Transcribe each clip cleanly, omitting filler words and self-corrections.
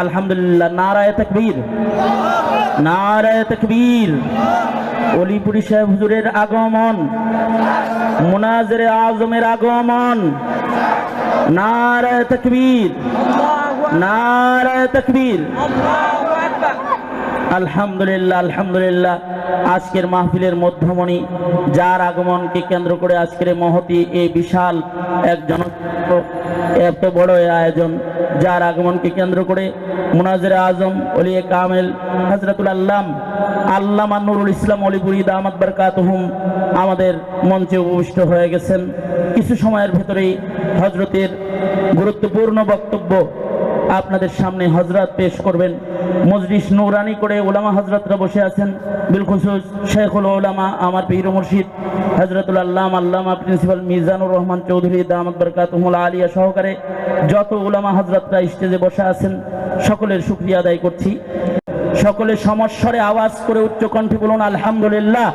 আলহামদুলিল্লাহ, নারায়ে তাকবীর, নারায়ে তাকবীর। অলিপুরি সাহেব হুজুরের আগমন, মুনাজিরে আজমের আগমন, নারায়ে তাকবীর, নারায়ে তাকবীর। আলহামদুলিল্লাহ, আলহামদুলিল্লাহ। আজকের মাহফিলের মধ্যমণি, যার আগমনকে কেন্দ্র করে আজকের মহতি এই বিশাল একজন এত বড় আয়োজন, যার আগমনকে কেন্দ্র করে মুনাজিরে আজম ওলিয়ে কামেল হযরতুল আল্লামা নুরুল ইসলাম অলিপুরি দামাত বারকাতুহুম আমাদের মঞ্চে উপবিষ্ট হয়ে গেছেন। কিছু সময়ের ভেতরেই হযরতের গুরুত্বপূর্ণ বক্তব্য আপনাদের সামনে হযরত পেশ করবেন। মজলিস নূরানি করে উলামা হযরতরা বসে আছেন, বিলখুসুস শেখুল উলামা আমার পীর ও মুর্শিদ হযরতুল আল্লামা প্রিন্সিপাল মিজানুর রহমান চৌধুরী দামাত বারকাতুহুল আলিয়া সহকারে যত উলামা হযরতরা স্টেজে বসে আছেন, সকলের শুকরিয়া আদায় করছি। সকলে সমস্বরে আওয়াজ করে উচ্চ কণ্ঠে বলুন আলহামদুলিল্লাহ।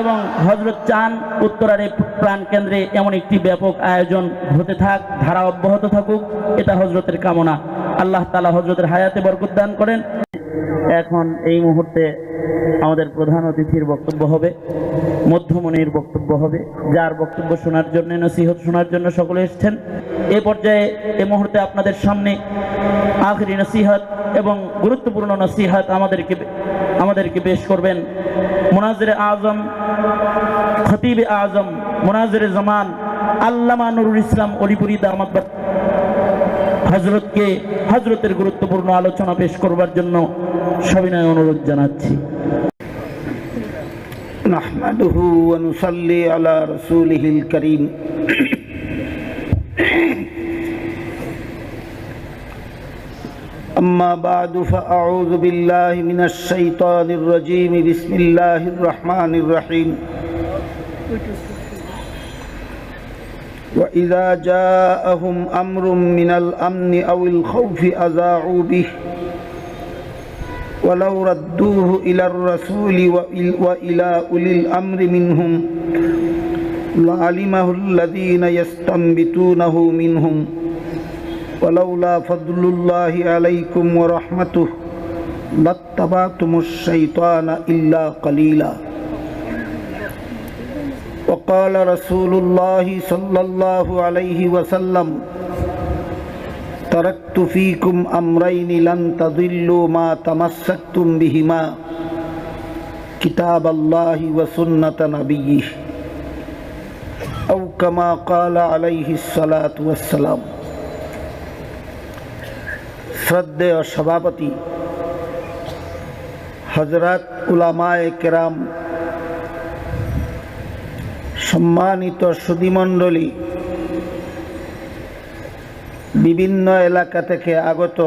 এবং হযরত চান উত্তরার প্রাণ কেন্দ্রে এমন একটি ব্যাপক আয়োজন হতে থাক, ধারা অব্যাহত থাকুক, এটা হযরতের কামনা। আল্লাহ তাআলা হযরতের হায়াতে বরকত দান করেন। এখন এই মুহূর্তে আমাদের প্রধান অতিথির বক্তব্য হবে, মধ্যমণির বক্তব্য হবে, যার বক্তব্য শোনার জন্য, নসিহত শোনার জন্য সকলে এসেছেন। এ পর্যায়ে এই মুহূর্তে আপনাদের সামনে আখেরি নসিহত এবং গুরুত্বপূর্ণ নসিহত আমাদেরকে পেশ করবেন মুনাজিরে আজম, খতিবে আজম, মুনাজিরে জামান আল্লামা নুরুল ইসলাম অলিপুরি দামাত হযরতের গুরুত্বপূর্ণ আলোচনা পেশ করবার জন্য সবিনয় অনুরোধ জানাচ্ছি। নাহমাদুহু ওয়া নুসাল্লি আলা রাসূলিহিল কারীম। أما بعد فأعوذ بالله من الشيطان الرجيم. بسم الله الرحمن الرحيم. وإذا جاءهم أمر من الأمن أو الخوف أذاعوا به ولو ردوه إلى الرسول وإلى أولي الأمر منهم لعلمه الذين يستنبطونه منهم ولولا فضل الله عليكم ورحمته لاتبعتم الشيطان إلا قليلا. وقال رسول الله صلى الله عليه وسلم تركت فيكم أمرين لن تضلوا ما تمسكتم بهما كتاب الله وسنة نبيه أو كما قال عليه الصلاة والسلام. শ্রদ্ধেয় সভাপতি হযরত উলামায়ে কেরাম, সম্মানিত সুধীমণ্ডলী, বিভিন্ন এলাকা থেকে আগত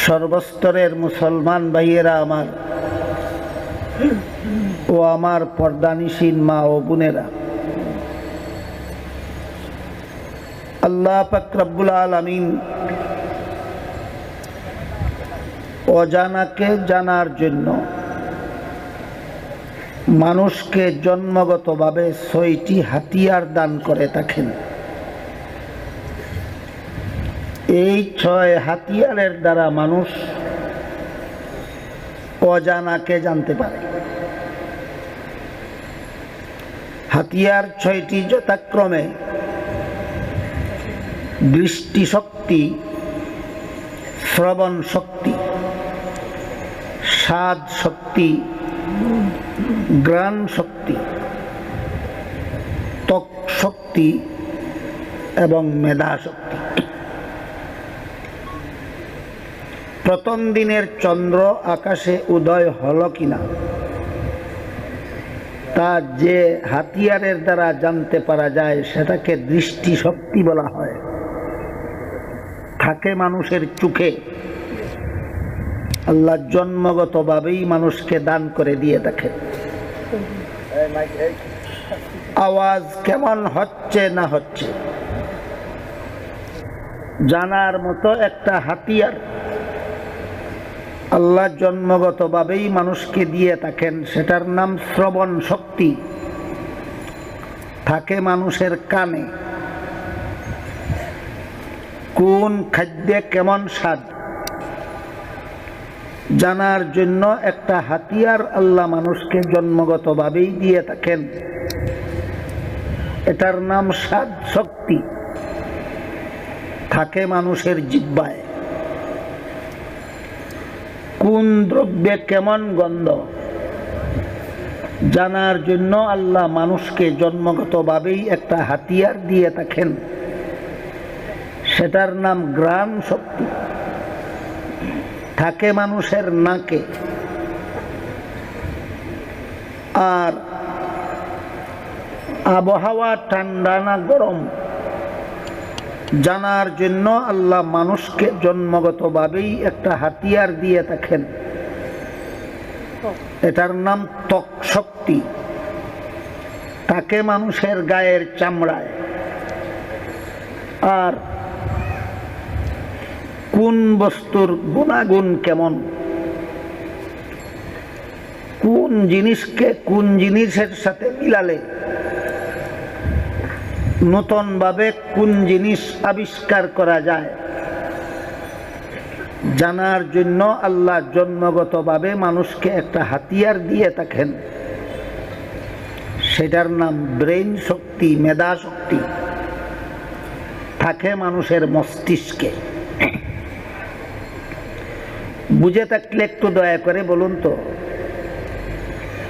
সর্বস্তরের মুসলমান ভাইয়েরা আমার ও আমার পর্দানিসীন মা ও বোনেরা, আল্লাহ পাক রব্বুল আলামিন অজানাকে জানার জন্য মানুষকে জন্মগতভাবে ৬টি হাতিয়ার দান করে থাকেন। এই ৬ হাতিয়ারের দ্বারা মানুষ অজানাকে জানতে পারে। হাতিয়ার ৬টি যথাক্রমে দৃষ্টিশক্তি, শ্রবণ শক্তি, স্বাদ শক্তি, ঘ্রাণ শক্তি, ত্বক শক্তি এবং মেধা শক্তি। প্রথম দিনের চন্দ্র আকাশে উদয় হলো কিনা তা যে হাতিয়ারের দ্বারা জানতে পারা যায় সেটাকে দৃষ্টিশক্তি বলা হয়। থাকে মানুষের চোখে, আল্লাহ জন্মগতভাবেই মানুষকে দান করে দিয়ে থাকেন। আওয়াজ কেমন হচ্ছে না হচ্ছে জানার মতো একটা হাতিয়ার আল্লাহ জন্মগতভাবেই মানুষকে দিয়ে থাকেন, সেটার নাম শ্রবণ শক্তি। থাকে মানুষের কানে। কোন খাদ্যে কেমন স্বাদ জানার জন্য একটা হাতিয়ার আল্লাহ মানুষকে জন্মগতভাবেই দিয়ে থাকেন। এটার নাম স্বাদ শক্তি, থাকে মানুষের জিহ্বায়। কোন দ্রব্যে কেমন গন্ধ জানার জন্য আল্লাহ মানুষকে জন্মগতভাবেই একটা হাতিয়ার দিয়ে থাকেন, সেটার নাম ঘ্রাণ শক্তি, থাকে মানুষের নাকে। আর আবহাওয়া ঠান্ডা না গরম জানার জন্য আল্লাহ মানুষকে জন্মগতভাবেই একটা হাতিয়ার দিয়ে থাকেন, এটার নাম ত্বক শক্তি, থাকে মানুষের গায়ের চামড়ায়। আর কোন বস্তুর গুণাগুণ কেমন, কোন জিনিসকে কোন জিনিসের সাথে মিলালে নতুন ভাবে কোন জিনিস আবিষ্কার করা যায় জানার জন্য আল্লাহ জন্মগতভাবে মানুষকে একটা হাতিয়ার দিয়ে থাকেন, সেটার নাম ব্রেইন শক্তি, মেধা শক্তি, থাকে মানুষের মস্তিষ্কে। বুঝে থাকলে একটু দয়া করে বলুন তো,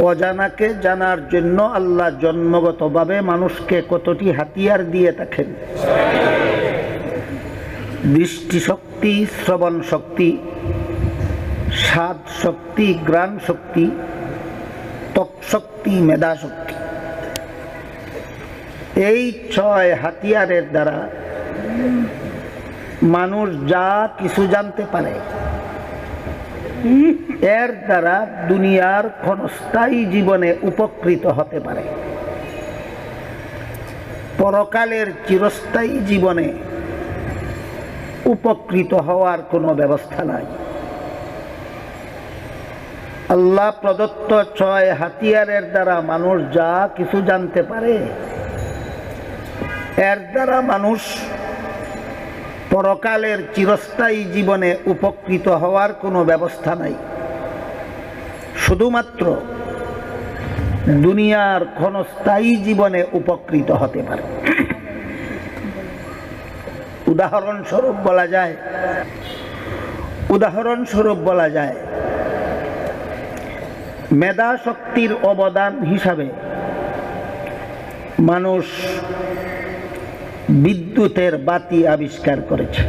অজানাকে জানার জন্য আল্লাহ জন্মগতভাবে মানুষকে কতটি হাতিয়ার দিয়ে থাকেন? দৃষ্টিশক্তি, শ্রবণ শক্তি, স্বাদ শক্তি, ঘ্রাণ শক্তি, ত্বক শক্তি, মেধা শক্তি। এই 6 হাতিয়ারের দ্বারা মানুষ যা কিছু জানতে পারে, এর দ্বারা দুনিয়ার ক্ষণস্থায়ী জীবনে উপকৃত হতে পারে, পরকালের চিরস্থায়ী জীবনে উপকৃত হওয়ার কোনো ব্যবস্থা নাই। আল্লাহ প্রদত্ত 6 হাতিয়ারের দ্বারা মানুষ যা কিছু জানতে পারে, এর দ্বারা মানুষ পরকালের চিরস্থায়ী জীবনে উপকৃত হওয়ার কোনো ব্যবস্থা নাই, শুধুমাত্র দুনিয়ার ক্ষণস্থায়ী জীবনে উপকৃত হতে পারে। উদাহরণস্বরূপ বলা যায় মেধা শক্তির অবদান হিসাবে মানুষ বিদ্যুতের বাতি আবিষ্কার করেছে।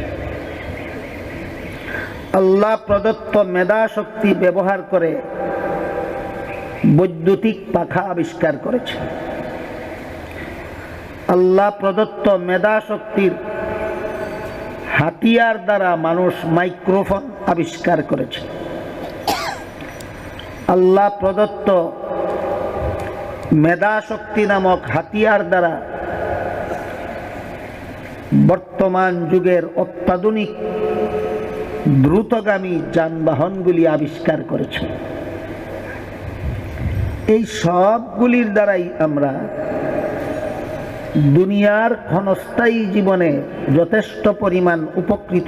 আল্লাহ প্রদত্ত মেধা শক্তি ব্যবহার করে বৈদ্যুতিক পাখা আবিষ্কার করেছে। আল্লাহ প্রদত্ত মেধা শক্তির হাতিয়ার দ্বারা মানুষ মাইক্রোফোন আবিষ্কার করেছে। আল্লাহ প্রদত্ত মেধা শক্তি নামক হাতিয়ার দ্বারা বর্তমান যুগের অত্যাধুনিক দ্রুতগামী যানবাহনগুলি আবিষ্কার করেছে। এই সবগুলির দ্বারাই আমরা দুনিয়ার ক্ষণস্থায়ী জীবনে যথেষ্ট পরিমাণ উপকৃত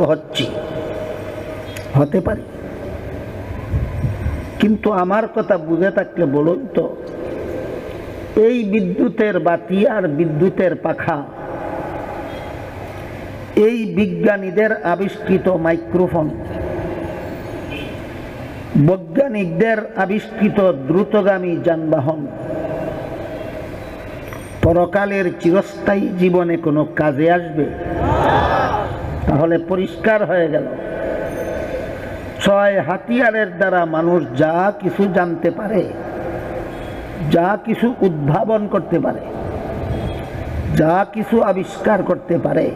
হতে পারি। কিন্তু আমার কথা বুঝে থাকলে বলুন তো, এই বিদ্যুতের বাতি আর বিদ্যুতের পাখা, এই বিজ্ঞানীদের আবিষ্কৃত মাইক্রোফোন, বৈজ্ঞানিকদের আবিষ্কৃত দ্রুতগামী যানবাহন পরকালের চিরস্থায়ী জীবনে কোনো কাজে আসবে? তাহলে পরিষ্কার হয়ে গেল, 6 হাতিয়ারের দ্বারা মানুষ যা কিছু জানতে পারে, যা কিছু উদ্ভাবন করতে পারে, যা কিছু আবিষ্কার করতে পারে,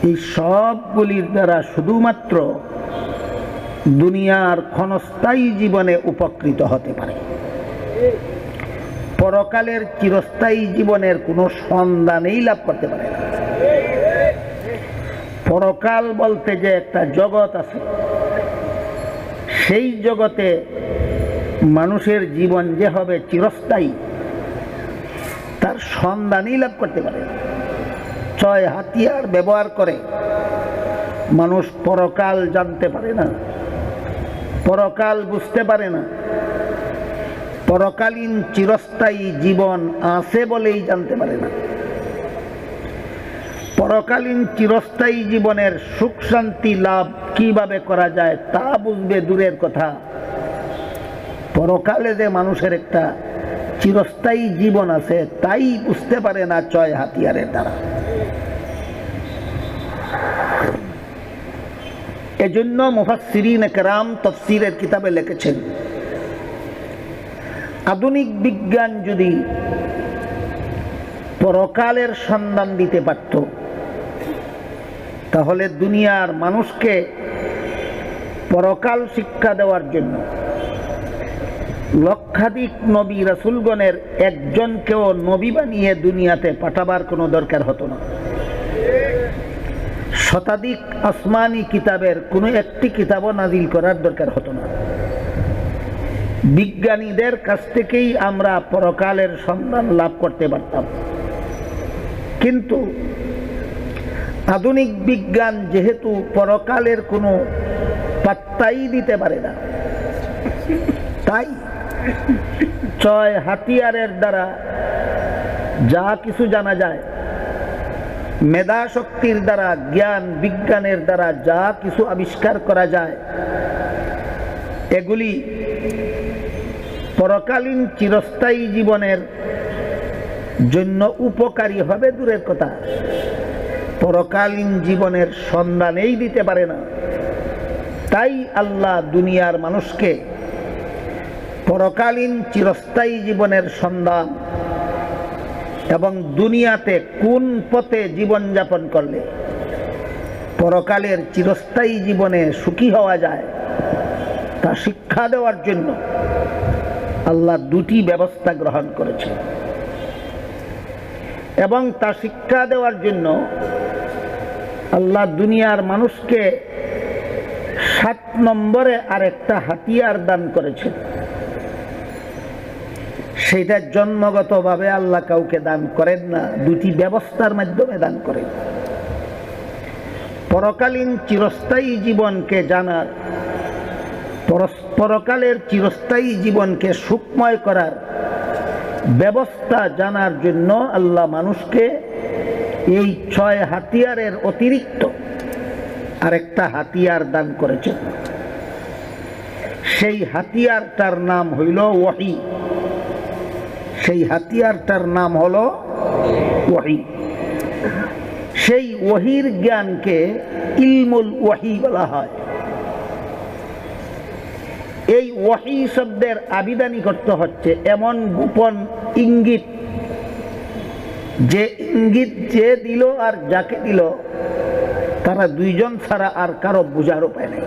এই সবগুলির দ্বারা শুধুমাত্র দুনিয়ার ক্ষণস্থায়ী জীবনে উপকৃত হতে পারে, পরকালের চিরস্থায়ী জীবনের কোনো সন্ধানেই লাভ করতে পারে না। পরকাল বলতে যে একটা জগৎ আছে, সেই জগতে মানুষের জীবন যে হবে চিরস্থায়ী, তার সন্ধানই লাভ করতে পারে না। ছয় হাতিয়ার ব্যবহার করে মানুষ পরকাল জানতে পারে না, পরকাল বুঝতে পারে না, পরকালীন চিরস্থায়ী জীবন আছে বলেই জানতে পারে না। পরকালীন চিরস্থায়ী জীবনের সুখ শান্তি লাভ কিভাবে করা যায় তা বুঝবে দূরের কথা, পরকালে যে মানুষের একটা চিরস্থায়ী জীবন আছে তাই বুঝতে পারে না ছয় হাতিয়ারের দ্বারা। এজন্য মুফাসসিরিন কেরাম তাফসীরের কিতাবে লিখেছেন, আধুনিক বিজ্ঞান যদি পরকালের সন্ধান দিতে পারত তাহলে দুনিয়ার মানুষকে পরকাল শিক্ষা দেওয়ার জন্য লক্ষাধিক নবী রাসূলগণের একজনকেও নবী বানিয়ে দুনিয়াতে পাঠাবার কোনো দরকার হতো না। শতাধিক আসমানি কিতাবের কোনো একটি কিতাবও নাজিল করার দরকার হতো না। বিজ্ঞানীদের কাছ থেকেই আমরা পরকালের সন্ধান লাভ করতে পারতাম। কিন্তু আধুনিক বিজ্ঞান যেহেতু পরকালের কোনো পাত্তাই দিতে পারে না, তাই ছয় হাতিয়ারের দ্বারা যা কিছু জানা যায়, মেধা শক্তির দ্বারা, জ্ঞান বিজ্ঞানের দ্বারা যা কিছু আবিষ্কার করা যায়, এগুলি পরকালীন চিরস্থায়ী জীবনের জন্য উপকারী হবে দূরের কথা, পরকালীন জীবনের সন্ধানেই দিতে পারে না। তাই আল্লাহ দুনিয়ার মানুষকে পরকালীন চিরস্থায়ী জীবনের সন্ধান এবং দুনিয়াতে কোন পথে জীবনযাপন করলে পরকালের চিরস্থায়ী জীবনে সুখী হওয়া যায় তা শিক্ষা দেওয়ার জন্য আল্লাহ দুটি ব্যবস্থা গ্রহণ করেছেন। এবং তা শিক্ষা দেওয়ার জন্য আল্লাহ দুনিয়ার মানুষকে 7 নম্বরে আরেকটা হাতিয়ার দান করেছেন। সেটা জন্মগতভাবে আল্লাহ কাউকে দান করেন না, দুটি ব্যবস্থার মাধ্যমে দান করেন। পরকালীন চিরস্থায়ী জীবনকে জানার, পরকালের চিরস্থায়ী জীবনকে সুখময় করার ব্যবস্থা জানার জন্য আল্লাহ মানুষকে এই 6 হাতিয়ারের অতিরিক্ত আরেকটা হাতিয়ার দান করেছেন। সেই হাতিয়ারটার নাম হইল ওহী। সেই হাতিয়ারটার নাম হলো ওহী। সেই ওহীর জ্ঞানকে ইলমুল ওহী বলা হয়। এই ওহী শব্দের আবিধানিক অর্থ হচ্ছে এমন গোপন ইঙ্গিত, যে ইঙ্গিত যে দিল আর যাকে দিল তারা দুইজন ছাড়া আর কারো বোঝার উপায় নেই।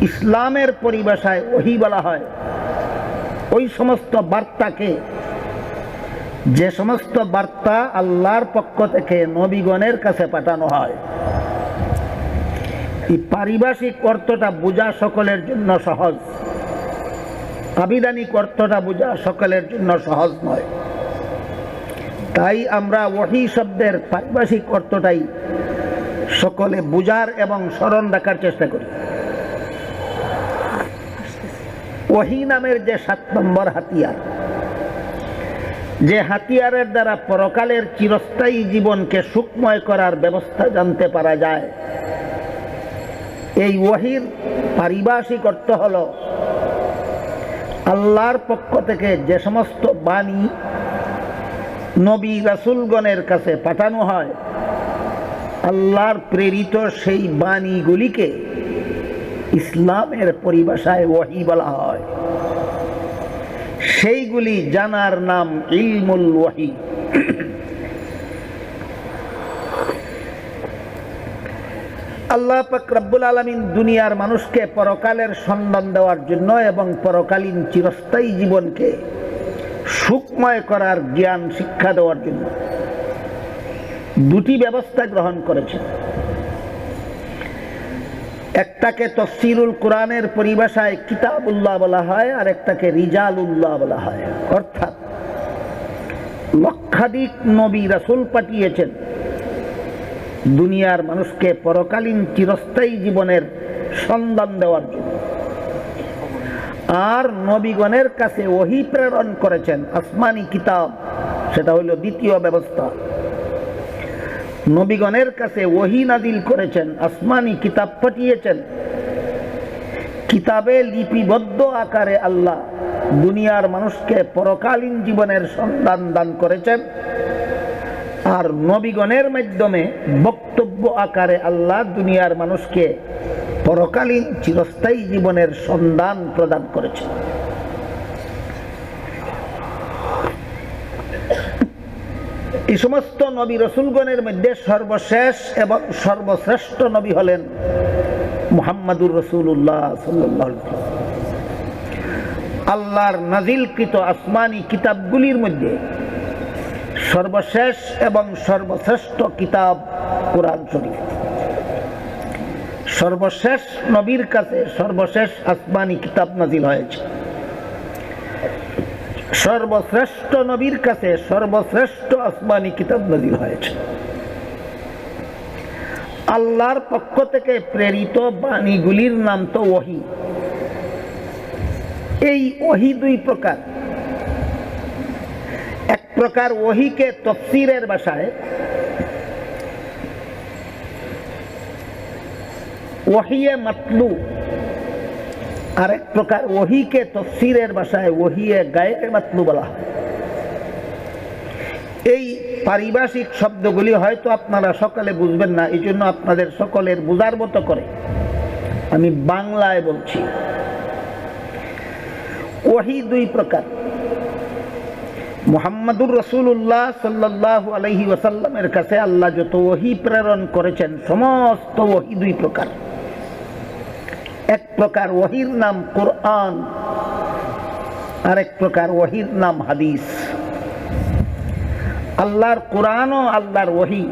ইসলামের পরিভাষায় ওহী বলা হয় ওই সমস্ত বার্তাকে, যে সমস্ত বার্তা আল্লাহর পক্ষ থেকে নবীগণের কাছে পাঠানো হয়। এই পারিভাষিক অর্থটা বোঝা সকলের জন্য সহজ, আবিধানিক অর্থটা বোঝা সকলের জন্য সহজ নয়। তাই আমরা ওহী শব্দের পারিভাষিক অর্থটাই সকলে বুঝার এবং স্মরণ রাখার চেষ্টা করি। ওহী নামের যে 7 নম্বর হাতিয়ার, যে হাতিয়ারের দ্বারা পরকালের চিরস্থায়ী জীবনকে সুখময় করার ব্যবস্থা জানতে পারা যায়, এই ওহীর পারিভাষিক অর্থ হল আল্লাহর পক্ষ থেকে যে সমস্ত বাণী নবী রাসূলগণের কাছে পাঠানো হয়, আল্লাহর প্রেরিত সেই বাণীগুলিকে ইসলামের পরিভাষায় ওহী বলা হয়। সেইগুলি জানার নাম ইলমুল ওহী। আল্লাহ পাক রব্বুল আলামিন দুনিয়ার মানুষকে পরকালের সন্ধান দেওয়ার জন্য এবং পরকালীন চিরস্থায়ী জীবনকে সুখময় করার জ্ঞান শিক্ষা দেওয়ার জন্য দুটি ব্যবস্থা গ্রহণ করেছেন। একটাকে তাফসীরুল কোরআনের পরিভাষায় কিতাবুল্লাহ বলা হয়, আর একটাকে রিজালুল্লাহ বলা হয়। অর্থাৎ লক্ষাধিক নবী রাসূল পাঠিয়েছেন দুনিয়ার মানুষকে পরকালীন চিরস্থায়ী জীবনের সন্ধান দেওয়ার জন্য। আর নবীগণের কাছে ওহী প্রেরণ করেছেন, আসমানি কিতাব, সেটা হলো দ্বিতীয় ব্যবস্থা। নবীগণের কাছে ওহী নাজিল করেছেন, আসমানি কিতাব পাঠিয়েছেন। কিতাবে লিপিবদ্ধ আকারে আল্লাহ দুনিয়ার মানুষকে পরকালীন জীবনের সন্ধান দান করেছেন। আর নবীগণের মাধ্যমে বক্তব্য আকারে আল্লাহ দুনিয়ার মানুষকে পরকালীন চিরস্থায়ী জীবনের সন্ধান প্রদান করেছেন। এই সমস্ত নবী রসুলগণের মধ্যে সর্বশেষ এবং সর্বশ্রেষ্ঠ নবী হলেন মুহাম্মাদুর রাসূলুল্লাহ সাল্লাল্লাহু আলাইহি ওয়াসাল্লাম। আল্লাহর নাজিলকৃত আসমানি কিতাবগুলির মধ্যে সর্বশেষ এবং সর্বশ্রেষ্ঠ কিতাব কোরআন শরীফ। সর্বশেষ নবীর কাছে সর্বশেষ আসমানি কিতাব নাজিল হয়েছে। সর্বশ্রেষ্ঠ নবীর কাছে সর্বশ্রেষ্ঠ আসমানি কিতাব নাজিল হয়েছে। আল্লাহর পক্ষ থেকে প্রেরিত বাণীগুলির নাম তো ওহী। এই ওহী দুই প্রকার। এক প্রকার ওহীকে তাফসীরের ভাষায় ওহিয়ে মাতলু, আর এক প্রকার ওহীকে তাফসীরের ভাষায় ওহিয়ে গায়রে মাতলু বলা হয়। এই পারিভাষিক শব্দগুলি হয়তো আপনারা সকলে বুঝবেন না, এই জন্য আপনাদের সকলের বোঝার মতো করে আমি বাংলায় বলছি। ওহী দুই প্রকার। মুহাম্মাদুর রাসূলুল্লাহ সাল্লাল্লাহু আলাইহি ওয়াসাল্লামের কাছে আল্লাহ যত ওহী প্রেরণ করেছেন সমস্ত ওহী দুই প্রকার। এক প্রকার ওহীর নাম কোরআন, আর এক প্রকার ওহীর নাম হাদিস। আল্লাহর কোরআনও আল্লাহর ওহী,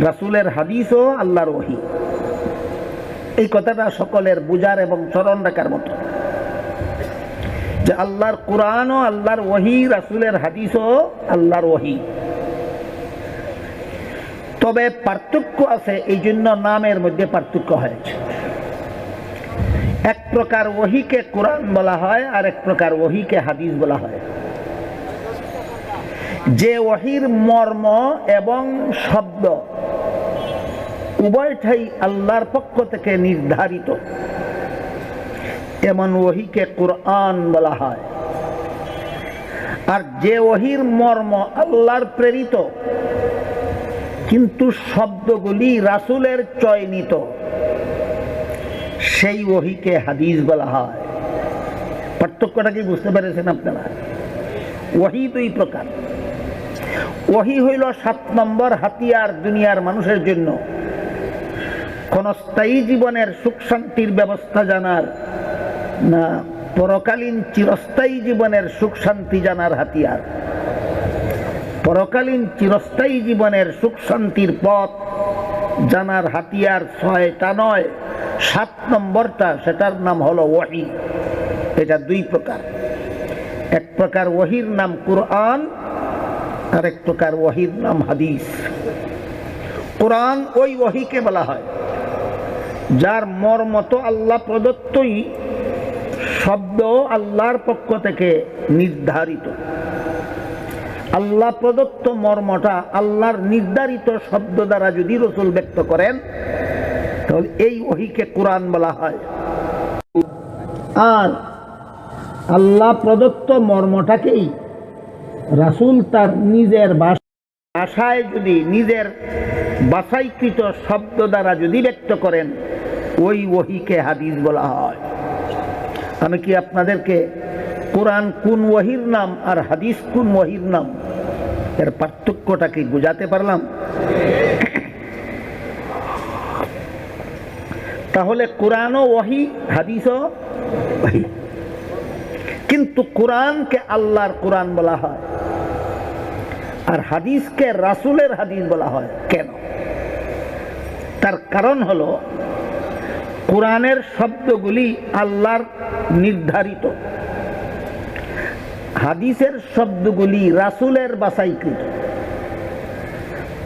রাসূলের হাদিসও আল্লাহর ওহী। এই কথাটা সকলের বুঝার এবং স্মরণ রাখার মতো যে আল্লাহর কোরআনও আল্লাহর ওহী, রাসূলের হাদিসও আল্লাহর ওহী। তবে পার্থক্য আছে, এই জন্য নামের মধ্যে পার্থক্য হয়েছে। এক প্রকার ওহীকে কোরআন বলা হয়, আর এক প্রকার ওহীকে হাদিস বলা হয়। যে ওহীর মর্ম এবং শব্দ উভয়টাই আল্লাহর পক্ষ থেকে নির্ধারিত, এমন ওহীকে কোরআন বলা হয়। আর যে ওহীর মর্ম আল্লাহর প্রেরিত কিন্তু শব্দগুলি রাসূলের চয়নিত, সেই ওহীকে হাদিস বলা হয়। পার্থক্যটা কি বুঝতে পেরেছেন আপনারা? ওহী দুই প্রকার। ওহী হইল 7 নম্বর হাতিয়ার দুনিয়ার মানুষের জন্য কোন স্থায়ী জীবনের সুখ শান্তির ব্যবস্থা জানার, না পরকালীন চিরস্থায়ী জীবনের সুখ শান্তি জানার হাতিয়ার। পরকালীন চিরস্থায়ী জীবনের সুখ শান্তির পথ জানার হাতিয়ার 6টা নয়, 7 নম্বরটা, সেটার নাম হলো ওহী। এটা দুই প্রকার। এক প্রকার ওহীর নাম কোরআন, আর এক প্রকার ওহীর নাম হাদিস। কোরআন ওই ওহীকে বলা হয় যার মর্ম তো আল্লাহ প্রদত্তই, শব্দ আল্লাহর পক্ষ থেকে নির্ধারিত। আল্লাহ প্রদত্ত মর্মটা আল্লাহর নির্ধারিত শব্দ দ্বারা যদি রাসূল ব্যক্ত করেন তাহলে এই ওহীকে কোরআন বলা হয়। আর আল্লাহ প্রদত্ত মর্মটাকেই রাসূল তার নিজের ভাষায় যদি নিজের বাছাইকৃত শব্দ দ্বারা যদি ব্যক্ত করেন, ওই ওহীকে হাদিস বলা হয়। আমি কি আপনাদেরকে কোরআন কোন ওহীর নাম আর হাদিস কোন ওহীর নাম এর পার্থক্যটা কি বুঝাতে পারলাম? তাহলে কোরআনও ওহী, হাদিসও ওহী। কিন্তু কোরআনকে আল্লাহর কোরআন বলা হয় আর হাদিসকে রাসূলের হাদিস বলা হয়। কেন? তার কারণ হলো কোরআনের শব্দগুলি আল্লাহর নির্ধারিত, হাদিসের শব্দগুলি রাসূলের বাছাইকৃত,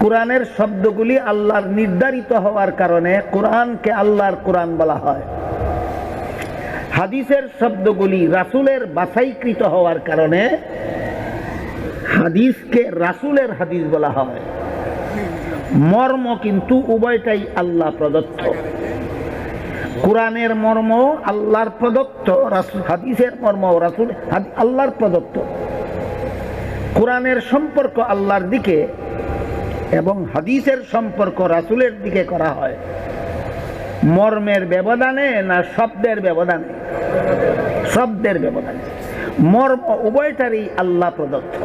কোরআনের শব্দগুলি আল্লাহর নির্ধারিত হওয়ার কারণে কোরআনকে আল্লাহর কোরআন বলা হয়। হাদিসের শব্দগুলি রাসূলের বাছাইকৃত হওয়ার কারণে হাদিসকে রাসূলের হাদিস বলা হয়। মর্ম কিন্তু উভয়টাই আল্লাহ প্রদত্ত। কোরআনের মর্ম আল্লাহর প্রদত্ত, হাদিসের মর্ম রাসূল আল্লাহর প্রদত্ত। কোরআনের সম্পর্ক আল্লাহর দিকে এবং হাদিসের সম্পর্ক রাসূলের দিকে করা হয়। মর্মের ব্যবধানে না শব্দের ব্যবধানে? শব্দের ব্যবধানে। মর্ম উভয়টারই আল্লাহ প্রদত্ত।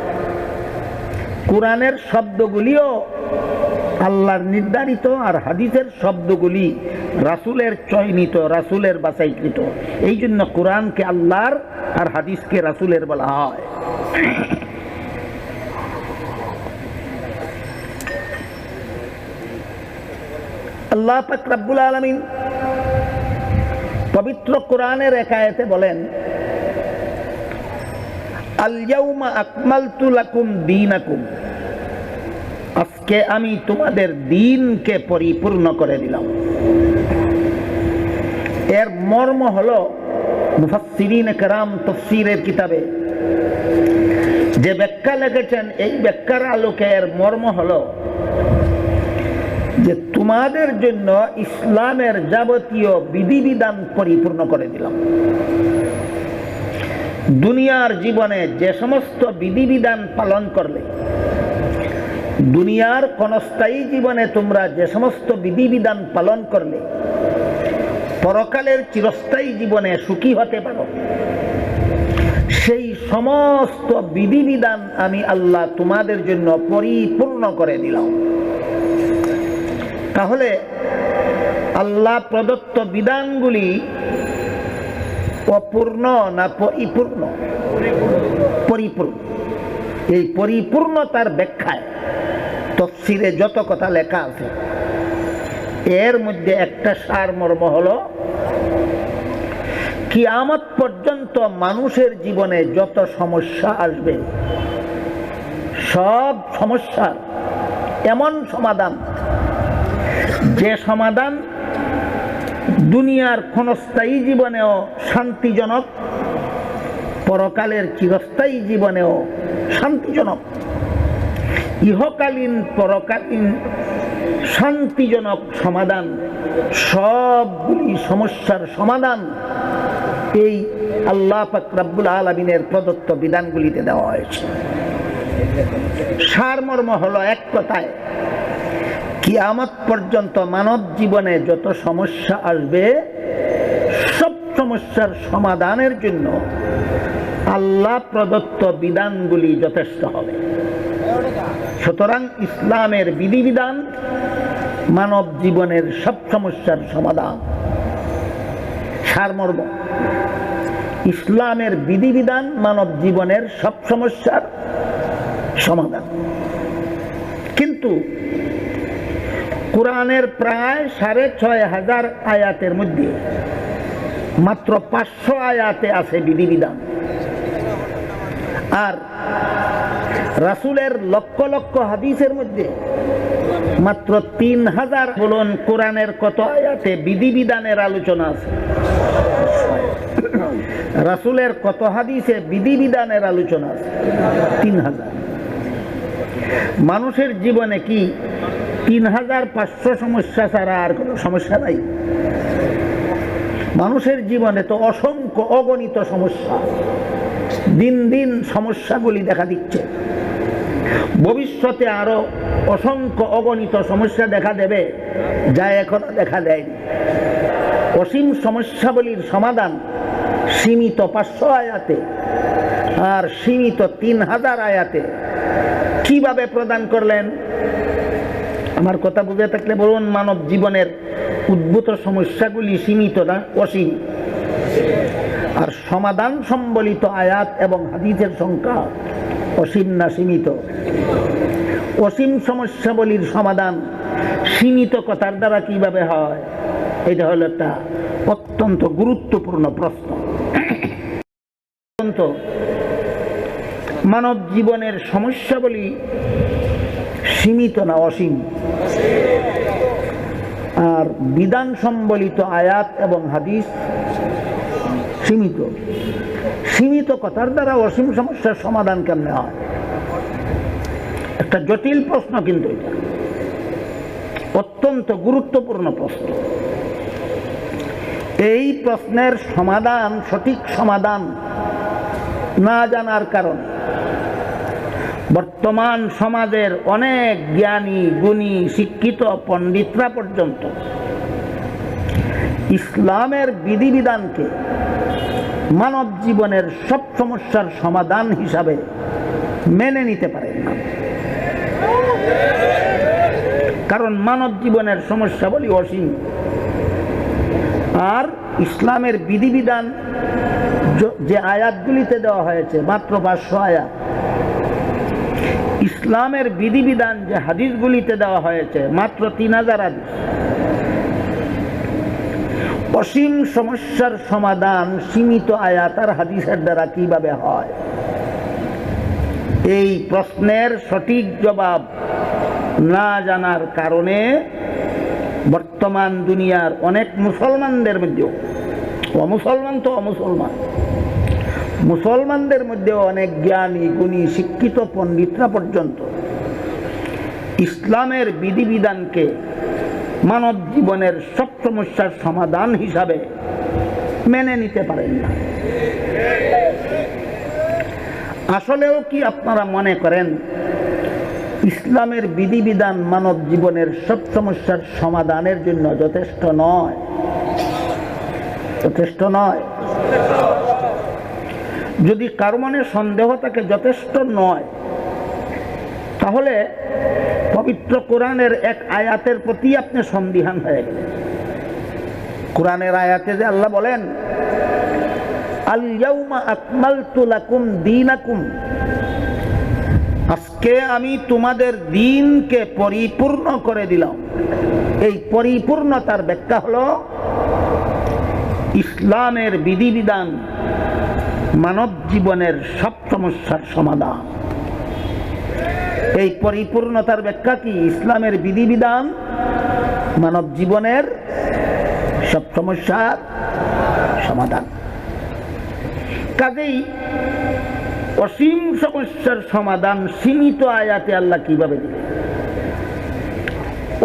কোরআনের শব্দগুলিও আল্লাহর নির্ধারিত, আর হাদিসের শব্দগুলি রাসূলের চয়নিত, রাসূলের বাছাইকৃত। এই জন্য কোরআনকে আল্লাহর আর হাদিসকে রাসূলের বলা হয়। আল্লাহ পাক রব্বুল আলামিন পবিত্র কোরআনের এক আয়াতে বলেন, আল ইয়াউমা আকমালতু লাকুম দীনাকুম, আজকে আমি তোমাদের দ্বীনকে পরিপূর্ণ করে দিলাম। এর মর্ম হলো মুফাসসিরিনে কেরাম তাফসীরের কিতাবে যে ব্যাখ্যা লিখেছেন, এই ব্যাখ্যার আলোকে এর মর্ম হলো যে তোমাদের জন্য ইসলামের যাবতীয় বিধিবিধান পরিপূর্ণ করে দিলাম। দুনিয়ার জীবনে যে সমস্ত বিধিবিধান পালন করলে, দুনিয়ার ক্ষণস্থায়ী জীবনে তোমরা যে সমস্ত বিধিবিধান পালন করলে পরকালের চিরস্থায়ী জীবনে সুখী হতে পারো, সেই সমস্ত বিধিবিধান আমি আল্লাহ তোমাদের জন্য পরিপূর্ণ করে দিলাম। তাহলে আল্লাহ প্রদত্ত বিধানগুলি অপূর্ণ না পরিপূর্ণ? পরিপূর্ণ। এই পরিপূর্ণতার ব্যাখ্যায় তাফসীরে যত কথা লেখা আছে, এর মধ্যে একটা সারমর্ম হলো কিয়ামত পর্যন্ত মানুষের জীবনে যত সমস্যা আসবে, সব সমস্যার এমন সমাধান যে সমাধান দুনিয়ার ক্ষণস্থায়ী জীবনেও শান্তিজনক, পরকালের চিরস্থায়ী জীবনেও শান্তিজনক, ইহকালীন পরকালীন শান্তিজনক সমাধান, সবগুলি সমস্যার সমাধান এই আল্লাহ পাক রব্বুল আলামিনের প্রদত্ত বিধানগুলিতে দেওয়া হয়েছে। সারমর্ম হলো এক কথায়, কিয়ামত পর্যন্ত মানব জীবনে যত সমস্যা আসবে, সব সমস্যার সমাধানের জন্য আল্লাহ প্রদত্ত বিধানগুলি যথেষ্ট হবে। সুতরাং ইসলামের বিধিবিধান মানব জীবনের সব সমস্যার সমাধান। সারমর্ম, ইসলামের বিধিবিধান মানব জীবনের সব সমস্যার সমাধান। কিন্তু কোরআনের প্রায় ৬৫০০ আয়াতের মধ্যে মাত্র ৫০০ আয়াতে আছে বিধিবিধান, আর রাসূলের লক্ষ লক্ষ হাদিসের মধ্যে মাত্র ৩০০০। বলুন কোরআনের কত আয়াতে বিধিবিধানের আলোচনা আছে? রাসূলের কত হাদিসে বিধিবিধানের আলোচনা আছে? ৩০০০। মানুষের জীবনে কি ৩৫০০ সমস্যা ছাড়া আর কোনো সমস্যা নাই? মানুষের জীবনে তো অসংখ্য অগণিত সমস্যা, দিন দিন সমস্যাগুলি দেখা দিচ্ছে। ভবিষ্যতে আরো অসংখ্য অগণিত সমস্যা দেখা দেবে, যা এখনো দেখা দেয়নি। অসীম সমস্যাবলীর সমাধান সীমিত ৫০০ আয়াতে আর সীমিত ৩০০০ আয়াতে কিভাবে প্রদান করলেন? আমার কথা বুঝে থাকলে বলুন, মানব জীবনের উদ্ভূত সমস্যাগুলি সীমিত না অসীম? আর সমাধান সম্বলিত আয়াত এবং হাদিসের সংখ্যা অসীম না সীমিত? অসীম সমস্যাবলীর সমাধান সীমিত কথার দ্বারা কিভাবে হয়? এটা হলো একটা অত্যন্ত গুরুত্বপূর্ণ প্রশ্ন। মানব জীবনের সমস্যাবলী সীমিত না অসীম, আর বিধান সম্বলিত আয়াত এবং হাদিস সীমিত। সীমিত কথার দ্বারা অসীম সমস্যার সমাধান কেমনে হয়? একটা জটিল প্রশ্ন, কিন্তু এটা অত্যন্ত গুরুত্বপূর্ণ প্রশ্ন। এই প্রশ্নের সমাধান, সঠিক সমাধান না জানার কারণে বর্তমান সমাজের অনেক জ্ঞানী, গুণী, শিক্ষিত পণ্ডিতরা পর্যন্ত ইসলামের বিধিবিধানকে মানব জীবনের সব সমস্যার সমাধান হিসাবে মেনে নিতে পারে না। কারণ মানব জীবনের সমস্যা বলি অসীম, আর ইসলামের বিধিবিধান যে আয়াতগুলিতে দেওয়া হয়েছে মাত্র 500 আয়াত, ইসলামের বিধিবিধান যে হাদিসগুলিতে দেওয়া হয়েছে মাত্র 3000 হাদিস। অসীম সমস্যার সমাধান সীমিত আয়াত আর হাদিসের দ্বারা কিভাবে হয়? এই প্রশ্নের সঠিক জবাব না জানার কারণে বর্তমান দুনিয়ার অনেক মুসলমানদের মধ্যেও, অমুসলমান তো অমুসলমান, মুসলমানদের মধ্যেও অনেক জ্ঞানী, গুণী, শিক্ষিত পণ্ডিতরা পর্যন্ত ইসলামের বিধিবিধানকে মানব জীবনের সব সমস্যার সমাধান হিসাবে মেনে নিতে পারেন না। আসলেও কি আপনারা মনে করেন ইসলামের বিধিবিধান মানব জীবনের সব সমস্যার সমাধানের জন্য যথেষ্ট নয়? যথেষ্ট নয়। যদি কারো মনে সন্দেহ থাকে যথেষ্ট নয়, তাহলে পবিত্র কোরআনের এক আয়াতের প্রতি আপনি সন্দিহান হয়ে গেলেন। কোরআনের আয়াতে যে আল্লাহ বলেন, আল ইয়াউমা আকমালতু লাকুম দীনাকুম, আজকে আমি তোমাদের দ্বীনকে পরিপূর্ণ করে দিলাম। এই পরিপূর্ণতার ব্যাখ্যা হলো ইসলামের বিধিবিধান মানব জীবনের সব সমস্যার সমাধান। এই পরিপূর্ণতার ব্যাখ্যা কি? ইসলামের বিধিবিধান মানব জীবনের সব সমস্যার সমাধান। কাজেই অসীম সমস্যার সমাধান সীমিত আয়াতে আল্লাহ কিভাবে দিলেন?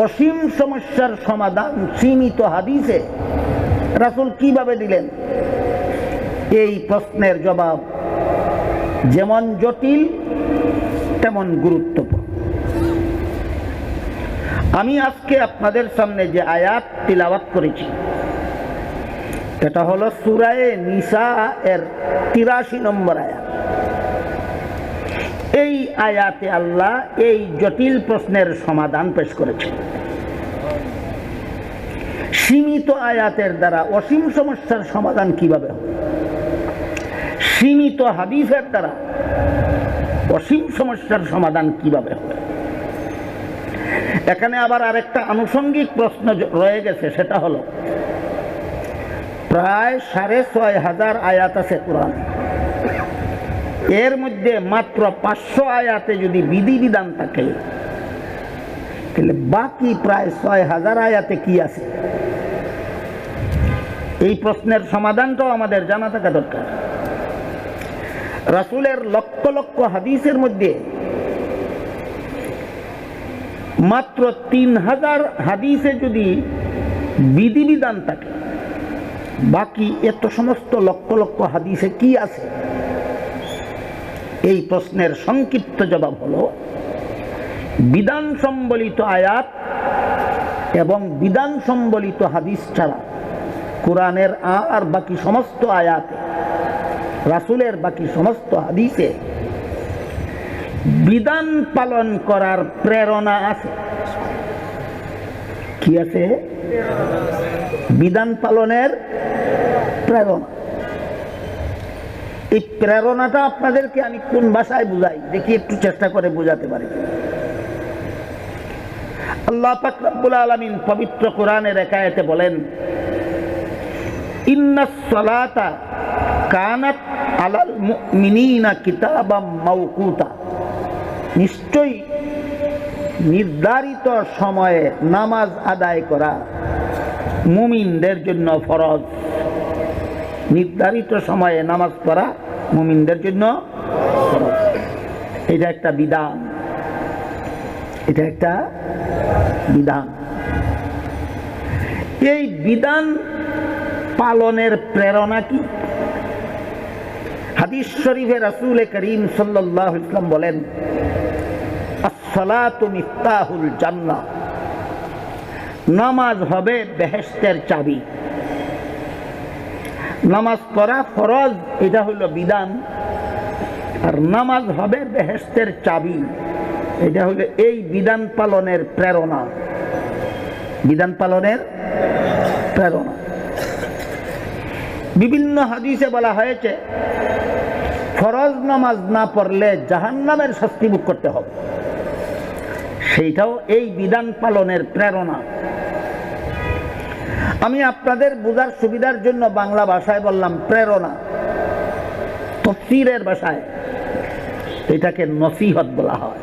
অসীম সমস্যার সমাধান সীমিত হাদিসে রাসূল কিভাবে দিলেন? এই প্রশ্নের জবাব যেমন জটিল তেমন গুরুত্বপূর্ণ। আমি আজকে আপনাদের সামনে যে আয়াত তিলাওয়াত করেছি, এটা হলো সূরা নিসা এর 83 নম্বর আয়াত। এই আয়াতে আল্লাহ এই জটিল প্রশ্নের সমাধান পেশ করেছেন। সীমিত আয়াতের দ্বারা অসীম সমস্যার সমাধান কিভাবে হবে? সীমিত হাদিসের দ্বারা অসীম সমস্যার সমাধান কিভাবে হবে? এখানে আবার আরেকটা আনুষঙ্গিক প্রশ্ন রয়ে গেছে, সেটা হলো প্রায় 6500 আয়াত আছে কোরআন, এর মধ্যে মাত্র 500 আয়াতে যদি বিধিবিধান থাকে, তাহলে বাকি প্রায় 6000 আয়াতে কি আছে? এই প্রশ্নের সমাধানটাও আমাদের জানা থাকা দরকার। রাসূলের লক্ষ লক্ষ হাদিসের মধ্যে মাত্র 3000 হাদিসে যদি বিধিবিধান থাকে, বাকি এত সমস্ত লক্ষ লক্ষ হাদিসে কি আছে? এই প্রশ্নের সংক্ষিপ্ত জবাব হলো বিধান সম্বলিত আয়াত এবং বিধান সম্বলিত হাদিস ছাড়া কোরআনের আর বাকি সমস্ত আয়াতে, রাসূলের বাকি সমস্ত হাদিসে বিধান পালন করার প্রেরণা আছে। কি আছে? বিধান পালনের প্রেরণা। এই প্রেরণাটা আপনাদেরকে আমি কোন ভাষায় বুঝাই দেখি, একটু চেষ্টা করে বোঝাতে পারি। আল্লাহ পাক রব্বুল আলামিন পবিত্র কোরআনের এক আয়াতে বলেন, ইন্নাস সালাতা কানাত আলাল মুমিনিনা কিতাবাম মাওকুতা, নিশ্চয়ই নির্ধারিত সময়ে নামাজ আদায় করা মুমিনদের জন্য ফরজ। নির্ধারিত সময়ে নামাজ পড়া মুমিনদের জন্য ফরজ। এটা একটা বিধান, এটা একটা বিধান। এই বিধান পালনের প্রেরণা কি? হাদিস শরীফে রাসূল করিম সাল্লাল্লাহু আলাইহি ওয়াসাল্লাম বলেন, আসসালাতু মিফতাহুল জান্নাহ, নামাজ হবে বেহেশতের চাবি। নামাজ পড়া ফরজ, এটা হলো বিধান, আর নামাজ হবে বেহেশতের চাবি, এটা হলো এই বিধান পালনের প্রেরণা। বিধান পালনের প্রেরণা। বিভিন্ন হাদিসে বলা হয়েছে ফরজ নামাজ না পড়লে জাহান্নামের শাস্তি ভোগ করতে হবে, সেইটাও এই বিধান পালনের প্রেরণা। আমি আপনাদের বোঝার সুবিধার জন্য বাংলা ভাষায় বললাম প্রেরণা, তাফসীরের ভাষায় এটাকে নসিহত বলা হয়।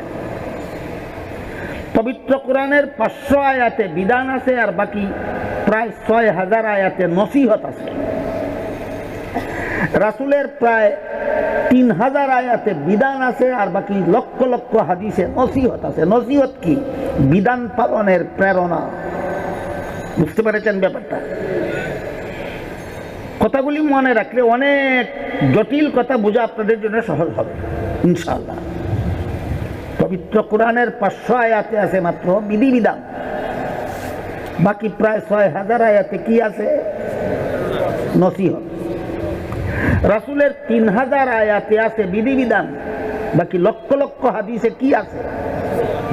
পবিত্র কোরআনের 500 আয়াতে বিধান আছে, আর বাকি প্রায় 6000 আয়াতে নসিহত আছে। রাসূলের প্রায় 3000 আয়াতে বিধান আছে, আর বাকি লক্ষ লক্ষ হাদিসে নসিহত আছে। নসিহত কি? বিধান পালনের প্রেরণা। বুঝতে পেরেছেন ব্যাপারটা? কথাগুলি মনে রাখলে অনেক জটিল কথা বোঝা আপনাদের জন্য সহজ হবে ইনশাআল্লাহ। পবিত্র কোরআনের 500 আয়াতে আছে মাত্র বিধিবিধান, বাকি প্রায় 6000 আয়াতে কি আছে? নসিহত। রাসূলের 3000 আয়াতে আছে বিধিবিধান, বাকি লক্ষ লক্ষ হাদিসে কি আছে?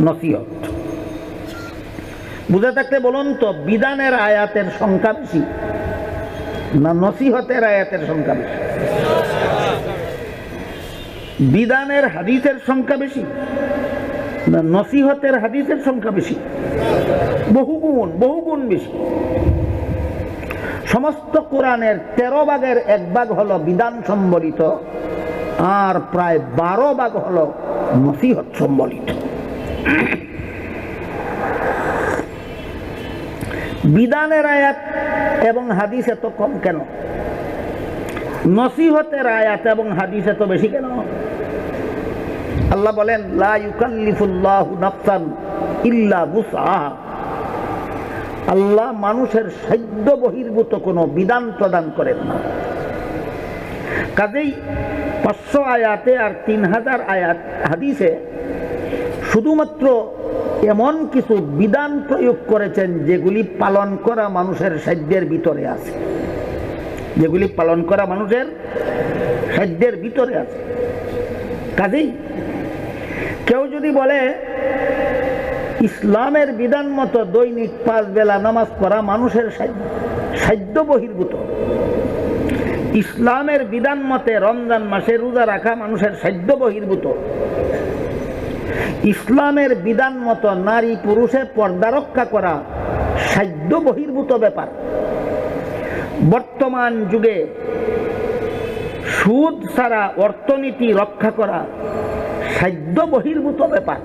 নসিহত। বুঝে থাকলে বলুন তো, বিধানের আয়াতের সংখ্যা বেশি না নসিহতের আয়াতের সংখ্যা বেশি? বিধানের হাদিসের সংখ্যা বেশি না নসিহতের হাদিসের সংখ্যা বেশি? বহুগুণ বেশি। সমস্ত কোরআনের 13 ভাগের 1 ভাগ হলো বিধান সম্বলিত, আর প্রায় 12 ভাগ হলো নসিহত সম্বলিত। বিধানের আয়াত এবং হাদিস এত কম কেন? নসিহতের আয়াত এবং হাদিস এত বেশি কেন? আল্লাহ বলেন, লা ইউকাল্লিফুল্লাহু নাফসান ইল্লা বুসআহা। আল্লাহ মানুষের সাধ্য বহির্ভূত কোনো বিধান প্রদান করেন না। কাজেই 500 আয়াতে আর 3000 আয়াত হাদিসে শুধুমাত্র এমন কিছু বিধান প্রয়োগ করেছেন যেগুলি পালন করা মানুষের সাধ্যের ভিতরে আছে, যেগুলি পালন করা মানুষের সাধ্যের ভিতরে আছে। কাজেই কেউ যদি বলে ইসলামের বিধান মতো দৈনিক 5 বেলা নামাজ পড়া মানুষের সাধ্য বহির্ভূত, ইসলামের বিধান মতে রমজান মাসে রোজা রাখা মানুষের সাধ্য বহির্ভূত, ইসলামের বিধান মতো নারী পুরুষে পর্দা রক্ষা করা সাধ্য বহির্ভূত ব্যাপার, বর্তমান যুগে সুদ ছাড়া অর্থনীতি রক্ষা করা সাধ্য বহির্ভূত ব্যাপার,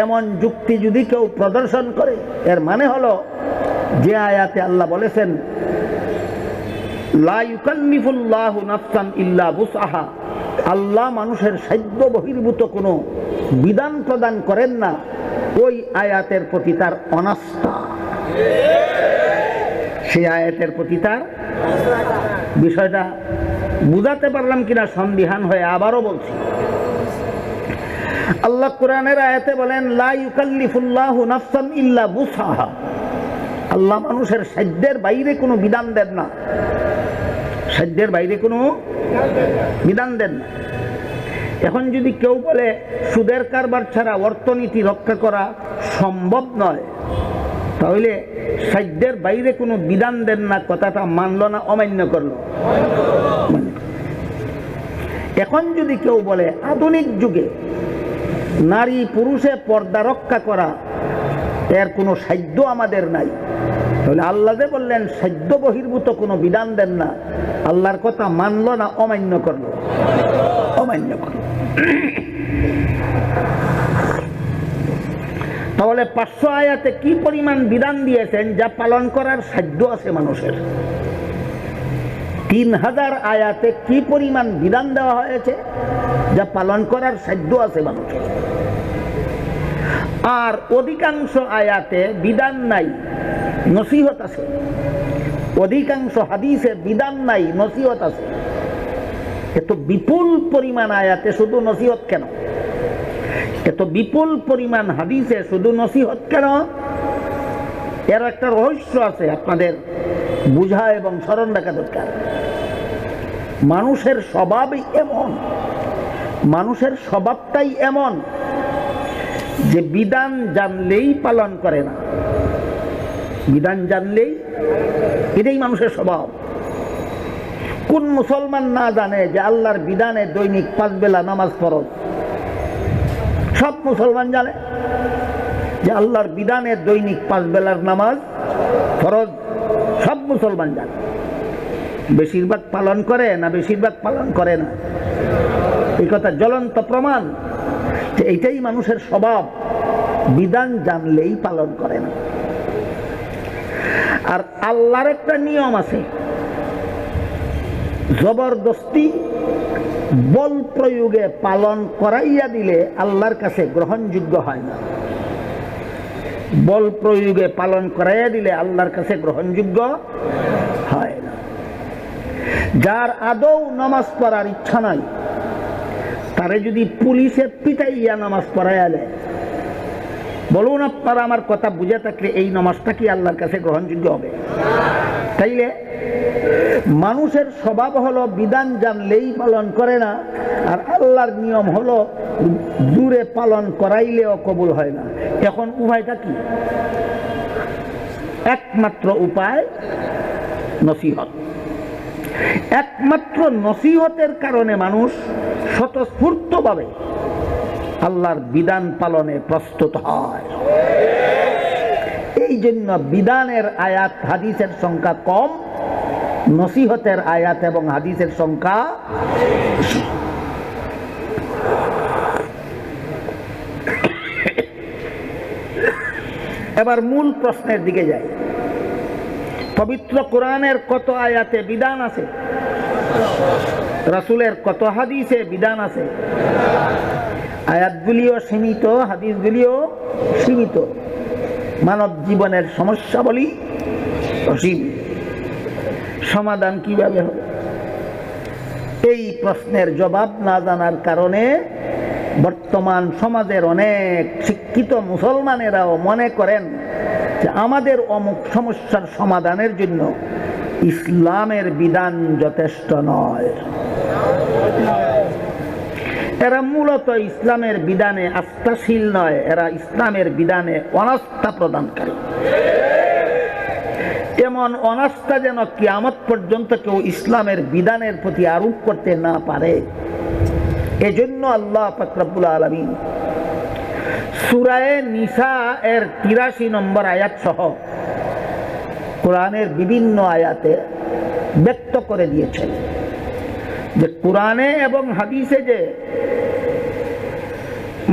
এমন যুক্তি যদি কেউ প্রদর্শন করে, এর মানে হলো যে আয়াতে আল্লাহ বলেছেন লা ইউকাল্লিফুল্লাহু নাফসান ইল্লা বুসআহা, আল্লাহ মানুষের সাধ্য বহির্ভূত কোনো বিধান প্রদান করেন না, ওই আয়াতের প্রতি তার অনাস্থা। সেই আয়াতের প্রতি তার বিষয়টা বুঝাতে পারলাম কিনা সন্দিহান হয়ে আবারও বলছি। আল্লাহ কোরআনের আয়াতে বলেন, লা ইউকাল্লিফুল্লাহু নাফসান ইল্লা বুসআহা, আল্লাহ মানুষের সাধ্যের বাইরে কোনো বিধান দেন না, সাধ্যের বাইরে কোনো বিধান দেন না। এখন যদি কেউ বলে সুদের কারবার ছাড়া অর্থনীতি রক্ষা করা সম্ভব নয়, তাহলে সাধ্যের বাইরে কোনো বিধান দেন না কথাটা মানল না অমান্য করলো? এখন যদি কেউ বলে আধুনিক যুগে নারী পুরুষে পর্দা রক্ষা করা এর কোনো সাধ্য আমাদের নাই, তাহলে আল্লাহ যে বললেন সাধ্য বহির্ভূত কোনো বিধান দেন না, আল্লাহর কথা মানলো না অমান্য করলো? অমান্য করলো। তাহলে 500 আয়াতে কি পরিমাণ বিধান দিয়েছেন যা পালন করার সাধ্য আছে মানুষের? 3000 আয়াতে কি পরিমাণ বিধান দেওয়া হয়েছে যা পালন করার সাধ্য আছে মানুষের? আর অধিকাংশ আয়াতে বিধান নাই, নসিহত আছে। অধিকাংশ হাদিসে বিধান নাই, নসিহত আছে। এত বিপুল পরিমাণ আয়াতে শুধু নসিহত কেন? এত বিপুল পরিমাণ হাদিসে শুধু নসিহত কেন? এর একটা রহস্য আছে, আপনাদের বুঝা এবং স্মরণ রাখা দরকার। মানুষের স্বভাবই এমন, মানুষের স্বভাবটাই এমন যে বিধান জানলেই পালন করে না। বিধান জানলেই, এটাই মানুষের স্বভাব। কোন মুসলমান না জানে যে আল্লাহর বিধানে দৈনিক 5 বেলা নামাজ ফরজ? সব মুসলমান জানে যে আল্লাহর বিধানে দৈনিক 5 বেলার নামাজ ফরজ। সব মুসলমান জানে। বেশিরভাগ পালন করে না? বেশিরভাগ পালন করে না। এই কথা জ্বলন্ত প্রমাণ যে এইটাই মানুষের স্বভাব, বিধান জানলেই পালন করে না। আর আল্লাহর একটা নিয়ম আছে, জবরদস্তি বল প্রয়োগে পালন করাইয়া দিলে আল্লাহর কাছে গ্রহণযোগ্য হয় না। বল প্রয়োগে পালন করাইয়া দিলে আল্লাহর কাছে গ্রহণযোগ্য হয় না। যার আদৌ নামাজ পড়ার ইচ্ছা নাই, তারে যদি পুলিশে পিটাইয়া নামাজ পড়াইয়া দেয়, বলুন আপনারা আমার কথা বুঝে থাকলে এই নামাজটা কি আল্লাহর কাছে গ্রহণযোগ্য হবে? তাইলে মানুষের স্বভাব হলো বিধান জানলেই পালন করে না, আর আল্লাহর নিয়ম হলো দূরে পালন করাইলেও কবুল হয় না। এখন উপায়টা কি? একমাত্র উপায় নসিহত। একমাত্র নসিহতের কারণে মানুষ স্বতঃস্ফূর্তভাবে আল্লাহর বিধান পালনে প্রস্তুত হয়। এই জন্য বিধানের আয়াত হাদিসের সংখ্যা কম, নসিহতের আয়াত এবং হাদিসের সংখ্যা বেশি। এবার মূল প্রশ্নের দিকে যাই। পবিত্র কোরআনের কত আয়াতে বিধান আছে? রাসূলের কত হাদিসে বিধান আছে? আয়াতগুলিও সীমিত, হাদিসগুলিও সীমিত। মানব জীবনের সমস্যাবলী অসীম। সমাধান কিভাবে হবে? এই প্রশ্নের জবাব না জানার কারণে বর্তমান সমাজের অনেক শিক্ষিত মুসলমানেরাও মনে করেন যে আমাদের অমুক সমস্যার সমাধানের জন্য ইসলামের বিধান যথেষ্ট নয়। এরা মূলত ইসলামের বিধানে আস্থাশীল নয়, এরা ইসলামের বিধানে অনাস্থা প্রদানকারী। এমন অনাস্থা যেন কিয়ামত পর্যন্ত কেউ ইসলামের বিধানের প্রতি আরোপ করতে না পারে। এজন্য আল্লাহ পাক রব্বুল আলামিন সূরা নিসা এর 83 নম্বর আয়াত সহ কোরআনের বিভিন্ন আয়াতে ব্যক্ত করে দিয়েছেন যে কোরআনে এবং হাদিসে যে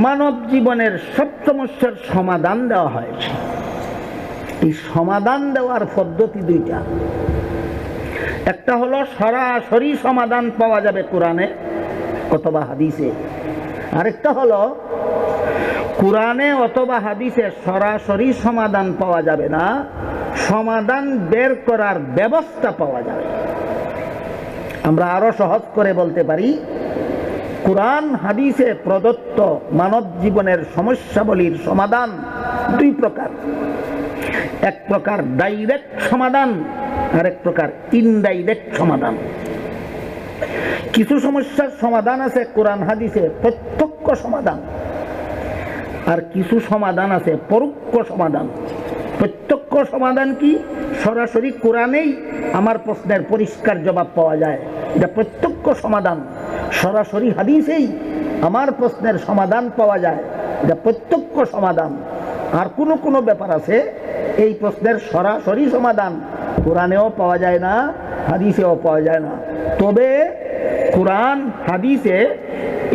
মানব জীবনের সব সমস্যার সমাধান দেওয়া হয়েছে। এই সমাধান দেওয়ার পদ্ধতি দুইটা। একটা হলো সরাসরি সমাধান পাওয়া যাবে কোরআনে অথবা হাদিসে, আরেকটা হলো কোরআনে অথবা হাদিসে সরাসরি সমাধান পাওয়া যাবে না, সমাধান বের করার ব্যবস্থা পাওয়া যাবে। আমরা আরো সহজ করে বলতে পারি, কোরআন হাদিসে প্রদত্ত মানব জীবনের সমস্যাবলীর সমাধান দুই প্রকার। এক প্রকার ডাইরেক্ট সমাধান, আর এক প্রকার ইনডাইরেক্ট সমাধান। কিছু সমস্যার সমাধান আছে কোরআন হাদিসে প্রত্যক্ষ সমাধান, আর কিছু সমাধান আছে পরোক্ষ সমাধান। প্রত্যক্ষ সমাধান কি? সরাসরি কোরআনেই আমার প্রশ্নের পরিষ্কার জবাব পাওয়া যায়, এটা প্রত্যক্ষ সমাধান। সরাসরি হাদিসেই আমার প্রশ্নের সমাধান পাওয়া যায়, এটা প্রত্যক্ষ সমাধান। আর কোনো ব্যাপার আছে এই প্রশ্নের সরাসরি সমাধান কোরআনেও পাওয়া যায় না, হাদিসেও পাওয়া যায় না। তবে কোরআন হাদিসে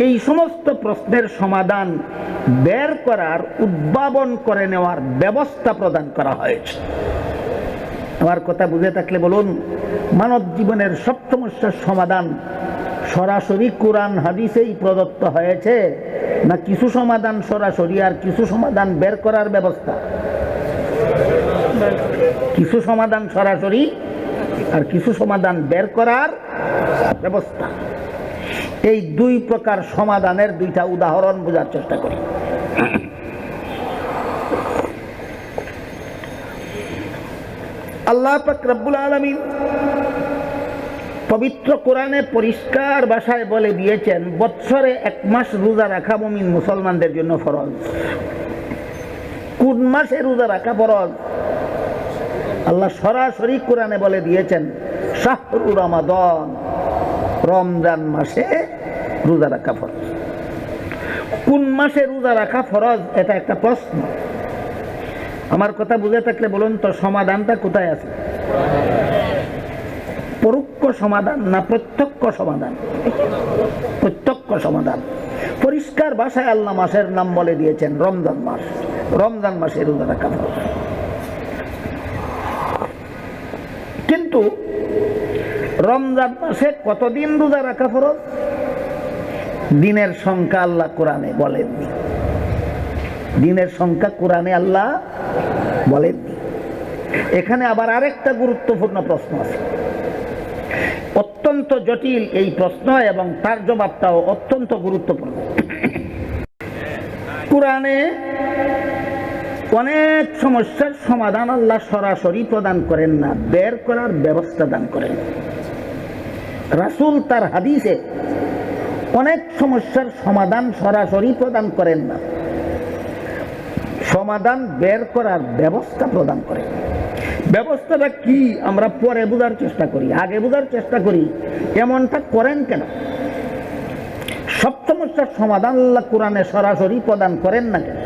এই সমস্ত প্রশ্নের সমাধান বের করার, উদ্ভাবন করে নেওয়ার ব্যবস্থা প্রদান করা হয়েছে। আমার কথা বুঝে থাকলে বলুন, মানব জীবনের সব সমস্যার সমাধান সরাসরি কোরআন হাদিসেই প্রদত্ত হয়েছে, না কিছু সমাধান সরাসরি আর কিছু সমাধান বের করার ব্যবস্থা? কিছু সমাধান সরাসরি আর কিছু সমাধান বের করার ব্যবস্থা। এই দুই প্রকার সমাধানের দুইটা উদাহরণ বোঝার চেষ্টা করি। আল্লাহ পাক রব্বুল আলামিন পবিত্র কোরআনে পরিষ্কার ভাষায় বলে দিয়েছেন, বৎসরে 1 মাস রোজা রাখা মুমিন মুসলমানদের জন্য ফরজ। কোন মাসে রোজা রাখা ফরজ? আল্লাহ সরাসরি কোরআনে বলে দিয়েছেন, শাহরু রমাদান, রমজান মাসে রোজা রাখা ফরজ। কোন মাসে রোজা রাখা ফরজ, এটা একটা প্রশ্ন। আমার কথা বুঝে থাকলে বলুন তো, সমাধানটা কোথায় আছে? পরোক্ষ সমাধান না প্রত্যক্ষ সমাধান? প্রত্যক্ষ সমাধান। পরিষ্কার ভাষায় আল্লাহ মাসের নাম বলে দিয়েছেন রমজান মাস। রমজান মাসে রোজা রাখা ফরজ। কিন্তু রমজান মাসে কতদিন রোজা রাখা ফরজ? দিনের সংখ্যা আল্লাহ কোরআনে বলেননি। দিনের সংখ্যা কোরআনে আল্লাহ বলেননি। এখানে আবার আরেকটা গুরুত্বপূর্ণ প্রশ্ন আছে, অত্যন্ত জটিল এই প্রশ্ন, এবং তার জবাবটাও অত্যন্ত গুরুত্বপূর্ণ। কোরআনে অনেক সমস্যার সমাধান আল্লাহ সরাসরি প্রদান করেন না, বের করার ব্যবস্থা দান করেন। রাসূল তার হাদিসে অনেক সমস্যার সমাধান সরাসরি প্রদান করেন না, সমাধান বের করার ব্যবস্থা প্রদান করেন। ব্যবস্থাটা কি আমরা পরে বোঝার চেষ্টা করি, আগে বোঝার চেষ্টা করি। এমনটা করেন কেন? সব সমস্যার সমাধান আল্লাহ কোরআনে সরাসরি প্রদান করেন না কেন?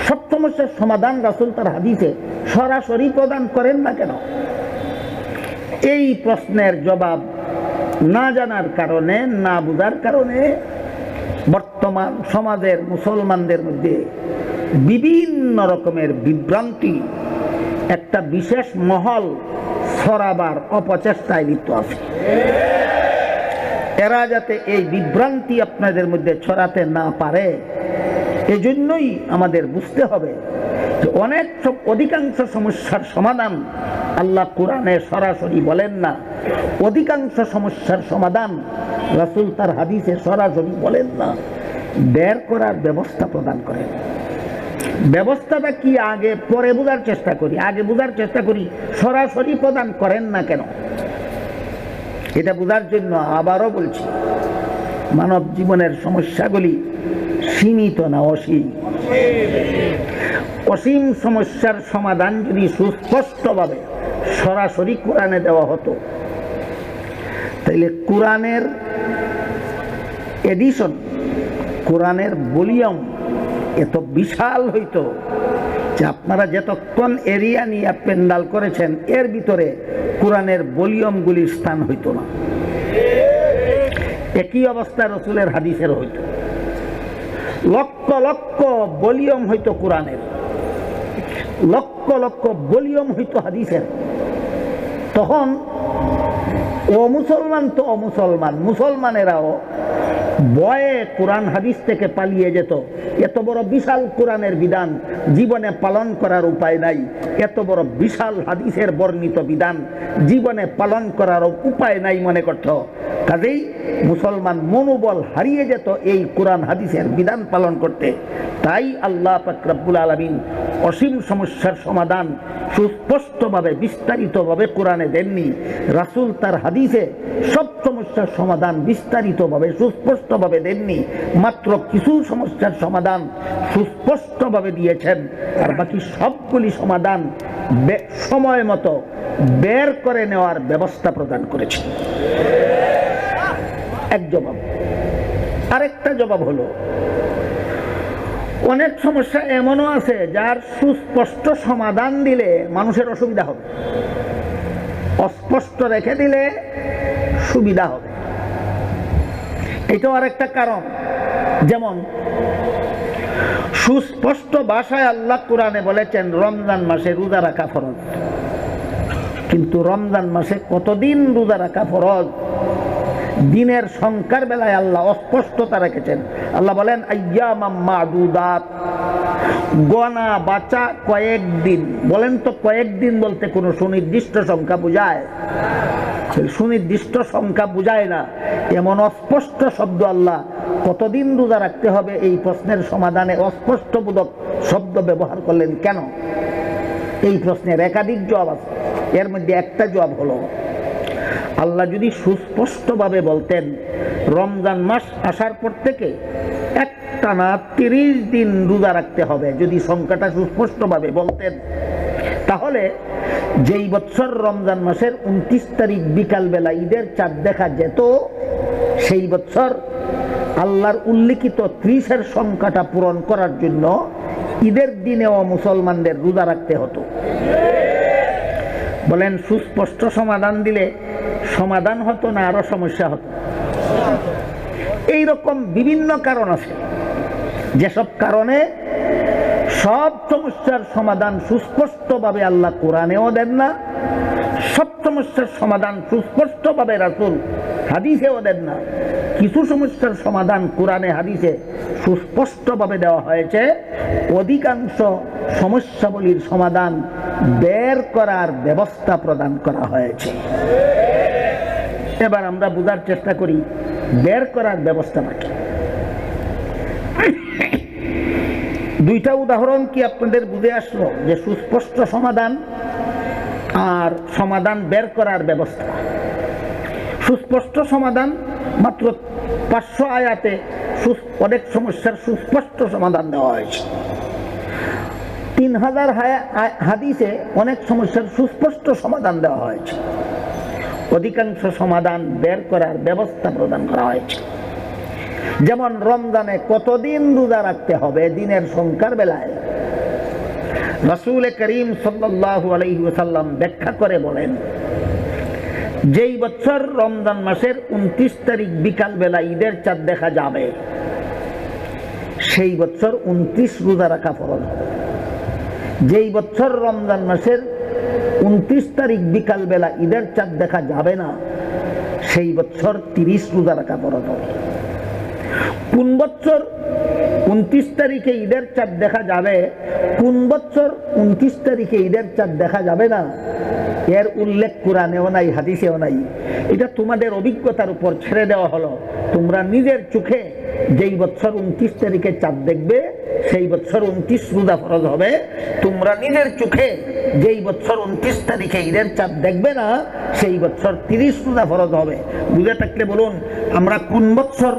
সব সমস্যার সমাধান রাসূল তার হাদিসে সরাসরি প্রদান করেন না কেন? এই প্রশ্নের জবাব না জানার কারণে, না বুঝার কারণে বর্তমান সমাজের মুসলমানদের মধ্যে বিভিন্ন রকমের বিভ্রান্তি একটা বিশেষ মহল ছড়াবার অপচেষ্টায় লিপ্ত আছে। এরা যাতে এই বিভ্রান্তি আপনাদের মধ্যে ছড়াতে না পারে, এজন্যই আমাদের বুঝতে হবে যে অধিকাংশ সমস্যার সমাধান আল্লাহ কোরআনে সরাসরি বলেন না, অধিকাংশ সমস্যার সমাধান রাসূল তার হাদিসে সরাসরি বলেন না, বের করার ব্যবস্থা প্রদান করেন। ব্যবস্থাটা কি আগে পরে বোঝার চেষ্টা করি, আগে বোঝার চেষ্টা করি সরাসরি প্রদান করেন না কেন। এটা বোঝার জন্য আবারও বলছি, মানব জীবনের সমস্যাগুলি সীমিত না অসীম। অসীম সমস্যার সমাধান যদি সুস্পষ্টভাবে সরাসরি কোরআনে দেওয়া হতো, তাহলে কোরআনের এডিশন, কোরআনের ভলিউম এত বিশাল হইতো যে আপনারা যতক্ষণ এরিয়া নিয়ে পেন্ডাল করেছেন এর ভিতরে কোরআনের ভলিউমগুলির স্থান হইতো না। একই অবস্থা রাসূলের হাদিসের হইতো, লক্ষ লক্ষ ভলিউম হইতো কোরআনের, লক্ষ লক্ষ ভলিউম হইতো হাদিসের। তখন মুসলমান তো অমুসলমান, মুসলমানেরাও ভয়ে কোরআন হাদিস থেকে পালিয়ে যেত। এত বড় বিশাল কোরআনের বিধান জীবনে পালন করার উপায় নাই, এত বড় বিশাল হাদিসের বর্ণিত বিধান জীবনে পালন করার উপায় নাই মনে করত। কাজেই মুসলমান মনোবল হারিয়ে যেত এই কোরআন হাদিসের বিধান পালন করতে। তাই আল্লাহ পাক রব্বুল আলামিন অসীম সমস্যার সমাধান সুস্পষ্টভাবে বিস্তারিতভাবে কোরআনে দেননি, রাসূল তার হাদিসে সব সমস্যার সমাধান বিস্তারিতভাবে সুস্পষ্টভাবে দেননি। মাত্র কিছু সমস্যার সমাধান সুস্পষ্টভাবে দিয়েছেন, আর বাকি সবগুলি সমাধান সময় মতো বের করে নেওয়ার ব্যবস্থা প্রদান করেছেন। এক জবাব। আরেকটা জবাব হলো, অনেক সমস্যা এমনও আছে যার সুস্পষ্ট সমাধান দিলে মানুষের অসুবিধা হবে, অস্পষ্ট রেখে দিলে সুবিধা হবে। এটাও আরেকটা কারণ। যেমন সুস্পষ্ট ভাষায় আল্লাহ কোরআনে বলেছেন রমজান মাসে রোজা রাখা ফরজ, কিন্তু রমজান মাসে কতদিন রোজা রাখা ফরজ দিনের সংখ্যার বেলায় আল্লাহ অস্পষ্টতা রেখেছেন। আল্লাহ বলেন আইয়ামাম মাদুদাত, গনা বাঁচা কয়েকদিন। বলেন তো কয়েকদিন বলতে কোনো সুনির্দিষ্ট সংখ্যা বোঝায়? সুনির্দিষ্ট সংখ্যা বোঝায় না। এমন অস্পষ্ট শব্দ আল্লাহ কতদিন রোজা রাখতে হবে এই প্রশ্নের সমাধানে অস্পষ্ট বোধক শব্দ ব্যবহার করলেন কেন? এই প্রশ্নের একাধিক জবাব আছে। এর মধ্যে একটা জবাব হলো, আল্লাহ যদি সুস্পষ্টভাবে বলতেন রমজান মাস আসার পর থেকে একটানা 30 দিন রোজা রাখতে হবে, যদি সংখ্যাটা সুস্পষ্টভাবে বলতেন, তাহলে যেই বছর রমজান মাসের 29 তারিখ বিকালবেলা ঈদের চাঁদ দেখা যেত, সেই বছর আল্লাহর উল্লিখিত 30-এর সংখ্যাটা পূরণ করার জন্য ঈদের দিনেও মুসলমানদের রোজা রাখতে হতো। বলেন সুস্পষ্ট সমাধান দিলে সমাধান হতো না আরো সমস্যা হতো? এইরকম বিভিন্ন কারণ আছে, যেসব কারণে সব সমস্যার সমাধান সুস্পষ্টভাবে আল্লাহ কোরআনেও দেন না, সব সমস্যার সমাধান সুস্পষ্টভাবে রাসূল হাদিসেও দেন না। কিছু সমস্যার সমাধান কোরআনে হাদিসে সুস্পষ্টভাবে দেওয়া হয়েছে, অধিকাংশ সমস্যাবলীর সমাধান বের করার ব্যবস্থা প্রদান করা হয়েছে। এবার আমরা বোঝার চেষ্টা করি বের করার ব্যবস্থাটা কি। দুইটা উদাহরণ কি আপনাদের বুঝে আসলো যে সুস্পষ্ট সমাধান আর সমাধান বের করার ব্যবস্থা? সুস্পষ্ট সমাধান মাত্র 500 আয়াতে অনেক সমস্যার সুস্পষ্ট সমাধান দেওয়া হয়েছে। 3000 হাদিসে অনেক সমস্যার সুস্পষ্ট সমাধান দেওয়া হয়েছে। অধিকাংশ সমাধান বের করার ব্যবস্থা প্রদান করা হয়েছে। যেমন রমজানে কতদিন রোজা রাখতে হবে দিনের সংখ্যার বেলায় রাসূল করিম সাল্লাল্লাহু আলাইহি ওয়াসাল্লাম ব্যাখ্যা করে বলেন, যেই বছর রমজান মাসের 29 তারিখ বিকাল বেলা ঈদের চাঁদ দেখা যাবে, সেই বছর 29 রোজা রাখা ফরজ। যেই বছর রমজান মাসের 29 তারিখ বিকাল বেলা ঈদের চাঁদ দেখা যাবে না, সেই বছর 30 রোজা রাখা ফরজ হবে। কোন বছর 29 তারিখে ঈদের চাঁদ দেখা যাবে, কোন বছর 29 তারিখে ঈদের চাঁদ দেখা যাবে না, এর উল্লেখ কোরআনেও নাই, হাদিসেও নাই। এটা তোমাদের অভিজ্ঞতার উপর ছেড়ে দেওয়া হলো। তোমরা নিজের চোখে যেই বছর 29 তারিখে চাঁদ দেখবে, সেই বছর 29 রোজা ফরজ হবে। তোমরা নিজের চোখে যেই বছর 29 তারিখে ঈদের চাঁদ দেখবে না, সেই বছর 30 রোজা ফরজ হবে। বুঝে থাকলে বলুন, আমরা কোন বছর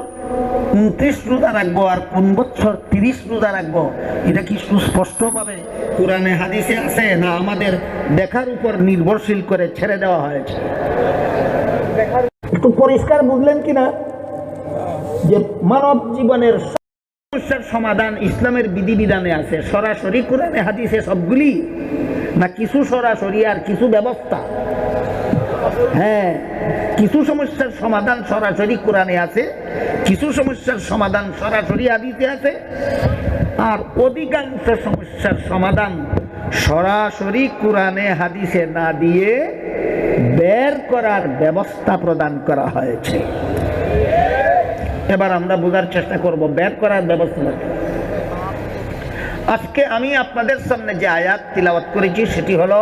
29 রোজা রাখবো আর কোন বছর 30 রোজা রাখবো? এটা কি সুস্পষ্টভাবে কোরআনে হাদিসে আছে, না আমাদের দেখার উপর নির্ভরশীল করে ছেড়ে দেওয়া হয়েছে? একটু পরিষ্কার বুঝলেন কিনা যে মানব জীবনের সমস্যার সমাধান ইসলামের বিধিবিধানে আছে, সরাসরি কোরআনে হাদিসে সবগুলি, না কিছু সরাসরি আর কিছু ব্যবস্থা? হ্যাঁ, কিছু সমস্যার সমাধান সরাসরি কোরআনে আছে, কিছু সমস্যার সমাধান সরাসরি হাদিসে আছে, আর অধিকাংশ সমস্যার সমাধান সরাসরি কোরআনে হাদিসে না দিয়ে বের করার ব্যবস্থা প্রদান করা হয়েছে। এবার আমরা বোঝার চেষ্টা করব বের করার ব্যবস্থা। আজকে আমি আপনাদের সামনে যে আয়াত তিলাওয়াত করেছি সেটি হলো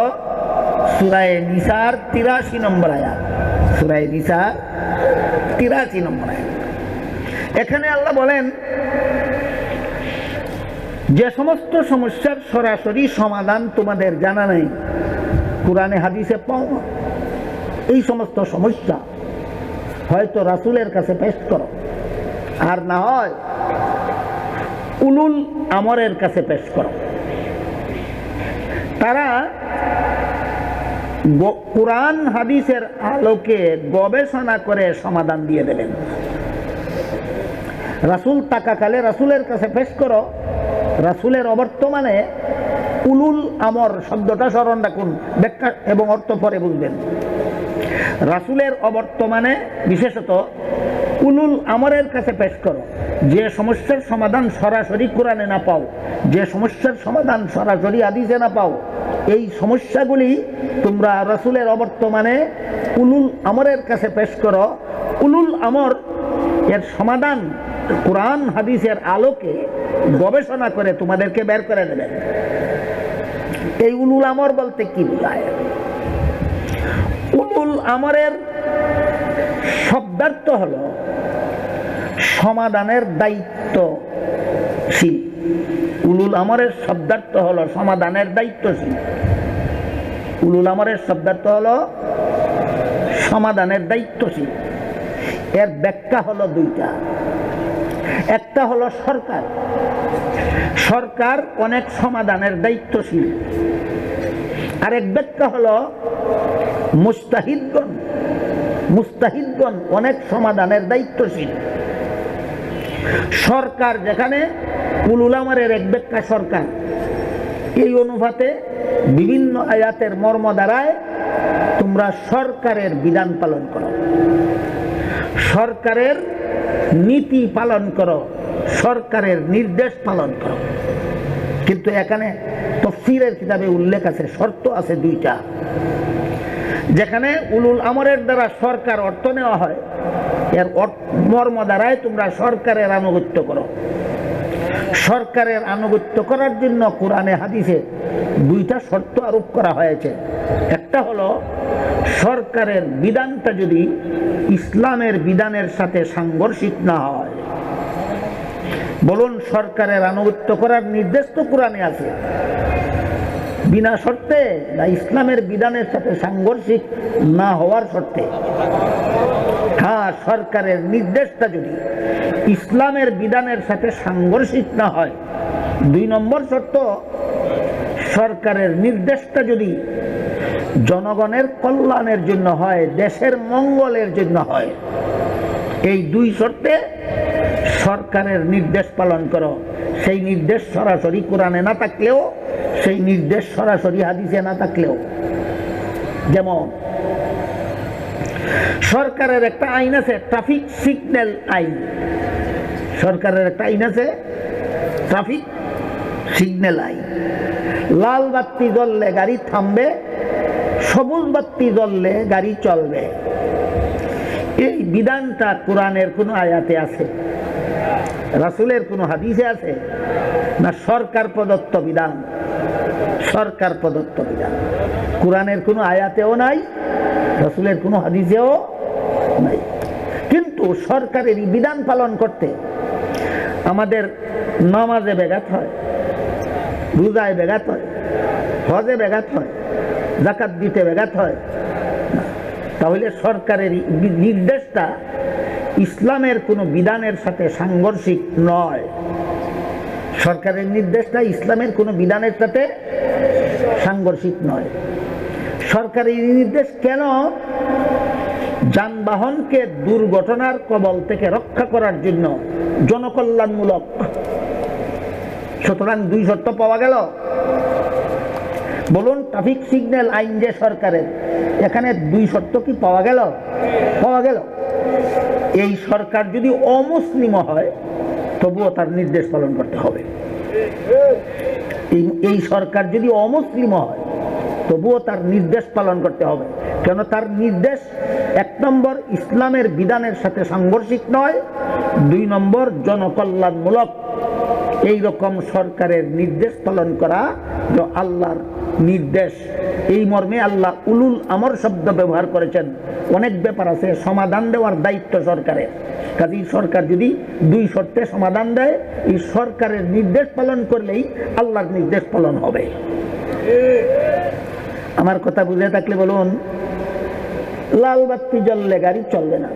সূরা নিসার 83 নম্বর আয়াত। সূরা নিসার 83 নম্বর আয়াত। এখানে আল্লাহ বলেন, যে সমস্ত সমস্যার সরাসরি সমাধান তোমাদের জানা নেই, কোরআনে হাদিসে পাও না, এই সমস্ত সমস্যা হয়তো রাসূলের কাছে পেশ করো, আর না হয় উলুল আমরের কাছে পেশ করো। তারা কোরআন হাদিসের আলোকে গবেষণা করে সমাধান দিয়ে দেবেন। রাসূল থাকাকালে রাসূলের কাছে পেশ করো, রাসূলের অবর্তমানে উলুল আমর শব্দটা স্মরণ রাখুন, ব্যাখ্যা এবং অর্থ পরে বুঝবেন। রাসূলের অবর্তমানে বিশেষত উলুল আমরের কাছে পেশ করো। যে সমস্যার সমাধান সরাসরি কোরআনে না পাও, যে সমস্যার সমাধান সরাসরি হাদিসে না পাও, এই সমস্যাগুলি তোমরা রাসূলের অবর্তমানে উলুল আমরের কাছে পেশ করো। উলুল আমর এর সমাধান কোরআন হাদিসের আলোকে গবেষণা করে তোমাদেরকে বের করে দেবেন। এই উলুল আমর বলতে কি বোঝায়? উলুল আমরের শব্দার্থ হলো সমাধানের দায়িত্বশীল। উলুল আমরের শব্দার্থ হলো সমাধানের দায়িত্বশীল। উলুল আমরের শব্দার্থ হলো সমাধানের দায়িত্বশীল। এর ব্যাখ্যা হলো দুইটা। একটা হলো সরকার, সরকার অনেক সমাধানের দায়িত্বশীল। আরেক ব্যাখ্যা হলো মুস্তাহিদগণ, মুস্তাহিদগণ অনেক সমাধানের দায়িত্বশীল। সরকার যেখানে উলুল আমরের এক ব্যাখ্যা সরকার, এই অনুপাতে বিভিন্ন আয়াতের মর্ম দ্বারায় তোমরা সরকারের বিধান পালন করো, সরকারের নীতি পালন করো, সরকারের নির্দেশ পালন করো। কিন্তু এখানে তাফসীরের কিতাবে উল্লেখ আছে, শর্ত আছে দুইটা। যেখানে উলুল আমরের দ্বারা সরকার অর্থ নেওয়া হয়, এর মর্ম দ্বারায় তোমরা সরকারের আনুগত্য করো। সরকারের আনুগত্য করার জন্য কোরআনে হাদিসে দুইটা শর্ত আরোপ করা হয়েছে। একটা হলো সরকারের বিধানটা যদি ইসলামের বিধানের সাথে সাংঘর্ষিক না হয়। বলুন, সরকারের আনুগত্য করার নির্দেশ তো কোরআনে আছে, বিনা শর্তে না ইসলামের বিধানের সাথে সাংঘর্ষিক না হওয়ার শর্তে? হ্যাঁ, সরকারের নির্দেশটা যদি ইসলামের বিধানের সাথে সাংঘর্ষিক না হয়। দুই নম্বর শর্ত, সরকারের নির্দেশটা যদি জনগণের কল্যাণের জন্য হয়, দেশের মঙ্গলের জন্য হয়। এই দুই শর্তে সরকারের নির্দেশ পালন করো। সেই নির্দেশ সরাসরি কোরআনে না থাকলেও, সেই নির্দেশ সরাসরি হাদিসে না থাকলেও। যেমন সরকারের একটা আইন আছে ট্রাফিক সিগন্যাল আইন। সরকারের একটা আইন আছে ট্রাফিক সিগন্যাল আইন। লাল বাতি জ্বললে গাড়ি থামবে, সবুজ বাতি জ্বললে গাড়ি চলবে। এই বিধানটা কোরআনের কোনো আয়াতে আছে? রাসূলের কোনো হাদিসে আছে? না সরকার প্রদত্ত বিধান? সরকার প্রদত্ত বিধান কোরআনের কোনো আয়াতেও নাই, রাসূলের কোনো হাদিসেও নাই। কিন্তু সরকারের এই বিধান পালন করতে আমাদের নামাজে ব্যাঘাত হয়, রোজায় ব্যাঘাত হয়, হজে ব্যাঘাত হয়, যাকাত দিতে ব্যাঘাত হয়। তাহলে সরকারের নির্দেশটা ইসলামের কোনো বিধানের সাথে সাংঘর্ষিক নয়। সরকারের নির্দেশটা ইসলামের কোনো বিধানের সাথে সাংঘর্ষিক নয়। সরকারি নির্দেশ কেন? যানবাহনকে দুর্ঘটনার কবল থেকে রক্ষা করার জন্য, জনকল্যাণমূলক। সুতরাং দুই শর্ত পাওয়া গেল। বলুন, ট্রাফিক সিগন্যাল আইন যে সরকারের, এখানে দুই শর্ত কি পাওয়া গেল? পাওয়া গেল। এই সরকার যদি অমুসলিম হয় তবুও তার নির্দেশ পালন করতে হবে। এই সরকার যদি অমুসলিম হয় তবুও তার নির্দেশ পালন করতে হবে। কেন? তার নির্দেশ এক নম্বর ইসলামের বিধানের সাথে সাংঘর্ষিক নয়, দুই নম্বর জনকল্যাণমূলক। এই রকম সরকারের নির্দেশ পালন করা আল্লাহর নির্দেশ। এই মর্মে আল্লাহ উলুল আমর শব্দ ব্যবহার করেছেন। অনেক ব্যাপার আছে সমাধান দেওয়ার দায়িত্ব সরকারের। কাজেই সরকার যদি দুই শর্তে সমাধান দেয়, এই সরকারের নির্দেশ পালন করলেই আল্লাহর নির্দেশ পালন হবে। আমার কথা বুঝে থাকলে বলুন, লাল বাতি জ্বললে গাড়ি চলবে না,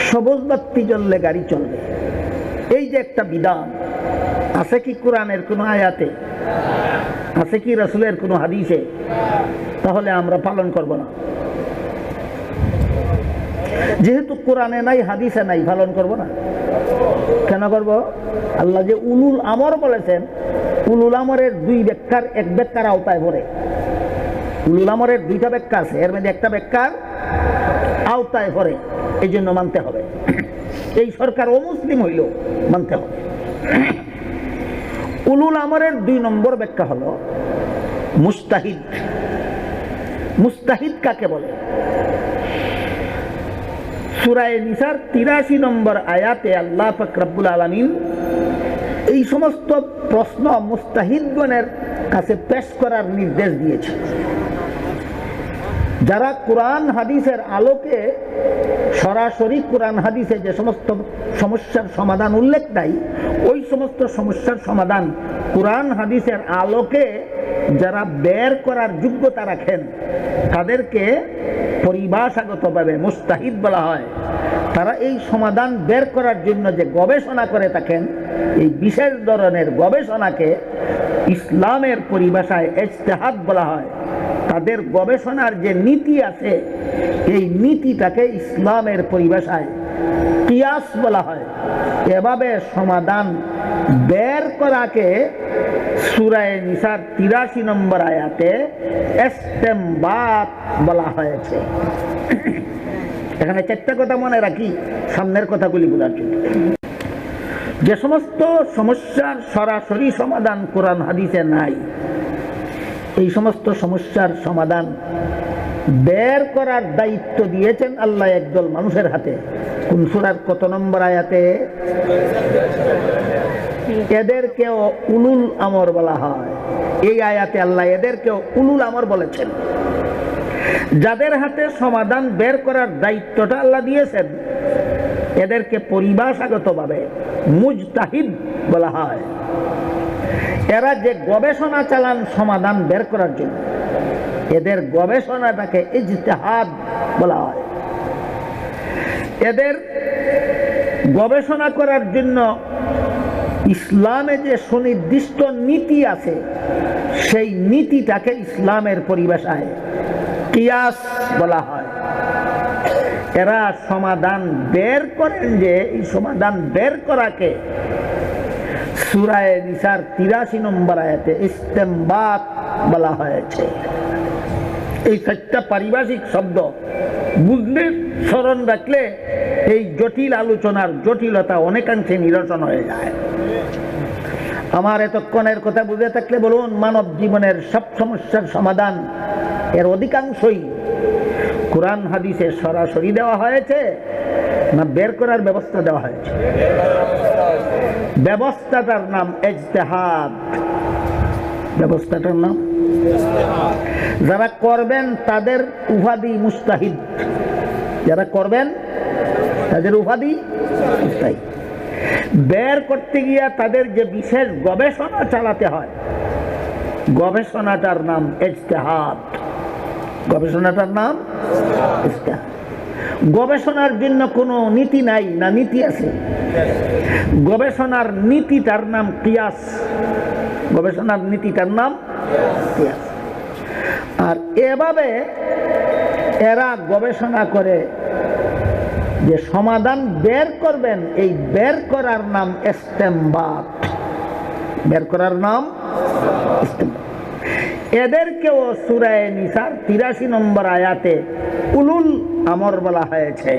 সবুজ বাতি জ্বললে গাড়ি চলবে। এই যে একটা বিধান, আছে কি কোরআনের কোনো আয়াতে? আছে কি রাসূলের কোনো হাদিসে? তাহলে আমরা পালন করব না। যেহেতু কোরআনে নাই হাদিসে নাই পালন করব না? কেন করব? আল্লাহ যে উলুল আমর বলেছেন, উলুল আমরের দুই ব্যাখ্যার এক ব্যাখ্যার আওতায় পড়ে। উলুল আমরের দুইটা ব্যাখ্যা আছে, এর মধ্যে একটা ব্যাখ্যার আওতায় পড়ে, এই জন্য মানতে হবে। এই সরকার অমুসলিম হইল মানতে হবে। উলুল আমরের 2 নম্বর ব্যাখ্যা হলো মুস্তাহিদ। মুস্তাহিদ কাকে বলে? সূরা নিসার 83 নম্বর আয়াতে আল্লাহ পাক রব্বুল আলামিন এই সমস্ত প্রশ্ন মুস্তাহিদগণের কাছে পেশ করার নির্দেশ দিয়েছে। যারা কোরআন হাদিসের আলোকে, সরাসরি কোরআন হাদিসে যে সমস্ত সমস্যার সমাধান উল্লেখ নাই, ওই সমস্ত সমস্যার সমাধান কোরআন হাদিসের আলোকে যারা বের করার যোগ্যতা রাখেন, তাদেরকে পরিভাষাগতভাবে মুস্তাহিদ বলা হয়। তারা এই সমাধান বের করার জন্য যে গবেষণা করে থাকেন, এই বিশেষ ধরনের গবেষণাকে ইসলামের পরিভাষায় ইজতিহাদ বলা হয়। তাদের গবেষণার যে নীতি আছে, এই নীতিটাকে ইসলামের পরিভাষায় কিয়াস বলা হয়। এভাবে সমাধান বের করাকে সূরা নিসার 83 নম্বর আয়াতে ইসতিমবাত বলা হয়েছে। এখানে 4টা কথা মনে রাখি সামনের কথাগুলি বোঝার জন্য। যে সমস্ত সমস্যার সরাসরি সমাধান কোরআন হাদিসে নাই, এই সমস্ত সমস্যার সমাধান বের করার দায়িত্ব দিয়েছেন আল্লাহ একদল মানুষের হাতে। কোন সূরার কত নম্বর আয়াতে? এদেরকেও উলুল আমর বলা হয়। এই আয়াতে আল্লাহ এদেরকেও উলুল আমর বলেছেন। যাদের হাতে সমাধান বের করার দায়িত্বটা আল্লাহ দিয়েছেন, এদেরকে পরিভাষাগতভাবে মুজতাহিদ বলা হয়। এরা যে গবেষণা চালান সমাধান বের করার জন্য, এদের গবেষণাটাকে ইজতিহাদ বলা হয়। এদের গবেষণা করার জন্য ইসলামে যে সুনির্দিষ্ট নীতি আছে, সেই নীতিটাকে ইসলামের পরিভাষায় কিয়াস বলা হয়। এরা সমাধান বের করেন, যে এই সমাধান বের করাকে সূরা নিসার 83 নম্বর আয়াতে ইসতিমবাত বলা হয়েছে। এই 4টা পারিভাষিক শব্দ বুঝলে, স্মরণ রাখলে এই জটিল আলোচনার জটিলতা অনেকাংশে নিরসন হয়ে যায়। আমার এতক্ষণের কথা বুঝে থাকলে বলুন, মানব জীবনের সব সমস্যার সমাধান এর অধিকাংশই কোরআন হাদিসে সরাসরি দেওয়া হয়েছে না বের করার ব্যবস্থা দেওয়া হয়েছে? ব্যবস্থাটার নাম ইজতিহাদ। ব্যবস্থাটার নাম, যারা করবেন তাদের উপাধি মুস্তাহিদ। যারা করবেন তাদের উপাধি মুস্তাহিদ। বের করতে গিয়া তাদের যে বিশেষ গবেষণা চালাতে হয়, গবেষণাটার নাম ইজতিহাদ। গবেষণাটার নাম ইজতিহাদ। গবেষণার জন্য কোনো নীতি নাই না নীতি আছে? গবেষণার নীতিটার নাম কিয়াস। গবেষণার নীতিটার নাম কিয়াস। আর এভাবে এরা গবেষণা করে যে সমাধান বের করবেন, এই বের করার নাম ইসতিমবাত। বের করার নাম ইসতিমবাত। এদেরকেও সূরা নিসার 83 নম্বর আয়াতে উলুল আমর বলা হয়েছে।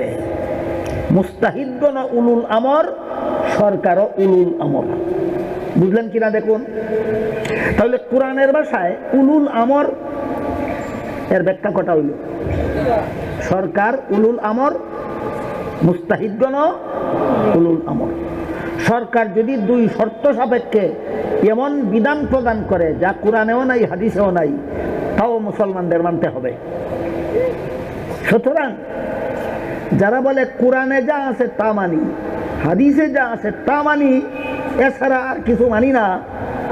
মুস্তাহিদগণ উলুল আমর, সরকারও উলুল আমর। বুঝলেন কিনা দেখুন। তাহলে কোরআনের ভাষায় উলুল আমর এর ব্যাখ্যা কটা হইল? সরকার উলুল আমর, মুস্তাহিদগণ উলুল আমর। সরকার যদি 2 শর্ত সাপেক্ষে এমন বিধান প্রদান করে যা কোরআনেও নাই হাদিসেও নাই, তাও মুসলমানদের মানতে হবে। সুতরাং যারা বলে কোরআনে যা আছে তা মানি, হাদিসে যা আছে তা মানি, এছাড়া আর কিছু মানি না,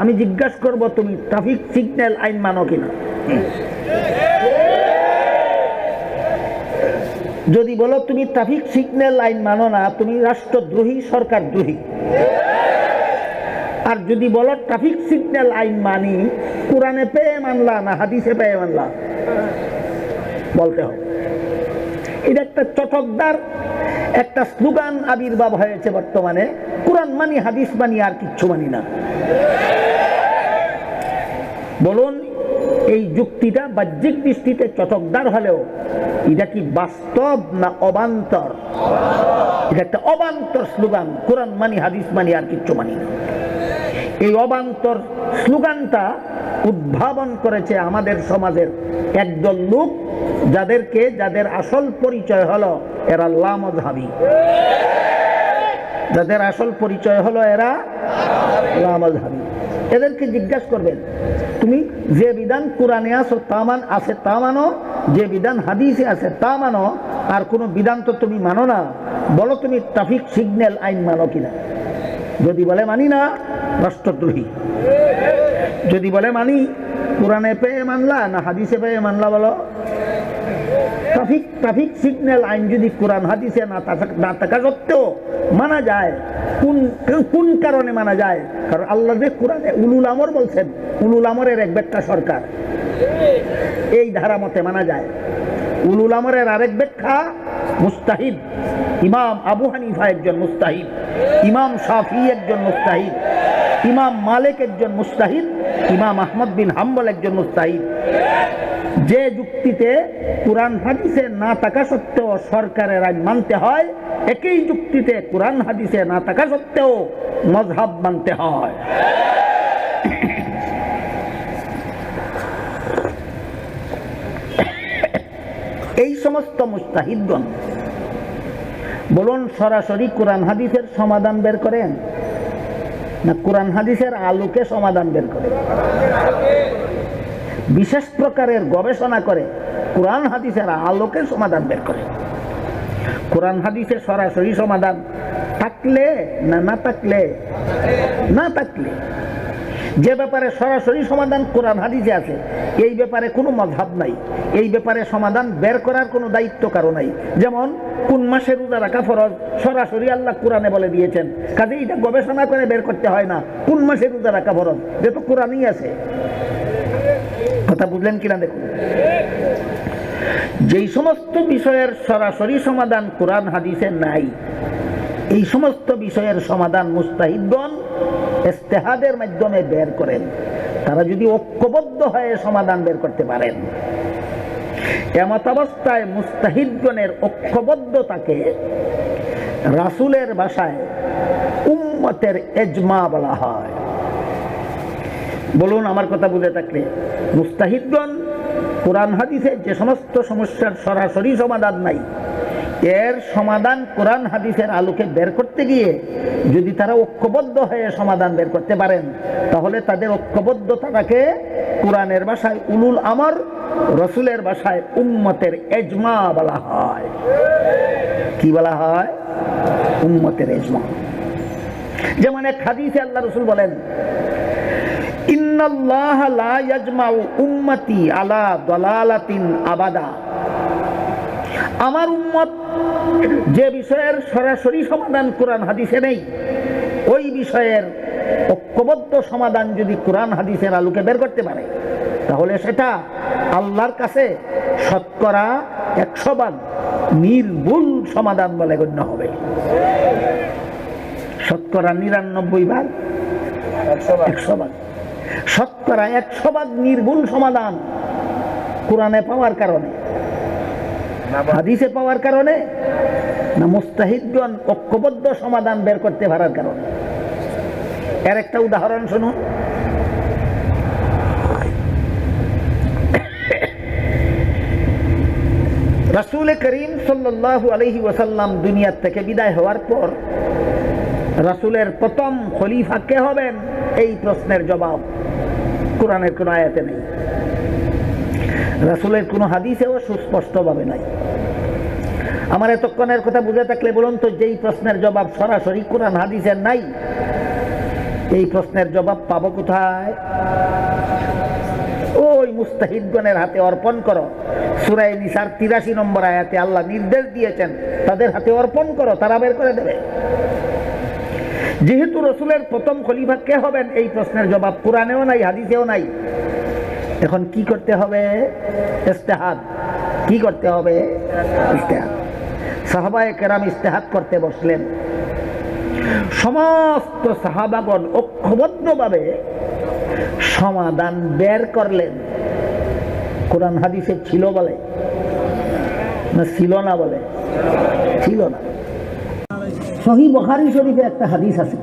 আমি জিজ্ঞাসা করব তুমি ট্রাফিক সিগন্যাল আইন মানো কিনা? যদি বলো তুমি ট্রাফিক সিগন্যাল আইন মানো না, তুমি রাষ্ট্রদ্রোহী, সরকারদ্রোহী। আর যদি বলো ট্রাফিক সিগন্যাল আইন মানি, কোরআনে পেয়ে মানলা না হাদিসে পেয়ে মানলা? বলতে হবে। এটা একটা চটকদার একটা স্লোগান আবির্ভাব হয়েছে বর্তমানে, কোরআন মানি হাদিস মানি আর কিচ্ছু মানি না। বলুন এই যুক্তিটা বাহ্যিক দৃষ্টিতে চটকদার হলেও এটা কি বাস্তব না অবান্তর? এটা একটা অবান্তর স্লোগান, কোরআন মানি হাদিস মানি আর কিচ্ছু মানি না। এই অবান্তর স্লোগানটা উদ্ভাবন করেছে আমাদের সমাজের একদল লোক, যাদের আসল পরিচয় হলো এরা লামাযহাবী। যাদের আসল পরিচয় হলো এরা লামাযহাবী। এদেরকে জিজ্ঞাসা করবেন, তুমি যে বিধান কোরআনে আছে তা মানো, যে বিধান হাদিসে আছে তা মানো, আর কোনো বিধান তো তুমি মানো না, বলো তুমি ট্রাফিক সিগন্যাল আইন মানো কিনা? যদি বলে মানি না, রাষ্ট্রদ্রোহী। যদি বলে মানি, কোরআনে পেয়ে মানলা না হাদিসে পেয়ে মানলা? বলো। ট্রাফিক সিগন্যাল আইন যদি কোরআন হাদিসে না থাকা সত্ত্বেও মানা যায়, কোন কারণে মানা যায়? কারণ আল্লাহ যে কোরআনে উলুল আমর বলছেন, উলুল আমরের এক ব্যাখ্যা সরকার, এই ধারা মতে মানা যায়। উলুল আমরের আরেক ব্যাখ্যা মুস্তাহিদ। ইমাম আবু হানিফা একজন মুস্তাহিদ, ইমাম শাফি একজন মুস্তাহিদ, ইমাম মালিক একজন মুস্তাহিদ, ইমাম আহমদ বিন হাম্বল একজন মুস্তাহিদ। যে যুক্তিতে কোরআন হাদিসে না থাকা সত্ত্বেও সরকারের আইন মানতে হয়, একই যুক্তিতে কোরআন হাদিসে না থাকা সত্ত্বেও মযহাব মানতে হয়। এই সমস্ত মুস্তাহিদগণ বলুন সরাসরি কোরআন হাদিসের সমাধান বের করেন না কোরআন হাদিসের আলোকে সমাধান বের করেন? বিশেষ প্রকারের গবেষণা করে কোরআন হাদিসের আলোকে সমাধান বের করে। কোরআন হাদিসের সরাসরি সমাধান থাকলে না থাকলে যে ব্যাপারে সরাসরি সমাধান কোরআন হাদিসে আছে, এই ব্যাপারে কোনো মযহাব নাই, এই ব্যাপারে সমাধান বের করার কোনো দায়িত্ব কারো নাই। যেমন কোন মাসে রোজা রাখা ফরজ, সরাসরি আল্লাহ কোরআনে বলে দিয়েছেন, কাজে এটা গবেষণা করে বের করতে হয় না কোন মাসে রোজা রাখা ফরজ, যেহেতু কোরআনই আছে। কথা বুঝলেন কিনা দেখুন, যেই সমস্ত বিষয়ের সরাসরি সমাধান কোরআন হাদিসে নাই, এই সমস্ত বিষয়ের সমাধান মুস্তাহিদগণ ইজতিহাদের মাধ্যমে বের করেন। তারা যদি ঐক্যবদ্ধ হয়ে সমাধান বের করতে পারেন, এমত অবস্থায় মুস্তাহিদগণের ঐক্যবদ্ধতাকে রাসূলের ভাষায় উম্মতের ইজমা বলা হয়। বলুন আমার কথা বুঝে থাকলে, মুস্তাহিদগণ কোরআন হাদিসে যে সমস্ত সমস্যার সরাসরি সমাধান নাই, এর সমাধান কোরআন হাদিসের আলোকে বের করতে গিয়ে যদি তারা ঐক্যবদ্ধ হয়ে সমাধান বের করতে পারেন, তাহলে তাদের ঐক্যবদ্ধতাকে কোরআনের ভাষায় উলুল আমর, রাসূলের ভাষায় উম্মতের ইজমা বলা হয়। কি বলা হয়? উম্মতের ইজমা। যেমন এক হাদিসে আল্লাহ রাসূল বলেন, ইন্নাল্লাহা লা ইয়াজমাউ উম্মতি আলা দালালাতিন আবাদা। আমার উম্মত যে বিষয়ের সরাসরি সমাধান কোরআন হাদিসে নেই, ওই বিষয়ের ঐক্যবদ্ধ সমাধান যদি কোরআন হাদিসের আলোকে বের করতে পারে, তাহলে সেটা আল্লাহর কাছে শতকরা 100% নির্ভুল সমাধান বলে গণ্য হবে। শতকরা 99 100%, শতকরা 100% নির্ভুল সমাধান কোরআনে পাওয়ার কারণে, হাদিসে পাওয়ার কারণে, না মুস্তাহিদগণ ঐক্যবদ্ধ সমাধান বের করতে পারার কারণে। এর একটা উদাহরণ শুনুন। রাসূল করিম সাল্লাল্লাহু আলাইহি ওয়াসাল্লাম দুনিয়া থেকে বিদায় হওয়ার পর রাসূলের প্রথম খলিফা কে হবেন, এই প্রশ্নের জবাব কোরআনের কোনো আয়াতে নেই, রাসূলের কোনো হাদিসেও সুস্পষ্টভাবে নাই। আমার এতক্ষণের কথা বুঝে থাকলে বলুন তো, যেই প্রশ্নের জবাব সরাসরি কোরআন হাদিসের নাই, এই প্রশ্নের জবাব পাবো কোথায়? ওই মুস্তাহিদগণের হাতে অর্পণ করো। সূরা নিসার 83 নম্বর আয়াতে আল্লাহ নির্দেশ দিয়েছেন, তাদের হাতে অর্পণ করো, তারা বের করে দেবে। যেহেতু রাসূলের প্রথম খলিফা কে হবেন, এই প্রশ্নের জবাব কোরআনেও নাই, হাদিসেও নাই। এখন কি করতে হবে? ইজতিহাদ। কি করতে হবে? ইজতিহাদ। সাহাবায়ে কেরাম ইজতিহাদ করতে বসলেন। সমস্ত সাহাবাগণ ঐক্যবদ্ধভাবে সমাধান বের করলেন। কোরআন হাদিসে ছিল বলে না ছিল না বলে? ছিল না। সহিহ বুখারী শরীফে একটা হাদিস আছে,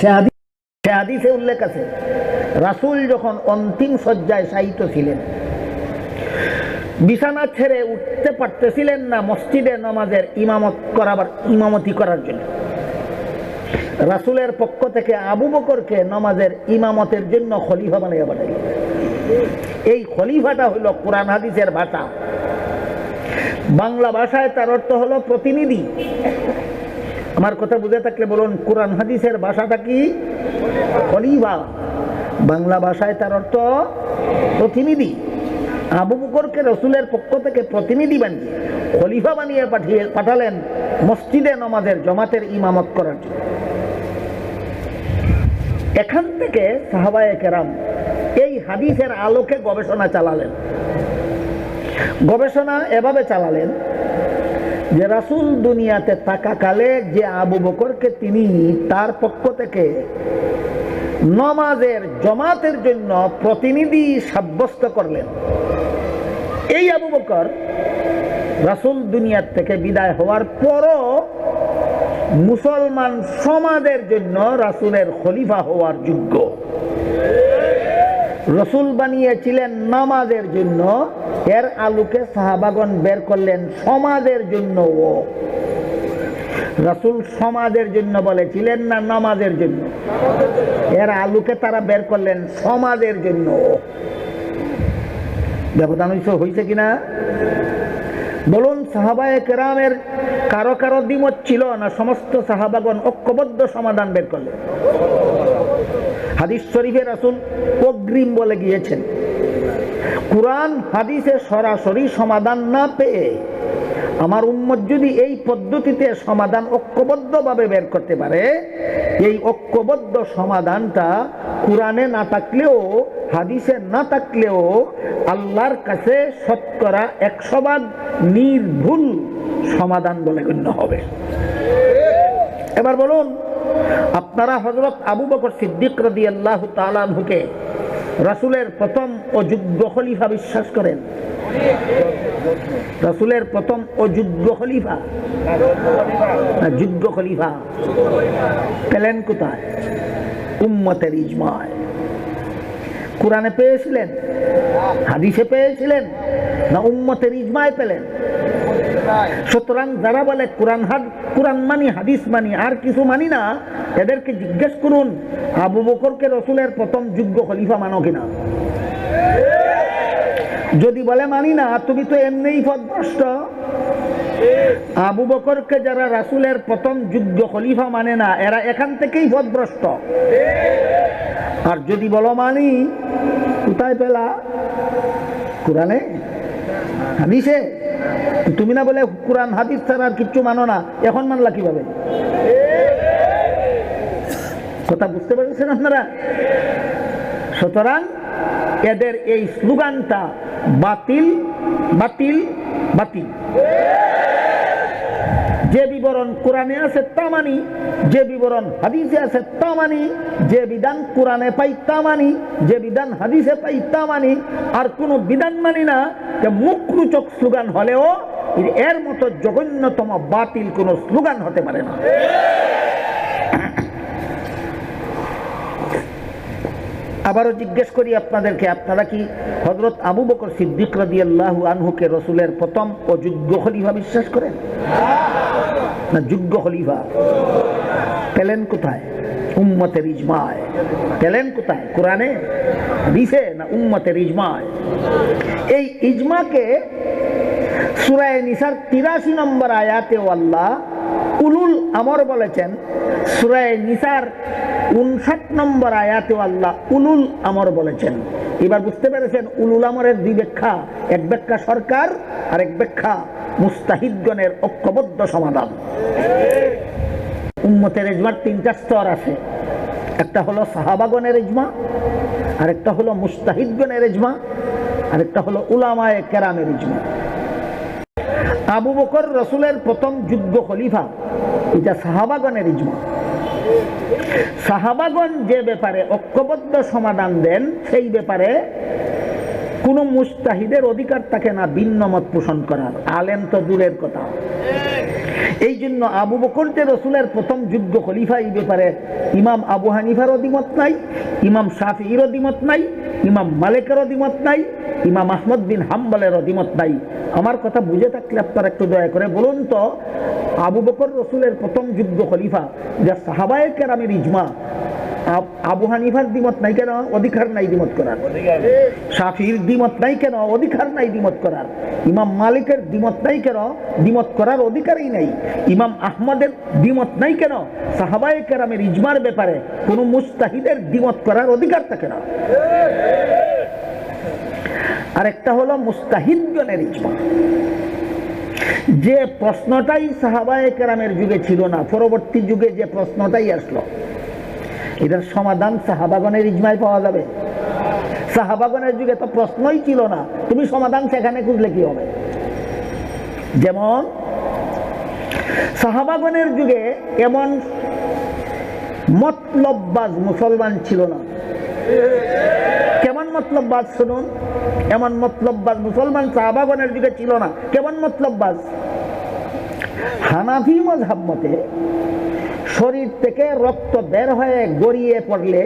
সে হাদিসে উল্লেখ আছে রাসূল যখন অন্তিম শয্যায় শায়িত ছিলেন, বিছানা ছেড়ে উঠতে পারতেছিলেন না মসজিদে নামাজের ইমামতি করার জন্য, রাসূলের পক্ষ থেকে আবু বকরকে নামাজের ইমামতের জন্য খলিফা বানিয়ে পাঠাইলেন। এই খলিফাটা হলো কোরআন হাদিসের ভাষা। বাংলা ভাষায় তার অর্থ হলো প্রতিনিধি। আমার কথা বুঝে থাকলে বলুন, কোরআন হাদিসের ভাষাটা কি? খলিফা। বাংলা ভাষায় তার অর্থ প্রতিনিধি। আবু বকরকে রাসূলের পক্ষ থেকে প্রতিনিধি বানিয়ে খলিফা বানিয়ে পাঠালেন মসজিদে নামাজের জমাতের ইমামত করার জন্য। এখান থেকে সাহাবায়ে কেরাম এই হাদিসের আলোকে গবেষণা চালালেন। গবেষণা এভাবে চালালেন যে রাসূল দুনিয়াতে থাকাকালে যে আবু বকরকে তিনি তার পক্ষ থেকে নামাজের জমাতের জন্য প্রতিনিধি সাব্যস্ত করলেন, এই আবু বকর রাসূল দুনিয়ার থেকে বিদায় হওয়ার পরও মুসলমান সমাজের জন্য রাসূলের খলিফা হওয়ার যোগ্য। রাসূল বানিয়েছিলেন নামাজের জন্য, এর আলোকে সাহাবাগণ বের করলেন সমাজের জন্য। ও রাসূল সমাজের জন্য বলেছিলেন না নামাজের জন্য? এর আলোকে তারা বের করলেন সমাজের জন্য। ব্যবধান হয়েছে কিনা বলুন? সাহাবায়ে কেরামের কারো কারো দ্বিমত ছিল না, সমস্ত সাহাবাগণ ঐক্যবদ্ধ সমাধান বের করলেন। হাদিস শরীফে রাসূল অগ্রিম বলে গিয়েছেন, কুরআন হাদিসে সরাসরি সমাধান না পেয়ে আমার উম্মত যদি এই পদ্ধতিতে সমাধান ঐক্যবদ্ধভাবে বের করতে পারে, এই ঐক্যবদ্ধ সমাধানটা কুরআনে না থাকলেও হাদিসে না থাকলেও আল্লাহর কাছে শতকরা 100% নির্ভুল সমাধান বলে গণ্য হবে। এবার বলুন, আপনারা হযরত আবু বকর সিদ্দিক রাদিয়াল্লাহু তাআলা আনহুকে রাসূলের প্রথম অযোগ্য খলিফা বিশ্বাস করেন? রাসূলের প্রথম অযোগ্য খলিফা না যোগ্য খলিফা পেলেন কোথায়? উম্মতের ইজমায়। কুরআনে পেয়েছিলেন, হাদিসে পেয়েছিলেন, না উম্মতের ইজমায় পেলেন? সুতরাং যারা বলে কুরআন মানি, হাদিস মানি, আর কিছু মানি না, এদেরকে জিজ্ঞেস করুন আবু বকরকে রাসূলের প্রথম যোগ্য খলিফা মানো কিনা। যদি বলে মানি না, তুমি তো এমনিই পথভ্রষ্ট। আবু বকরকে যারা রাসূলের প্রথম যোগ্য খলিফা মানে না, এরা এখান থেকেই পথভ্রষ্ট। আর যদি বলো মানি, কোথায় পেলা? কুরআনে, হাদিসে? তুমি না বলে কুরআন হাদিস ছাড়া আর কিচ্ছু মানো না, এখন মানলা কিভাবে? কথা বুঝতে পেরেছেন আপনারা? সুতরাং এদের এই স্লোগানটা বাতিল বাতিল বাতিল। যে বিবরণ কোরআনে আছে তা মানি, যে বিবরণ হাদিসে আছে তা মানি, যে বিধান কোরআনে পাই তা মানি, যে বিধান হাদিসে পাই তা মানি, আর কোনো বিধান মানি না। যে মুখরোচক স্লোগান হলেও এর মতো জঘন্যতম বাতিল কোনো স্লোগান হতে পারে না। আবারও জিজ্ঞেস করি আপনাদেরকে, আপনারা কি হযরত আবু বকর সিদ্দিক রাদিয়াল্লাহু আনহুকে রাসূলের প্রথম অযোগ্য খলিফা বিশ্বাস করেন না যোগ্য খলিফা? পেলেন কোথায়? উম্মতের ইজমায়। পেলেন কোথায়? কোরআনে, হাদিসে, না উম্মতের ইজমায়? এই ইজমাকে সূরা নিসার 83 নম্বর আয়াতেও আল্লাহ উলুল আমর বলেছেন। সূরা নিসার 59 নম্বর আয়াতেও আল্লাহ উলুল আমর বলেছেন। এবার বুঝতে পেরেছেন উলুল আমরের দুই ব্যাখ্যা, এক ব্যাখ্যা সরকার আর এক ব্যাখ্যা মুস্তাহিদগণের ঐক্যবদ্ধ সমাধান। উম্মতের ইজমার 3টা স্তর আছে, একটা হলো সাহাবাগণের ইজমা, আর একটা হলো মুস্তাহিদগণের ইজমা, আর একটা হলো উলামায়ে কেরামের ইজমা। আবু বকর রসুলের প্রথম যোগ্য খলিফা, এটা সাহাবাগণের ইজমা। সাহাবাগণ যে ব্যাপারে ঐক্যবদ্ধ সমাধান দেন, সেই ব্যাপারে কোনো মুস্তাহিদের অধিকার থাকে না ভিন্ন মত পোষণ করার, আলেম তো দূরের কথা। এই জন্য আবু বকর যে রসুলের প্রথম যোগ্য খলিফা, এই ব্যাপারে ইমাম আবু হানিফার দ্বিমত নাই, ইমাম শাফিঈর দ্বিমত নাই, ইমাম মালিকের দ্বিমত নাই, ইমাম আহমদ বিন হাম্বলের দ্বিমত নাই। আমার কথা বুঝে থাকলে আপনারা একটু দয়া করে বলুন তো, আবু বকর রসুলের প্রথম যোগ্য খলিফা, যা সাহাবায়ে কেরামের ইজমা, আবু হানিফার দ্বিমত নাই কেন? অধিকার নাই দ্বিমত করার। শাফিঈর দ্বিমত নাই কেন? অধিকার নাই দ্বিমত করার। ইমাম মালিকের দ্বিমত নাই কেন? দ্বিমত করার অধিকারই নাই। ইমাম আহমদের দ্বিমত নাই কেন? সাহাবায়ে কেরামের ইজমার ব্যাপারে কোনো মুস্তাহিদের দ্বিমত করার অধিকার থাকে না। আরেকটা হলো মুস্তাহিদগণের ইজমা। যে প্রশ্নটাই সাহাবায়ে কেরামের যুগে ছিল না, পরবর্তী যুগে যে প্রশ্নটাই আসলো, এটার সমাধান সাহাবাগণের ইজমায় পাওয়া যাবে? সাহাবাগণের যুগে তো প্রশ্নই ছিল না, তুমি সমাধান সেখানে খুঁজলে কি হবে? যেমন সাহাবাগণের যুগে এমন মতলববাজ মুসলমান ছিল না। কেমন মতলববাজ শুনুন, এমন মতলববাজ মুসলমান সাহাবাগণের যুগে ছিল না। কেমন মতলববাজ? হানাফি মাযহাব মতে শরীর থেকে রক্ত বের হয়ে গড়িয়ে পড়লে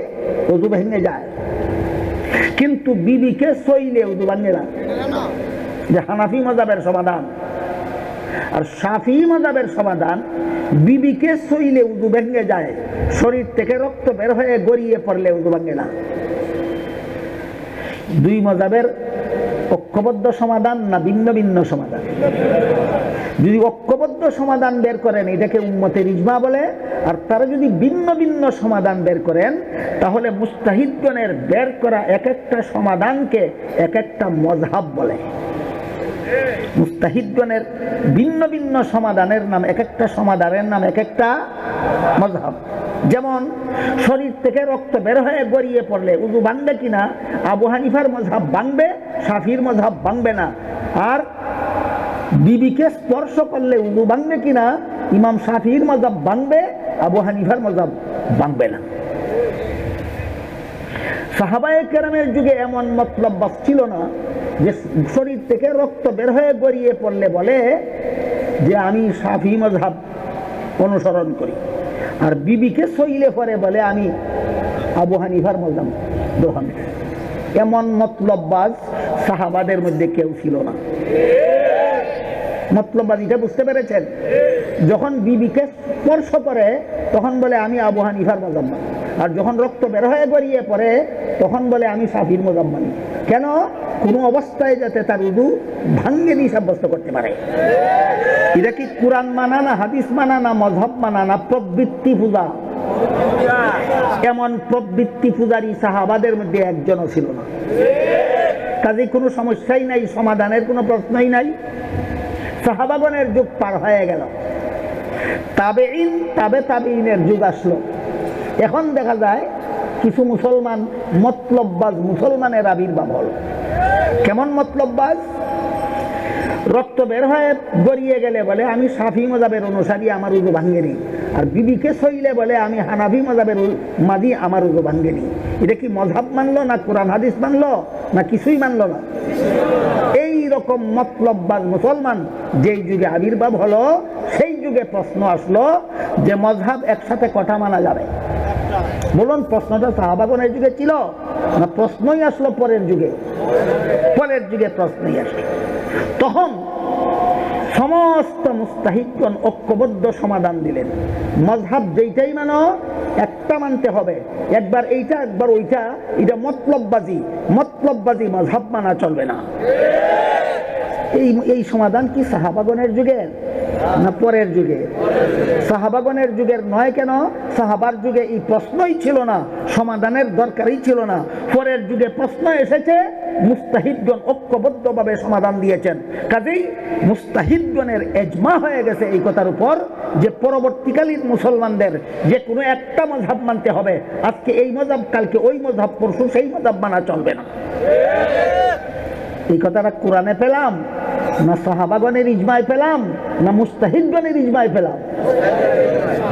ওযু ভেঙে যায়, কিন্তু বিবিকে সইলে ওযু ভাঙে না। যে হানাফি মাযহাবের সমাধান। আর শাফিঈ মাযহাবের সমাধান, বিবিকে সইলে ওযু ভেঙে যায়, শরীর থেকে রক্ত বের হয়ে গড়িয়ে পড়লে ওযু ভাঙে না। দুই মাযহাবের ঐক্যবদ্ধ সমাধান না ভিন্ন ভিন্ন সমাধান? যদি ঐক্যবদ্ধ সমাধান বের করেন এটাকে উম্মতের ইজমা বলে, আর তারা যদি ভিন্ন ভিন্ন সমাধান বের করেন তাহলে মুস্তাহিদগণের বের করা এক একটা সমাধানকে এক একটা মযহাব বলে। মুস্তাহিদগণের ভিন্ন ভিন্ন সমাধানের নাম, এক একটা সমাধানের নাম এক একটা মযহাব। যেমন শরীর থেকে রক্ত বের হয়ে গড়িয়ে পড়লে ওযু ভাঙবে কিনা, আবু হানিফার মযহাব ভাঙবে, শাফিঈর মযহাব ভাঙবে না। আর বিবিকে স্পর্শ করলে ওযু ভাঙবে কিনা, ইমাম শাফিঈর মযহাব ভাঙবে, আবু হানিফার মযহাব ভাঙবে না। সাহাবায়ে কেরামের যুগে এমন মতলববাজ ছিল না যে শরীর থেকে রক্ত বের হয়ে গড়িয়ে পড়লে বলে যে আমি শাফিঈ মযহাব অনুসরণ করি, আর বিবিকে সইলে পরে বলে আমি আবু হানিফার মযহাব গ্রহণ করি। এমন মতলববাজ সাহাবাদের মধ্যে কেউ ছিল না। মতলববাজ এটা বুঝতে পেরেছেন? যখন বিবিকে স্পর্শ করে তখন বলে আমি আবু হানিফার মযহাব মানি, আর যখন রক্ত বের হয়ে গড়িয়ে পড়ে তখন বলে আমি শাফিঈর মযহাব মানি। কেন? কোনো অবস্থায় যাতে তার উযু ভাঙ্গেনি সাব্যস্ত করতে পারে। এটা কি কোরআন মানা না হাদিস মানা না মযহাব মানা না প্রবৃত্তি পূজা? এমন প্রবৃত্তি পূজারী সাহাবাদের মধ্যে একজনও ছিল না। কাজে কোনো সমস্যাই নাই, সমাধানের কোনো প্রশ্নই নাই। সাহাবাগণের যুগ পার হয়ে গেল, তাবেঈন তাবে তাবেঈনের যুগ আসলো। এখন দেখা যায় কিছু মুসলমান মতলববাজ মুসলমানের আবির্ভাব হল। কেমন মতলববাজ? রক্ত বের হয়ে গড়িয়ে গেলে বলে আমি শাফিঈ মযহাবের অনুসারী, আমার উযু ভাঙ্গেনি, আর বিবিকে সইলে বলে আমি হানাফি মযহাবের মাদি, আমার উযু ভাঙ্গেনি। এটা কি মযহাব মানলো না কোরআন হাদিস মানলো না কিছুই মানলো না? এই রকম মতলববাজ মুসলমান যেই যুগে আবির্ভাব হলো সেই যুগে প্রশ্ন আসলো যে মযহাব একসাথে কটা মানা যাবে? বলুন, প্রশ্নটা সাহাবাগণের যুগে ছিল না প্রশ্নই আসলো পরের যুগে? পরের যুগে প্রশ্নই আসলো। তখন সমস্ত মুস্তাহিদগণ ঐক্যবদ্ধ সমাধান দিলেন, মযহাব যেইটাই মানো একটা মানতে হবে, একবার এইটা একবার ওইটা, এটা মতলববাজি। মতলববাজি মযহাব মানা চলবে না। এই সমাধান কি সাহাবাগণের যুগের না পরের যুগে? সাহাবাগণের যুগের নয়। কেন? সাহাবার যুগে এই প্রশ্নই ছিল না, সমাধানের দরকারই ছিল না। পরের যুগে প্রশ্ন এসেছে, মুস্তাহিদগণ ঐক্যবদ্ধভাবে সমাধান দিয়েছেন। কাজেই মুস্তাহিদগণের ইজমা হয়ে গেছে এই কথার উপর যে পরবর্তীকালীন মুসলমানদের যে কোনো একটা মযহাব মানতে হবে। আজকে এই মযহাব, কালকে ওই মযহাব, পরশু সেই মযহাব মানা চলবে না। এই কথাটা কোরআনে পেলাম না সাহাবাগণের ইজমায় পেলাম না মুস্তাহিদগণের ইজমায় পেলাম?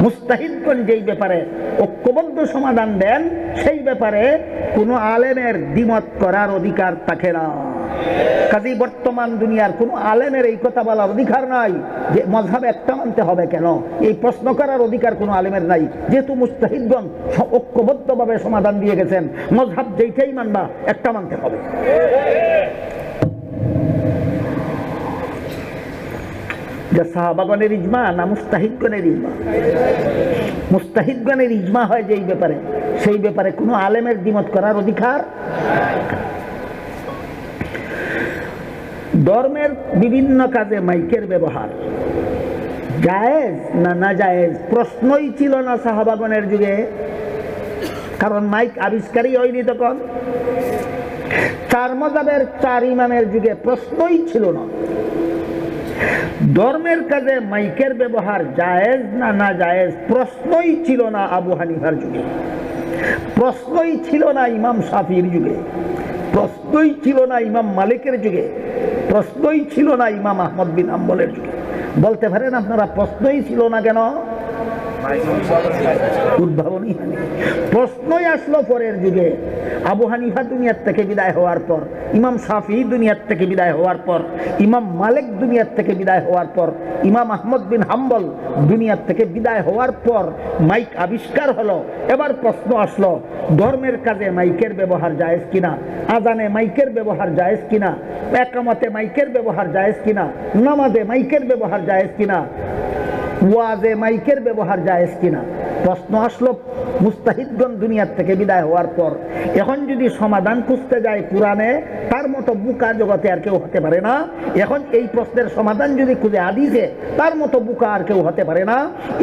মুস্তাহিদগণ যেই ব্যাপারে ঐক্যবদ্ধ সমাধান দেন সেই ব্যাপারে কোনো আলেমের দ্বিমত করার অধিকার থাকে না। কাজেই বর্তমান দুনিয়ার কোনো আলেমের এই কথা বলার অধিকার নাই যে মযহাব একটা মানতে হবে কেন, এই প্রশ্ন করার অধিকার কোনো আলেমের নাই, যেহেতু মুস্তাহিদগণ ঐক্যবদ্ধভাবে সমাধান দিয়ে গেছেন মযহাব যেইটাই মানবা একটা মানতে হবে। যে সাহাবাগণের ইজমা না মুস্তাহিদগণের ইজমা? মুস্তাহিদগণের ইজমা হয় যেই ব্যাপারে, সেই ব্যাপারে কোনো আলেমের দ্বিমত করার অধিকার। ধর্মের বিভিন্ন কাজে মাইকের ব্যবহার জায়েজ না না জায়েজ প্রশ্নই ছিল না সাহাবাগণের যুগে, কারণ মাইক আবিষ্কারই হয়নি তখন। চার মাযহাবের চার ইমামের যুগে প্রশ্নই ছিল না। ধর্মের কাজে মাইকের ব্যবহার জায়েজ না না জায়েজ প্রশ্নই ছিল না আবু হানিফার যুগে, প্রশ্নই ছিল না ইমাম শাফির যুগে, প্রশ্নই ছিল না ইমাম মালিকের যুগে, প্রশ্নই ছিল না ইমাম আহমদ বিন হাম্বলের যুগে। বলতে পারেন আপনারা প্রশ্নই ছিল না কেন? উদ্ভাবনী প্রশ্নই আসলো পরের যুগে। আবু হানিফা দুনিয়ার থেকে বিদায় হওয়ার পর, ইমাম শাফি দুনিয়ার থেকে বিদায় হওয়ার পর, ইমাম মালিক দুনিয়ার থেকে বিদায় হওয়ার পর, ইমাম আহমদ বিন হাম্বল দুনিয়ার থেকে বিদায় হওয়ার পর মাইক আবিষ্কার হলো। এবার প্রশ্ন আসলো ধর্মের কাজে মাইকের ব্যবহার জায়েজ কিনা, আজানে মাইকের ব্যবহার জায়েজ কিনা, একামতে মাইকের ব্যবহার জায়েজ কিনা, নামাজে মাইকের ব্যবহার জায়েজ কিনা, ওয়াজে মাইকের ব্যবহার জায়েজ কিনা। প্রশ্ন আসলো মুস্তাহিদগণ দুনিয়ার থেকে বিদায় হওয়ার পর। এখন যদি সমাধান খুঁজতে যায় কোরআনে, তার মতো বুকা জগতে আর কেউ হতে পারে না। এখন এই প্রশ্নের সমাধান যদি খুঁজে হাদিসে, তার মতো বুকা আর কেউ হতে পারে না।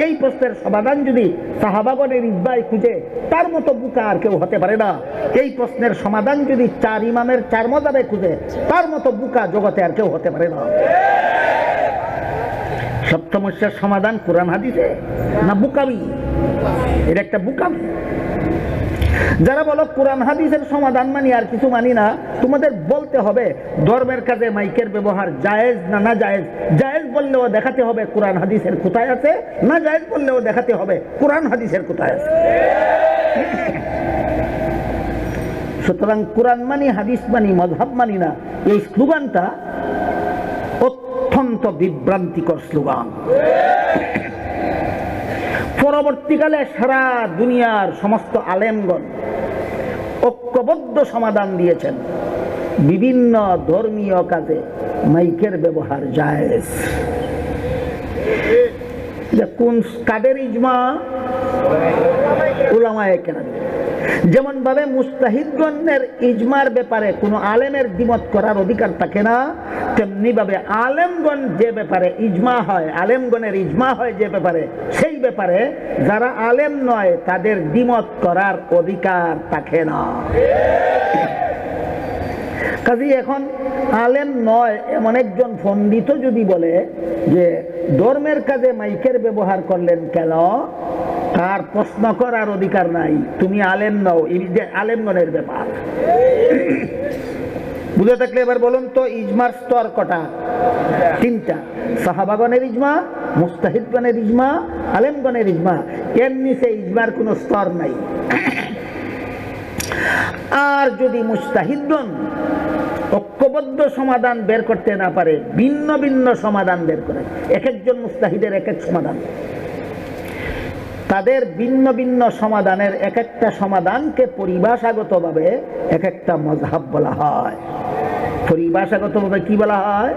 এই প্রশ্নের সমাধান যদি সাহাবাগণের ইজমায় খুঁজে, তার মতো বুকা আর কেউ হতে পারে না। এই প্রশ্নের সমাধান যদি চার ইমামের চার মাযহাবে খুঁজে, তার মতো বুকা জগতে আর কেউ হতে পারে না। সব সমস্যার সমাধান কোরআন হাদিসে না বুকামি? এটা একটা বুকামি। যারা বলো কোরআন হাদিসের সমাধান মানি আর কিছু মানি না, তোমাদের বলতে হবে ধর্মের কাজে মাইকের ব্যবহার জায়েজ না না জায়েজ। জায়েজ বললেও দেখাতে হবে কোরআন হাদিসের কোথায় আছে, না জায়েজ বললেও দেখাতে হবে কোরআন হাদিসের কোথায় আছে। সুতরাং কোরআন মানি, হাদিস মানি, মযহাব মানি না, এই স্লোগানটা অত্যন্ত বিভ্রান্তিকর স্লোগান। পরবর্তীকালে সারা দুনিয়ার সমস্ত আলেমগণ ঐক্যবদ্ধ সমাধান দিয়েছেন বিভিন্ন ধর্মীয় কাজে মাইকের ব্যবহার জায়েজ। কোন কাদের ইজমা? উলামায়ে কেরাম। যেমন ভাবে মুস্তাহিদগণের ইজমার ব্যাপারে কোনো আলেমের দ্বিমত করার অধিকার থাকে না, তেমনি ভাবে আলেমগণ যে ব্যাপারে ইজমা হয়, আলেমগণের ইজমা হয় যে ব্যাপারে, সেই ব্যাপারে যারা আলেম নয় তাদের দ্বিমত করার অধিকার থাকে না। কাজেই এখন আলেম নয় এমন একজন পণ্ডিত যদি বলে যে ধর্মের কাজে মাইকের ব্যবহার করলেন কেন, তার প্রশ্ন করার অধিকার নাই। তুমি আলেম নও, এই যে আলেমগণের ব্যাপার। বুঝে থাকলে এবার বলুন তো ইজমার স্তর কটা? তিনটা। সাহাবাগণের ইজমা, মুস্তাহিদগণের ইজমা, আলেমগণের ইজমা। এর নিচে ইজমার কোনো স্তর নাই। আর যদি মুস্তাহিদগণ ঐক্যবদ্ধ সমাধান বের করতে না পারে, ভিন্ন ভিন্ন সমাধান বের করে, এক একজন মুস্তাহিদের এক এক সমাধান, তাদের ভিন্ন ভিন্ন সমাধানের এক একটা সমাধানকে পরিভাষাগতভাবে এক একটা মযহাব বলা হয়। পরিভাষাগতভাবে কি বলা হয়?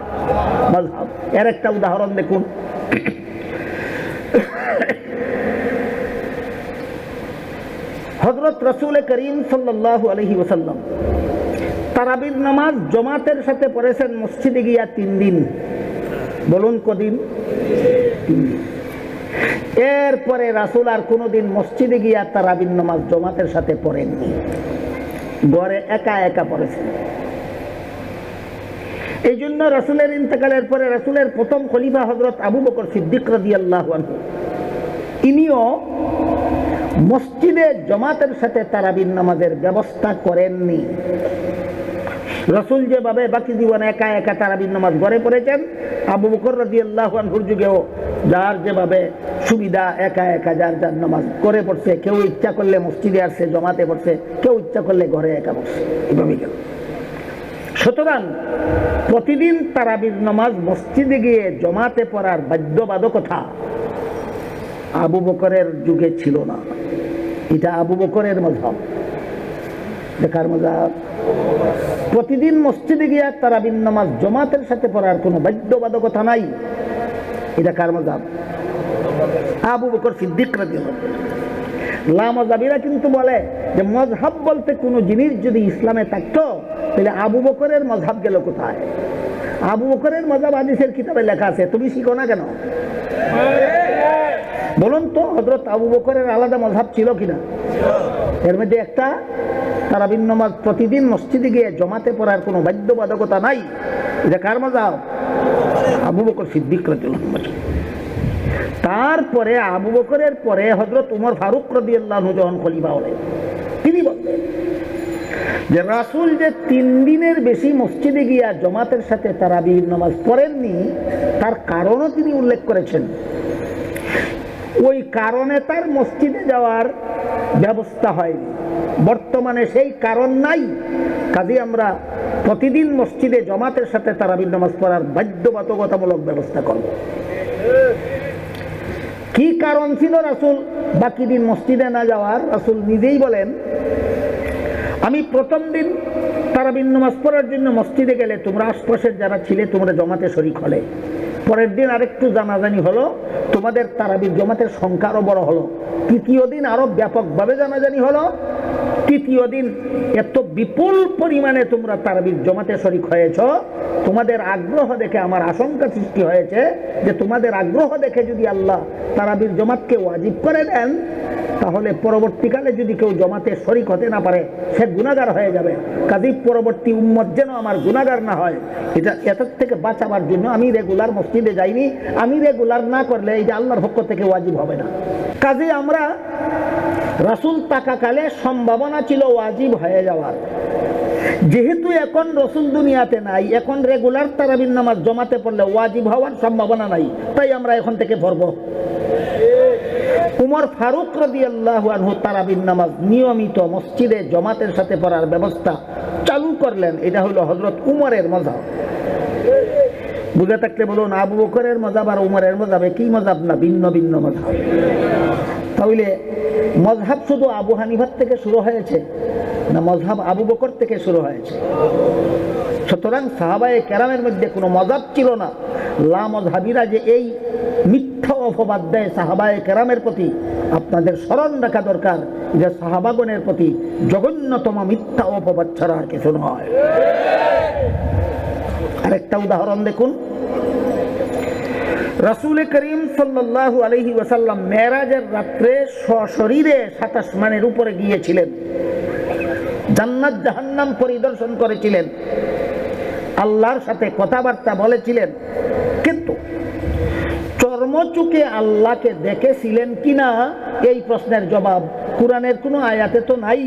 মযহাব। এর একটা উদাহরণ দেখুন। হযরত রাসূল করিম সাল্লাল্লাহু আলাইহি ওয়াসাল্লাম তারাবির নামাজ জামাতের সাথে পড়েছেন মসজিদে গিয়া 3 দিন। বলুন কদিন? 3 দিন। এরপরে রাসূল আর কোনোদিন মসজিদে গিয়া তারাবির নামাজ জামাতের সাথে পড়েননি, ঘরে একা একা পড়েছেন। এই জন্য রাসূলের ইন্তেকালের পরে রাসূলের প্রথম খলিফা হযরত আবু বকর সিদ্দিক রাদিয়াল্লাহু আনহু, ইনিও মসজিদে জামাতের সাথে তারাবির নামাজের ব্যবস্থা করেননি। রাসূল যেভাবে বাকি জীবনে একা একা তারাবির নামাজ ঘরে পড়েছেন, আবু বকর রাদিয়াল্লাহু আনহুর যুগেও যার যেভাবে সুবিধা একা একা যার যার নামাজ করে পড়ছে, কেউ ইচ্ছা করলে মসজিদে আসছে জমাতে পড়ছে, কেউ ইচ্ছা করলে ঘরে একা পড়ছে, এভাবেই গেল। সুতরাং প্রতিদিন তারাবির নামাজ মসজিদে গিয়ে জমাতে পড়ার বাধ্যবাধকতা আবু বকরের যুগে ছিল না। এটা আবু বকরের মাযহাব। দেখার মাযহাব প্রতিদিন মসজিদে গিয়ে তারাবির নামাজ জমাতের সাথে পড়ার কোনো বাধ্যবাধকতা নাই। এটা কার মাযহাব? আবু বকর সিদ্দিক রাদিয়াল্লাহু আনহু। লামাযাবিরা কিন্তু বলে যে মাযহাব বলতে কোনো জিনিস যদি ইসলামে থাকতো তাহলে আবু বকরের মাযহাব গেল কোথায়? আবু বকরের মাযহাব হাদিসের কিতাবে লেখা আছে, তুমি শিখো না কেন? বলুন তো, হযরত আবু বকরের আলাদা মাযহাব ছিল কিনা? এর মধ্যে একটা তারাবির নামাজ প্রতিদিন মসজিদে গিয়ে জমাতে পড়ার কোনো বাধ্যবাধকতা নাই। এটা কার মাযহাব? আবু বকর সিদ্দিক রাদিয়াল্লাহু আনহু। তারপরে আবু বকরের পরে হযরত উমর ফারুক রাদিয়াল্লাহু আনহু যখন খলিফা হলেন, তিনি বললেন যে রাসূল যে 3 দিনের বেশি মসজিদে গিয়া জমাতের সাথে তারাবির নামাজ পড়েননি, তার কারণও তিনি উল্লেখ করেছেন। ওই কারণে তার মসজিদে যাওয়ার ব্যবস্থা হয়নি। বর্তমানে সেই কারণ নাই, কাজে আমরা প্রতিদিন মসজিদে জমাতের সাথে তারাবির নামাজ পড়ার বাধ্যবাধকতামূলক ব্যবস্থা করব। কি কারণ ছিল রাসূল বাকি দিন মসজিদে না যাওয়ার? রাসূল নিজেই বলেন, আমি প্রথম দিন তারাবির নামাজ পড়ার জন্য মসজিদে গেলে তোমরা আশপাশের যারা ছিলে তোমরা জমাতে শরীক হলে। পরের দিন আরেকটু জানাজানি হলো, তোমাদের তারাবির জমাতের সংখ্যা আরো বড় হলো। তৃতীয় দিন আরো ব্যাপকভাবে জানাজানি হলো। তৃতীয় দিন এত বিপুল পরিমাণে তোমরা তারাবির জমাতে শরীক হয়েছ, তোমাদের আগ্রহ দেখে আমার আশঙ্কা সৃষ্টি হয়েছে যে তোমাদের আগ্রহ দেখে যদি আল্লাহ তারাবির জমাতকে ওয়াজিব করে দেন, তাহলে পরবর্তীকালে যদি কেউ জমাতে শরীক হতে না পারে সে গুনাহগার হয়ে যাবে। কাজেই পরবর্তী উম্মত যেন আমার গুনাহগার না হয়, এটার থেকে বাঁচাবার জন্য আমি রেগুলার মসজিদে যাইনি। আমি রেগুলার না করলে এটা আল্লাহর পক্ষ থেকে ওয়াজিব হবে না। কাজেই আমরা রাসূল থাকাকালে সম্ভাবনা ছিল ওয়াজিব হয়ে যাওয়ার। যেহেতু এখন রাসূল দুনিয়াতে নাই, এখন রেগুলার তারাবির নামাজ জমাতে পড়লে ওয়াজিব হওয়ার সম্ভাবনা নাই, তাই আমরা এখন থেকে পড়ব। উমর ফারুক রাদিয়াল্লাহু আনহু তারাবির নামাজ নিয়মিত মসজিদে জমাতের সাথে পড়ার ব্যবস্থা চালু করলেন। এটা হলো হযরত উমরের মাযহাব। বুঝে থাকলে বলুন, আবু বকরের মাযহাব আর উমরের মাযহাব একই মাযহাব না ভিন্ন ভিন্ন মাযহাব? তাহলে মাযহাব শুধু আবু হানিফার থেকে শুরু হয়েছে না মাযহাব আবু বকর থেকে শুরু হয়েছে? সুতরাং সাহাবায়ে কেরামের মধ্যে কোনো মাযহাব ছিল না। লামাযহাবিরা যে এই মিথ্যা অপবাদ দেয় সাহাবায়ে কেরামের প্রতি, আপনাদের স্মরণ রাখা দরকার যে সাহাবাগণের প্রতি জঘন্যতম মিথ্যা অপবাদ ছাড়া আর কিছু নয়। আরেকটা উদাহরণ দেখুন, রাসূল করিম সাল্লাল্লাহু আলাইহি ওয়াসাল্লাম মেরাজের রাত্রে সশরীরে 7 আসমানের উপরে গিয়েছিলেন, জান্নাত জাহান্নাম পরিদর্শন করেছিলেন, আল্লাহর সাথে কথাবার্তা বলেছিলেন। কিন্তু চর্মচুকে আল্লাহকে দেখেছিলেন কিনা এই প্রশ্নের জবাব কুরআনের কোনো আয়াতে তো নাই,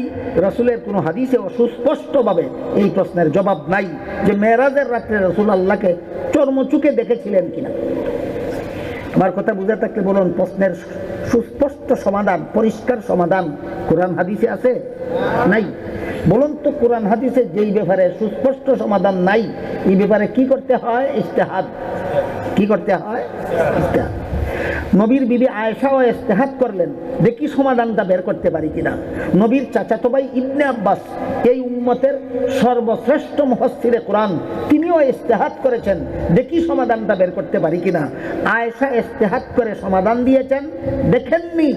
রাসূলের কোনো হাদিসেও সুস্পষ্টভাবে এই প্রশ্নের জবাব নাই যে মেরাজের রাত্রে রাসূল আল্লাহকে চর্মচুকে দেখেছিলেন কিনা। আমার কথা বুঝে থাকলে বলুন, প্রশ্নের সুস্পষ্ট সমাধান, পরিষ্কার সমাধান কুরআন হাদিসে আছে? নাই। বলুন তো, কুরআন হাদিসে যেই ব্যাপারে সুস্পষ্ট সমাধান নাই, এই ব্যাপারে কি করতে হয়? ইজতিহাদ। কি করতে হয়? ইজতিহাদ। নবীর বিবি আয়েশাও ইজতিহাদ করলেন, দেখি সমাধানটা বের করতে পারি কিনা। নবীর চাচাতো ভাই ইবনে আব্বাস, এই উম্মতের সর্বশ্রেষ্ঠ মুফাসসিরে কোরআন, তিনিও ইজতিহাদ করেছেন, দেখি সমাধানটা বের করতে পারি কিনা। আয়েশা ইজতিহাদ করে সমাধান দিয়েছেন, দেখেননি,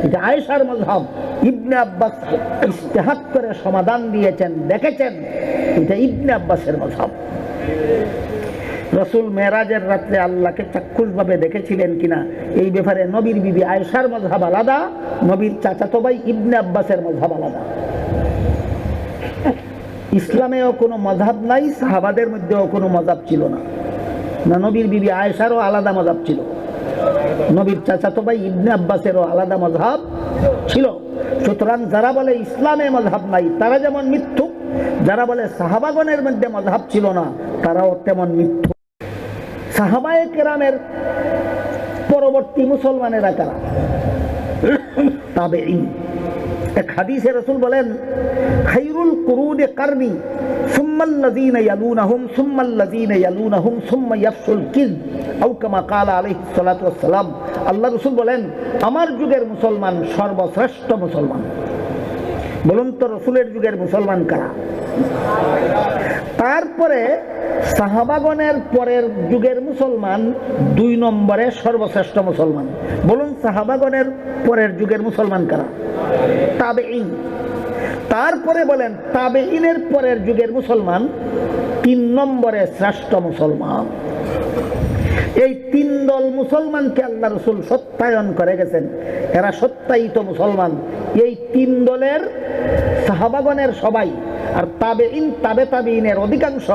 এটা আয়েশার মাযহাব। ইবনে আব্বাস ইজতিহাদ করে সমাধান দিয়েছেন, দেখেছেন, এটা ইবনে আব্বাসের মাযহাব। রাসূল মেরাজের রাত্রে আল্লাহকে চাক্ষুষভাবে দেখেছিলেন কিনা এই ব্যাপারে নবীর বিবি আয়েশার মাযহাব আলাদা, নবীর চাচাতো ভাই ইবনে আব্বাসের মাযহাব আলাদা। ইসলামেও কোনো মাযহাব নাই, সাহাবাদের মধ্যেও কোনো মাযহাব ছিল না। না, নবীর বিবি আয়েশারও আলাদা মাযহাব ছিল, নবীর চাচাতো ভাই ইবনে আব্বাসেরও আলাদা মাযহাব ছিল। সুতরাং যারা বলে ইসলামে মাযহাব নাই, তারা যেমন মিথ্যুক, যারা বলে সাহাবাগণের মধ্যে মজহাব ছিল না, তারাও তেমন মিথ্যু। সাহাবায়ে কেরামের পরবর্তী মুসলমানেরা কারা? তাবেঈন। এক হাদিসে রাসূল বলেন, খায়রুল কুরুনি কারনি সুম্মাল্লাযীনা ইয়ালুনাহুম সুম্মাল্লাযীনা ইয়ালুনাহুম সুম্মা ইয়াফশুল কিযব আও কামা ক্বালা আলাইহিস সালাতু ওয়াস সালাম। আল্লাহ রাসূল বলেন, আমার যুগের মুসলমান সর্বশ্রেষ্ঠ মুসলমান। বলুন তো রাসূলের যুগের মুসলমান কারা? তারপরে সাহাবাগণের পরের যুগের মুসলমান 2 নম্বরে সর্বশ্রেষ্ঠ মুসলমান। বলুন সাহাবাগণের পরের যুগের মুসলমান কারা? তাবেঈন। তারপরে বলেন তাবেঈনের পরের যুগের মুসলমান 3 নম্বরে শ্রেষ্ঠ মুসলমান। এই 3 দল মুসলমানকে আল্লাহ রাসূল সত্যায়ন করে গেছেন, এরা সত্যায়িত মুসলমান। এই 3 দলের সাহাবাগণের সবাই আর তাবেঈন তাবে তাবেঈনের অধিকাংশ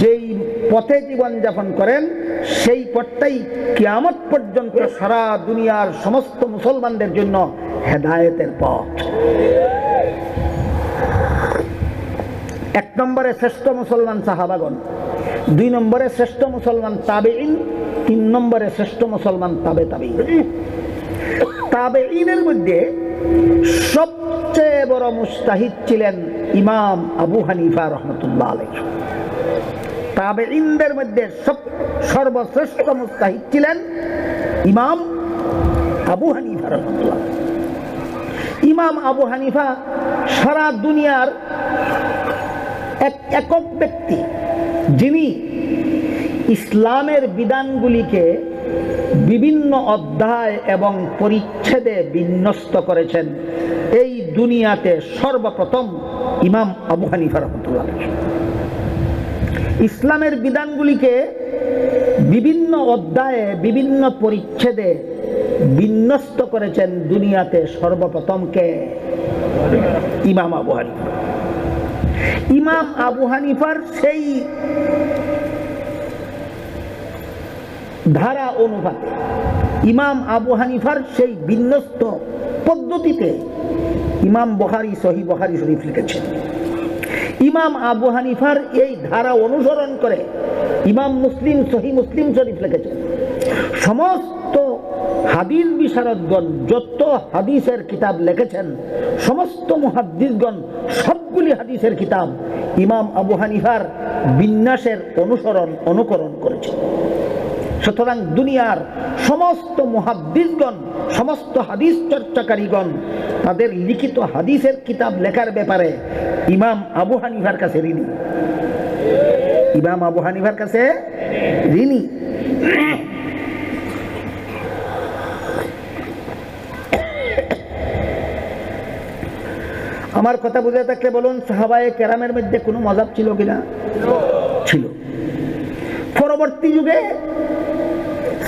যেই পথে জীবনযাপন করেন, সেই পথটাই কিয়ামত পর্যন্ত সারা দুনিয়ার সমস্ত মুসলমানদের জন্য হেদায়েতের পথ। 1 নম্বরে শ্রেষ্ঠ মুসলমান সাহাবাগণ, 2 নম্বরে শ্রেষ্ঠ মুসলমান তাবেঈন, 3 নম্বরে শ্রেষ্ঠ মুসলমান তাবে তাবেঈন। তাবেঈনের মধ্যে সবচেয়ে বড় মুজতাহিদ ছিলেন ইমাম আবু হানিফা রাহমাতুল্লাহ আলাইহি। তাবেঈনদের মধ্যে সর্বশ্রেষ্ঠ মুজতাহিদ ছিলেন ইমাম আবু হানিফা রাহমাতুল্লাহ। ইমাম আবু হানিফা সারা দুনিয়ার এক একক ব্যক্তি, যিনি ইসলামের বিধানগুলিকে বিভিন্ন অধ্যায় এবং পরিচ্ছেদে বিন্যস্ত করেছেন। এই দুনিয়াতে সর্বপ্রথম ইমাম আবু হানিফা রাহমাতুল্লাহ। ইসলামের বিধানগুলিকে বিভিন্ন অধ্যায়ে বিভিন্ন পরিচ্ছেদে বিন্যস্ত করেছেন দুনিয়াতে সর্বপ্রথম কে? ইমাম আবু হানিফা। ইমাম আবু হানিফার সেই ধারা অনুপাতে, ইমাম আবু হানিফার সেই বিন্যস্ত পদ্ধতিতে ইমাম বুখারী সহিহ বুখারী শরীফ লিখেছেন। ইমাম আবু হানিফার এই ধারা অনুসরণ করে ইমাম মুসলিম সহিহ মুসলিম শরীফ লিখেছেন। সমস্ত হাদিস বিশারদগণ যত হাদিসের কিতাব লিখেছেন, সমস্ত মুহাদ্দিসগণ সবগুলি হাদিসের কিতাব ইমাম আবু হানিফার বিন্যাসের অনুকরণ করেছেন। সুতরাং দুনিয়ার সমস্ত মুহাদ্দিসগণ, সমস্ত হাদিস চর্চাকারীগণ তাদের লিখিত হাদিসের কিতাব লেখার ব্যাপারে ইমাম আবু হানিফার কাছে ঋণী। ইমাম আবু হানিফার কাছে ঋণী। আমার কথা বুঝে থাকলে বলুন, সাহাবায়ে কেরামের মধ্যে কোনো মজাব ছিল কিনা? ছিল। পরবর্তী যুগে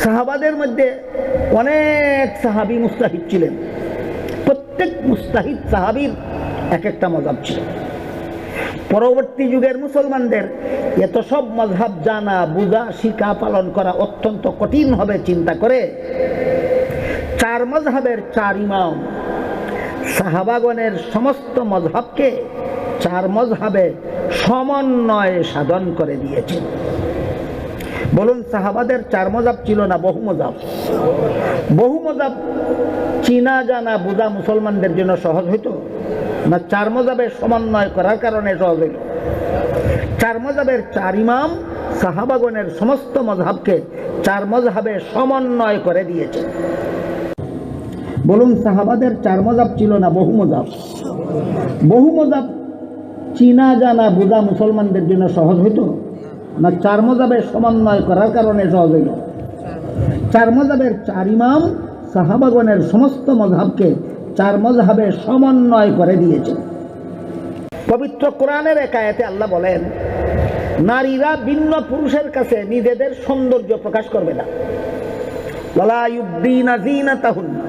সাহাবাদের মধ্যে অনেক সাহাবী মুজতাহিদ ছিলেন। প্রত্যেক মুজতাহিদ সাহাবীর এক একটা মজাব ছিল। পরবর্তী যুগের মুসলমানদের এত সব মজহাব জানা, বুঝা, শিক্ষা, পালন করা অত্যন্ত কঠিন হবে চিন্তা করে 4 মজহাবের 4 ইমাম সাহাবাগণের সমস্ত মজহাবকে 4 মজহাবে সমন্বয় সাধন করে দিয়েছেন। বলুন, সাহাবাদের 4 মজহাব ছিল না বহু মজহাব? বহু মজহাব চিনা জানা বুঝা মুসলমানদের জন্য সহজ হইতো না 4 মজহাবের সমন্বয় করার কারণে সহজ হইল? 4 মজহাবের 4 ইমাম সাহাবাগণের সমস্ত মজহাবকে 4 মজহাবে সমন্বয় করে দিয়েছে। বলুন, সাহাবাদের 4 মজহাব ছিল না বহু মজহাব? বহু মজহাব চিনা জানা বুঝা মুসলমানদের জন্য সহজ হইতো না 4 মজহাবের সমন্বয় করার কারণে সহজ হইল? 4 মজহাবের 4 ইমাম সাহাবাগণের সমস্ত মজহাবকে 4 মজহাবে সমন্বয় করে দিয়েছে। পবিত্র কোরআনের এক আয়াতে আল্লাহ বলেন, নারীরা ভিন্ন পুরুষের কাছে নিজেদের সৌন্দর্য প্রকাশ করবে না। ওয়ালা ইউবদিনা যিনাতাহুন্না,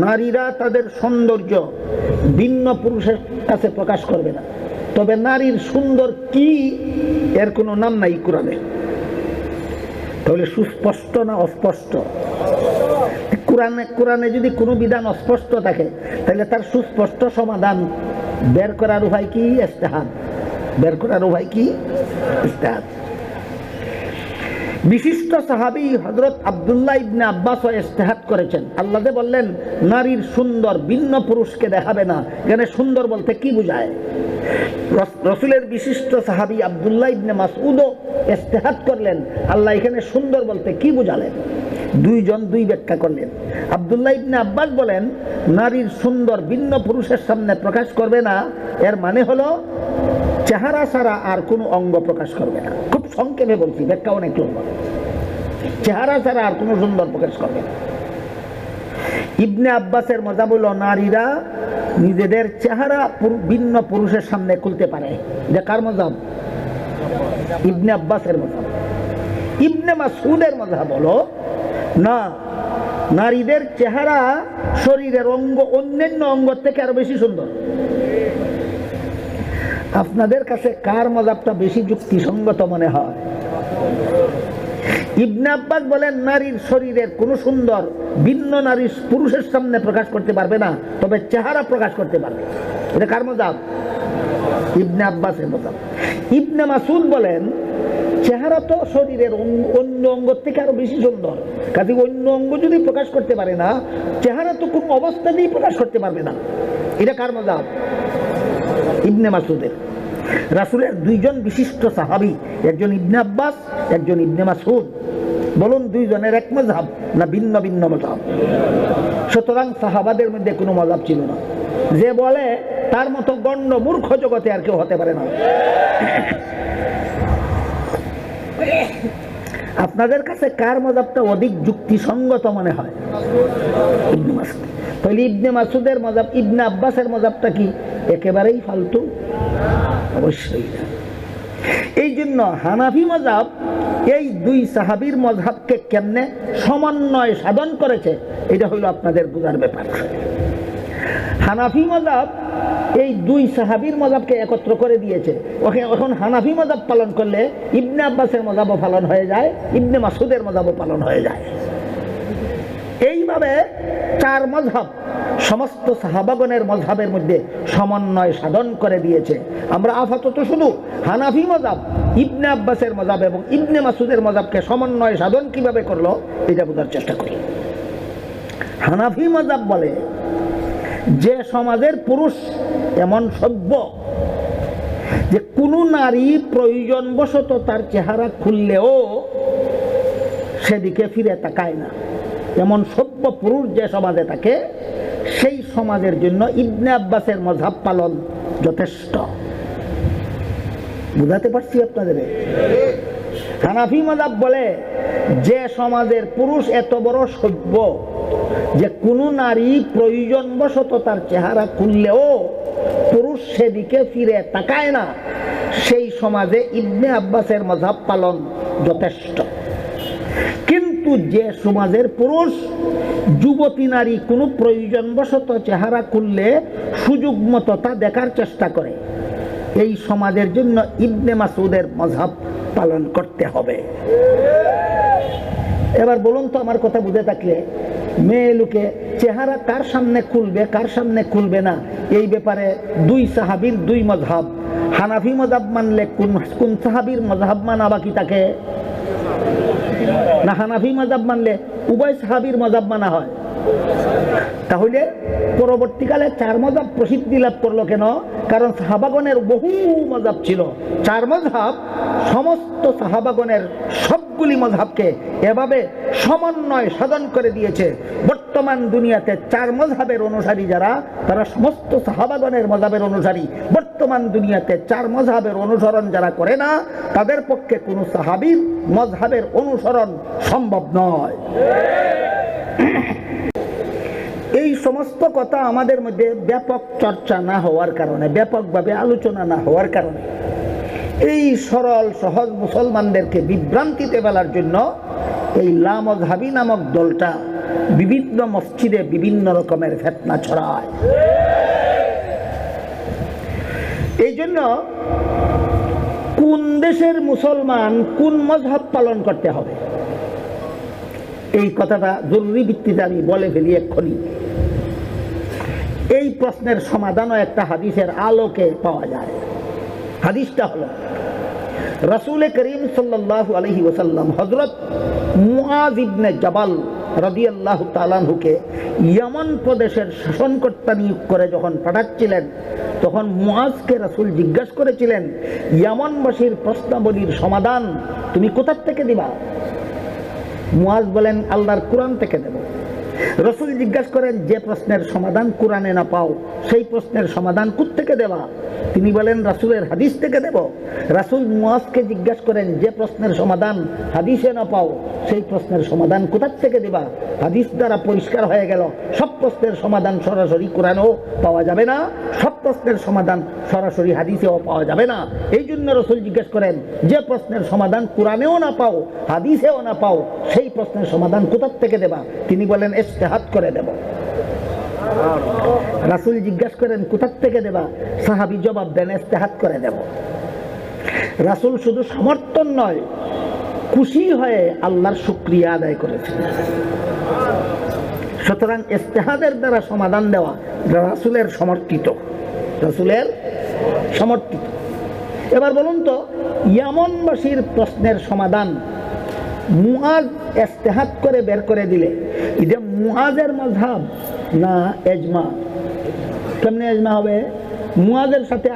নারীরা তাদের সৌন্দর্য ভিন্ন পুরুষের কাছে প্রকাশ করবে না। তবে নারীর সুন্দর কি এর কোনো নাম নাই কোরআনে। তাহলে সুস্পষ্ট না অস্পষ্ট? কোরআনে যদি কোনো বিধান অস্পষ্ট থাকে, তাহলে তার সুস্পষ্ট সমাধান বের করার উপায় কি? ইজতিহাদ। বের করার উপায় কি? ইজতিহাদ। বিশিষ্ট সাহাবী হযরত আব্দুল্লাহ ইবনে আব্বাস ইজতিহাদ করেছেন। আল্লাহ যে বললেন নারীর সুন্দর ভিন্ন পুরুষকে দেখাবে না, এখানে সুন্দর বলতে কি বোঝায়? রাসূলের বিশিষ্ট সাহাবী আব্দুল্লাহ ইবনে মাসউদও ইজতিহাদ করলেন আল্লাহ এখানে সুন্দর বলতে কি বোঝালেন। দুইজন দুই ব্যাখ্যা করলেন। আব্দুল্লাহ ইবনে আব্বাস বলেন নারীর সুন্দর ভিন্ন পুরুষের সামনে প্রকাশ করবে না, এর মানে হলো চেহারা ছাড়া আর কোনো অঙ্গ প্রকাশ করবে না। খুব সংক্ষেপে বলছি, ব্যাখ্যা অনেক লম্বা। চেহারা ছাড়া আর কোনো সুন্দর প্রকাশ করবে না। ইবনে আব্বাসের মজাব হলো নারীরা নিজেদের চেহারা ভিন্ন পুরুষের সামনে খুলতে পারে। যে কার মজাব? ইবনে আব্বাসের মজাব। ইবনে মাসউদের মজাব হলো না, নারীদের চেহারা শরীরের অঙ্গ অন্যান্য অঙ্গ থেকে আরো বেশি সুন্দর। আপনাদের কাছে কার মজাবটা বেশি যুক্তিসঙ্গত মনে হয়? ইবনে আব্বাস বলেন নারীর শরীরের কোন সুন্দর ভিন্ন নারী পুরুষের সামনে প্রকাশ করতে পারবে না, তবে চেহারা প্রকাশ করতে পারবে। এটা কার মজাব? ইবনে আব্বাসের মজাব। ইবনে মাসউদ বলেন চেহারা তো শরীরের অন্য অঙ্গ থেকে আরো বেশি সুন্দর, কাজে অন্য অঙ্গ যদি প্রকাশ করতে পারে না, চেহারা তো কোনো অবস্থাতেই প্রকাশ করতে পারবে না। এটা কার মজাব? ইবনে মাসউদের। রাসূলের দুইজন বিশিষ্ট সাহাবী, একজন ইবনে আব্বাস, একজন ইবনে মাসউদ। বলুন দুইজনের এক মজাব না ভিন্ন ভিন্ন মজাব? সুতরাং সাহাবাদের মধ্যে কোনো মজাব ছিল না। যে বলে তার মতো গণ্য মূর্খ জগতে আর কেউ হতে পারে না। আপনাদের কাছে কার মজাবটা অধিক যুক্তিসঙ্গত মনে হয়? ইবনে মাসউদ। তাহলে ইবনে মাসউদের মজাব ইবনে আব্বাসের মজাবটা কি একেবারেই ফালতু? অবশ্যই না। এই জন্য হানাফি মজাব এই দুই সাহাবীর মজাবকে কেমনে সমন্বয় সাধন করেছে এটা হলো আপনাদের বোঝার ব্যাপার। হানাফি মজাব এই দুই সাহাবীর মজাবকে একত্র করে দিয়েছে। এখন হানাফি মজাব পালন করলে ইবনে আব্বাসের মজাবও পালন হয়ে যায়, ইবনে মাসউদের মজাবও পালন হয়ে যায়। এইভাবে চার মজহাব সমস্ত সাহাবাগণের মজহাবের মধ্যে সমন্বয় সাধন করে দিয়েছে। আমরা আপাতত শুধু হানাফি মজাব, ইবনে আব্বাসের মজাব এবং ইবনে মাসউদের মজাবকে সমন্বয় সাধন কিভাবে করলো এটা বোঝার চেষ্টা করি। হানাফি মজাব বলে যে সমাজের পুরুষ এমন সভ্য যে কোনো নারী প্রয়োজনবশত তার চেহারা খুললেও সেদিকে ফিরে তাকায় না, এমন সভ্য পুরুষ যে সমাজে থাকে সেই সমাজের জন্য ইবনে আব্বাসের মজহাব পালন যথেষ্ট। বুঝাতে পারছি আপনাদের? হানাফি মজহাব বলে যে সমাজের পুরুষ এত বড় সভ্য যে কোনো নারী প্রয়োজনবশত তার চেহারা খুললেও পুরুষ সেদিকে ফিরে তাকায় না, সেই সমাজে ইবনে আব্বাসের মজহাব পালন যথেষ্ট। কিন্তু যে সমাজের পুরুষ যুবতী নারী কোনো প্রয়োজনবশত চেহারা খুললে সুযোগ মতো তা দেখার চেষ্টা করে, এই সমাজের জন্য ইবনে মাসউদের মজহাব পালন করতে হবে। এবার বলুন তো আমার কথা বুঝে থাকলে মেয়ে লোকে চেহারা কার সামনে খুলবে কার সামনে খুলবে না এই ব্যাপারে দুই সাহাবীর দুই মজহাব। হানাফি মজহাব মানলে কোন সাহাবীর মজহাব মানা বাকি থাকে না? হানাফি মজহাব মানলে উভয় সাহাবীর মজহাব মানা হয়। তাহলে পরবর্তীকালে চার মজহাব প্রসিদ্ধি লাভ করলো কেন? কারণ সাহাবাগণের বহু মজহাব ছিল। চার মজহাব সমস্ত সাহাবাগণের সবগুলি মজহাবকে এভাবে সমন্বয় সাধন করে দিয়েছে। বর্তমান দুনিয়াতে চার মজহাবের অনুসারী যারা, তারা সমস্ত সাহাবাগণের মজহাবের অনুসারী। বর্তমান দুনিয়াতে চার মজহাবের অনুসরণ যারা করে না, তাদের পক্ষে কোনো সাহাবীর মজহাবের অনুসরণ সম্ভব নয়। এই সমস্ত কথা আমাদের মধ্যে ব্যাপক চর্চা না হওয়ার কারণে, ব্যাপকভাবে আলোচনা না হওয়ার কারণে, এই সরল সহজ মুসলমানদেরকে বিভ্রান্তিতে ফেলার জন্য এই লামজহাবি নামক দলটা বিভিন্ন মসজিদে বিভিন্ন রকমের ফিতনা ছড়ায়। এই জন্য কোন দেশের মুসলমান কোন মজহব পালন করতে হবে এই কথাটা জরুরি ভিত্তিতে আমি বলে ফেলি এক্ষুনি। এই প্রশ্নের সমাধানও একটা হাদিসের আলোকে পাওয়া যায়। হাদিসটা হলো রাসূল করিম সাল্লাল্লাহু আলাইহি ওয়াসাল্লাম হযরত মুআজ ইবনে জাবাল রাদিয়াল্লাহু তাআলা আনহুকে ইয়ামান প্রদেশের শাসনকর্তা নিয়োগ করে যখন পাঠাচ্ছিলেন, তখন মুআজকে রাসূল জিজ্ঞাসা করেছিলেন, ইয়ামানবাসীর প্রশ্নাবলীর সমাধান তুমি কোথা থেকে দিবা? মুআজ বলেন, আল্লাহর কোরআন থেকে দেব। রাসূল জিজ্ঞাসা করেন, যে প্রশ্নের সমাধান কোরআনে না পাও সেই প্রশ্নের সমাধান কোত্থেকে দেবা? তিনি বলেন, রাসূলের হাদিস থেকে দেব। রাসূল মুআজকে জিজ্ঞাসা করেন, যে প্রশ্নের সমাধান হাদিসে না পাও সেই প্রশ্নের সমাধান কোথা থেকে দেবা? হাদিস দ্বারা পরিষ্কার হয়ে গেল সব প্রশ্নের সমাধান সরাসরি কোরআনেও পাওয়া যাবে না, সব প্রশ্নের সমাধান সরাসরি হাদিসেও পাওয়া যাবে না। এই জন্য রাসূল জিজ্ঞাসা করেন, যে প্রশ্নের সমাধান কোরআনেও না পাও হাদিসেও না পাও সেই প্রশ্নের সমাধান কোথা থেকে দেবা? তিনি বলেন, ইজতিহাদ করে দেব। রাসূল জিজ্ঞাসা করেন, কোথা থেকে দেবা? সাহাবী জবাব দেন, ইজতিহাদ করে দেব। রাসূল শুধু সমর্থন নয়, খুশি হয়ে আল্লাহর শুকরিয়া আদায় করেছেন। সুতরাং ইজতিহাদের দ্বারা সমাধান দেওয়া রাসূলের সমর্থিত, রাসূলের সমর্থিত। এবার বলুন তো, ইয়ামানবাসীর প্রশ্নের সমাধান মুআজ ইজতিহাদ করে বের করে দিলে এটা মুআজের মাযহাব না ইজমা? কেমনে ইজমা হবে? মুআজের সাথে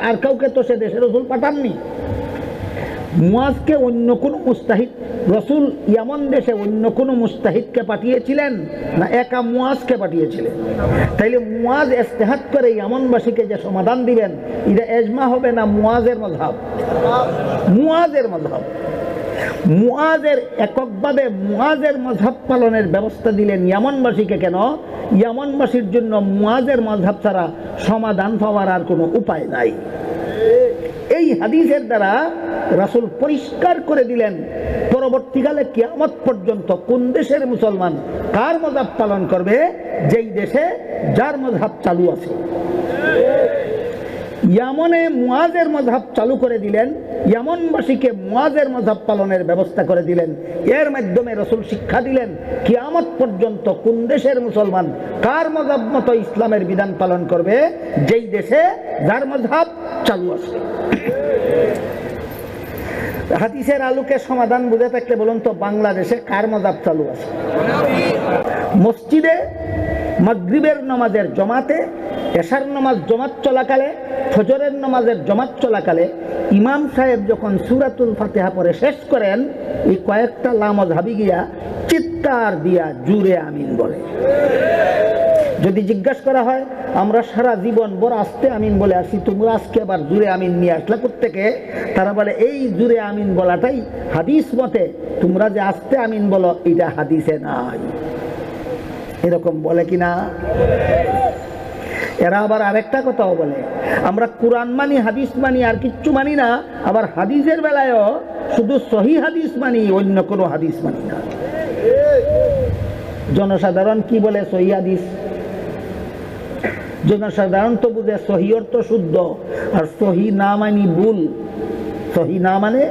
আর কাউকে তো সে দেশে রাসূল পাঠাননি। মুআজকে অন্য কোনো মুস্তাহিদ, রাসূল ইয়ামান দেশে অন্য কোনো মুস্তাহিদকে পাঠিয়েছিলেন না একা মুআজকে পাঠিয়েছিলেন? তাইলে মুআজ ইজতিহাদ করে ইয়ামানবাসীকে যে সমাধান দিবেন এটা ইজমা হবে না মুআজের মাযহাব? মুআজের মাযহাব। মুআজের এককভাবে মুআজের মাযহাব পালনের ব্যবস্থা দিলেন ইয়ামানবাসীকে। কেন? ইয়ামানবাসীর জন্য মুআজের মাযহাব ছাড়া সমাধান পাওয়ার আর কোনো উপায় নাই। এই হাদিসের দ্বারা রাসূল পরিষ্কার করে দিলেন পরবর্তীকালে কিয়ামত পর্যন্ত কোন দেশের মুসলমান কার মাযহাব পালন করবে, যেই দেশে যার মাযহাব চালু আছে। ইয়ামনে মুআজের মাযহাব চালু করে দিলেন, ইয়ামানবাসীকে মুআজের মাযহাব পালনের ব্যবস্থা করে দিলেন। এর মাধ্যমে রাসূল শিক্ষা দিলেন কিয়ামত পর্যন্ত কোন দেশের মুসলমান কার মাযহাব মতো ইসলামের বিধান পালন করবে, যেই দেশে যার মাযহাব চালু আছে। হাদিসের আলোকে সমাধান বুঝে থাকলে বলুন তো, বাংলাদেশে কার মাযহাব চালু আছে? মসজিদে মাগরিবের নামাজের জমাতে, এশার নামাজ জমাত চলাকালে, ফজরের নামাজের জমাত চলাকালে ইমাম সাহেব যখন সূরাতুল ফাতিহা পড়ে শেষ করেন, এই কয়েকটা লামাযহাবি গিয়া চিৎকার দিয়া জুড়ে আমিন বলে। যদি জিজ্ঞাসা করা হয়, আমরা সারা জীবন বড় আস্তে আমিন বলে আসি, তোমরা আজকে আবার জুড়ে আমিন নিয়ে আসলে কোত্থেকে? তারা বলে, এই জুড়ে আমিন বলাটাই হাদিস মতে, তোমরা যে আস্তে আমিন বলো এটা হাদিসে নাই। এরকম বলে কিনা? এরা আবার আরেকটা কথাও বলে, আমরা কোরআন মানি, হাদিস মানি, আর কিচ্ছু মানি না। আবার হাদিসের বেলায়ও শুধু সহিহ হাদিস মানি, অন্য কোনো হাদিস মানি না। জনসাধারণ কি বলে? সহিহ হাদিস। জনসাধারণ তো বুঝে সহিহ অর্থ শুদ্ধ, আর সহিহ না মানি ভুল। সহিহ না মানে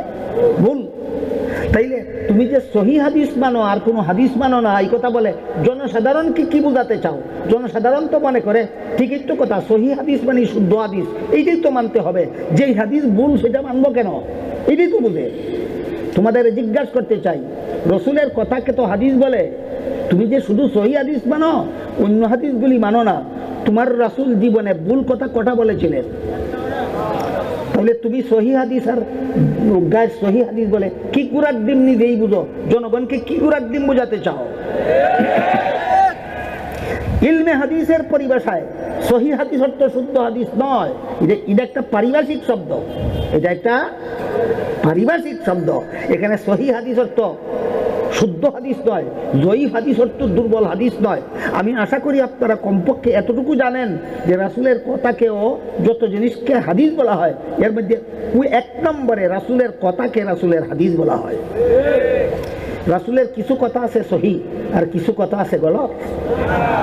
ভুল। তাইলে তুমি যে সহিহ হাদিস মানো আর কোনো হাদিস মানো না, এই কথা বলে জনসাধারণকে কি বোঝাতে চাও? জনসাধারণ তো মনে করে ঠিকই তো কথা, সহিহ হাদিস মানে শুদ্ধ হাদিস, এইটাই তো মানতে হবে। যেই হাদিস ভুল সেটা মানবো কেন? এটাই তো বুঝে। তোমাদের জিজ্ঞাসা করতে চাই, রসুলের কথাকে তো হাদিস বলে, তুমি যে শুধু সহিহ হাদিস মানো, অন্য হাদিসগুলি মানো না, তোমার রাসূল জীবনে ভুল কথা কটা বলেছিলেন? তাহলে তুমি সহিহ হাদিস আর গায়ে সহিহ হাদিস বলে কি কুরাক ডিম নিজেই বুঝো, জনগণকে কি কুরাক ডিম বোঝাতে চাও? ইলমে হাদিসের পরিভাষায় সহিহ হাদিস অর্থ শুদ্ধ হাদিস নয়, এটা একটা পারিভাষিক শব্দ। এটা একটা পারিভাষিক শব্দ। এখানে সহিহ হাদিস অর্থ শুদ্ধ হাদিস নয়, জয়ীফ হাদিস অর্থ দুর্বল হাদিস নয়। আমি আশা করি আপনারা কমপক্ষে এতটুকু জানেন যে রাসূলের কথাকেও যত জিনিসকে হাদিস বলা হয়, এর মধ্যে এক নম্বরে রাসূলের কথাকে রাসূলের হাদিস বলা হয়। রাসূলের কিছু কথা আছে সহিহ আর কিছু কথা আছে গলত।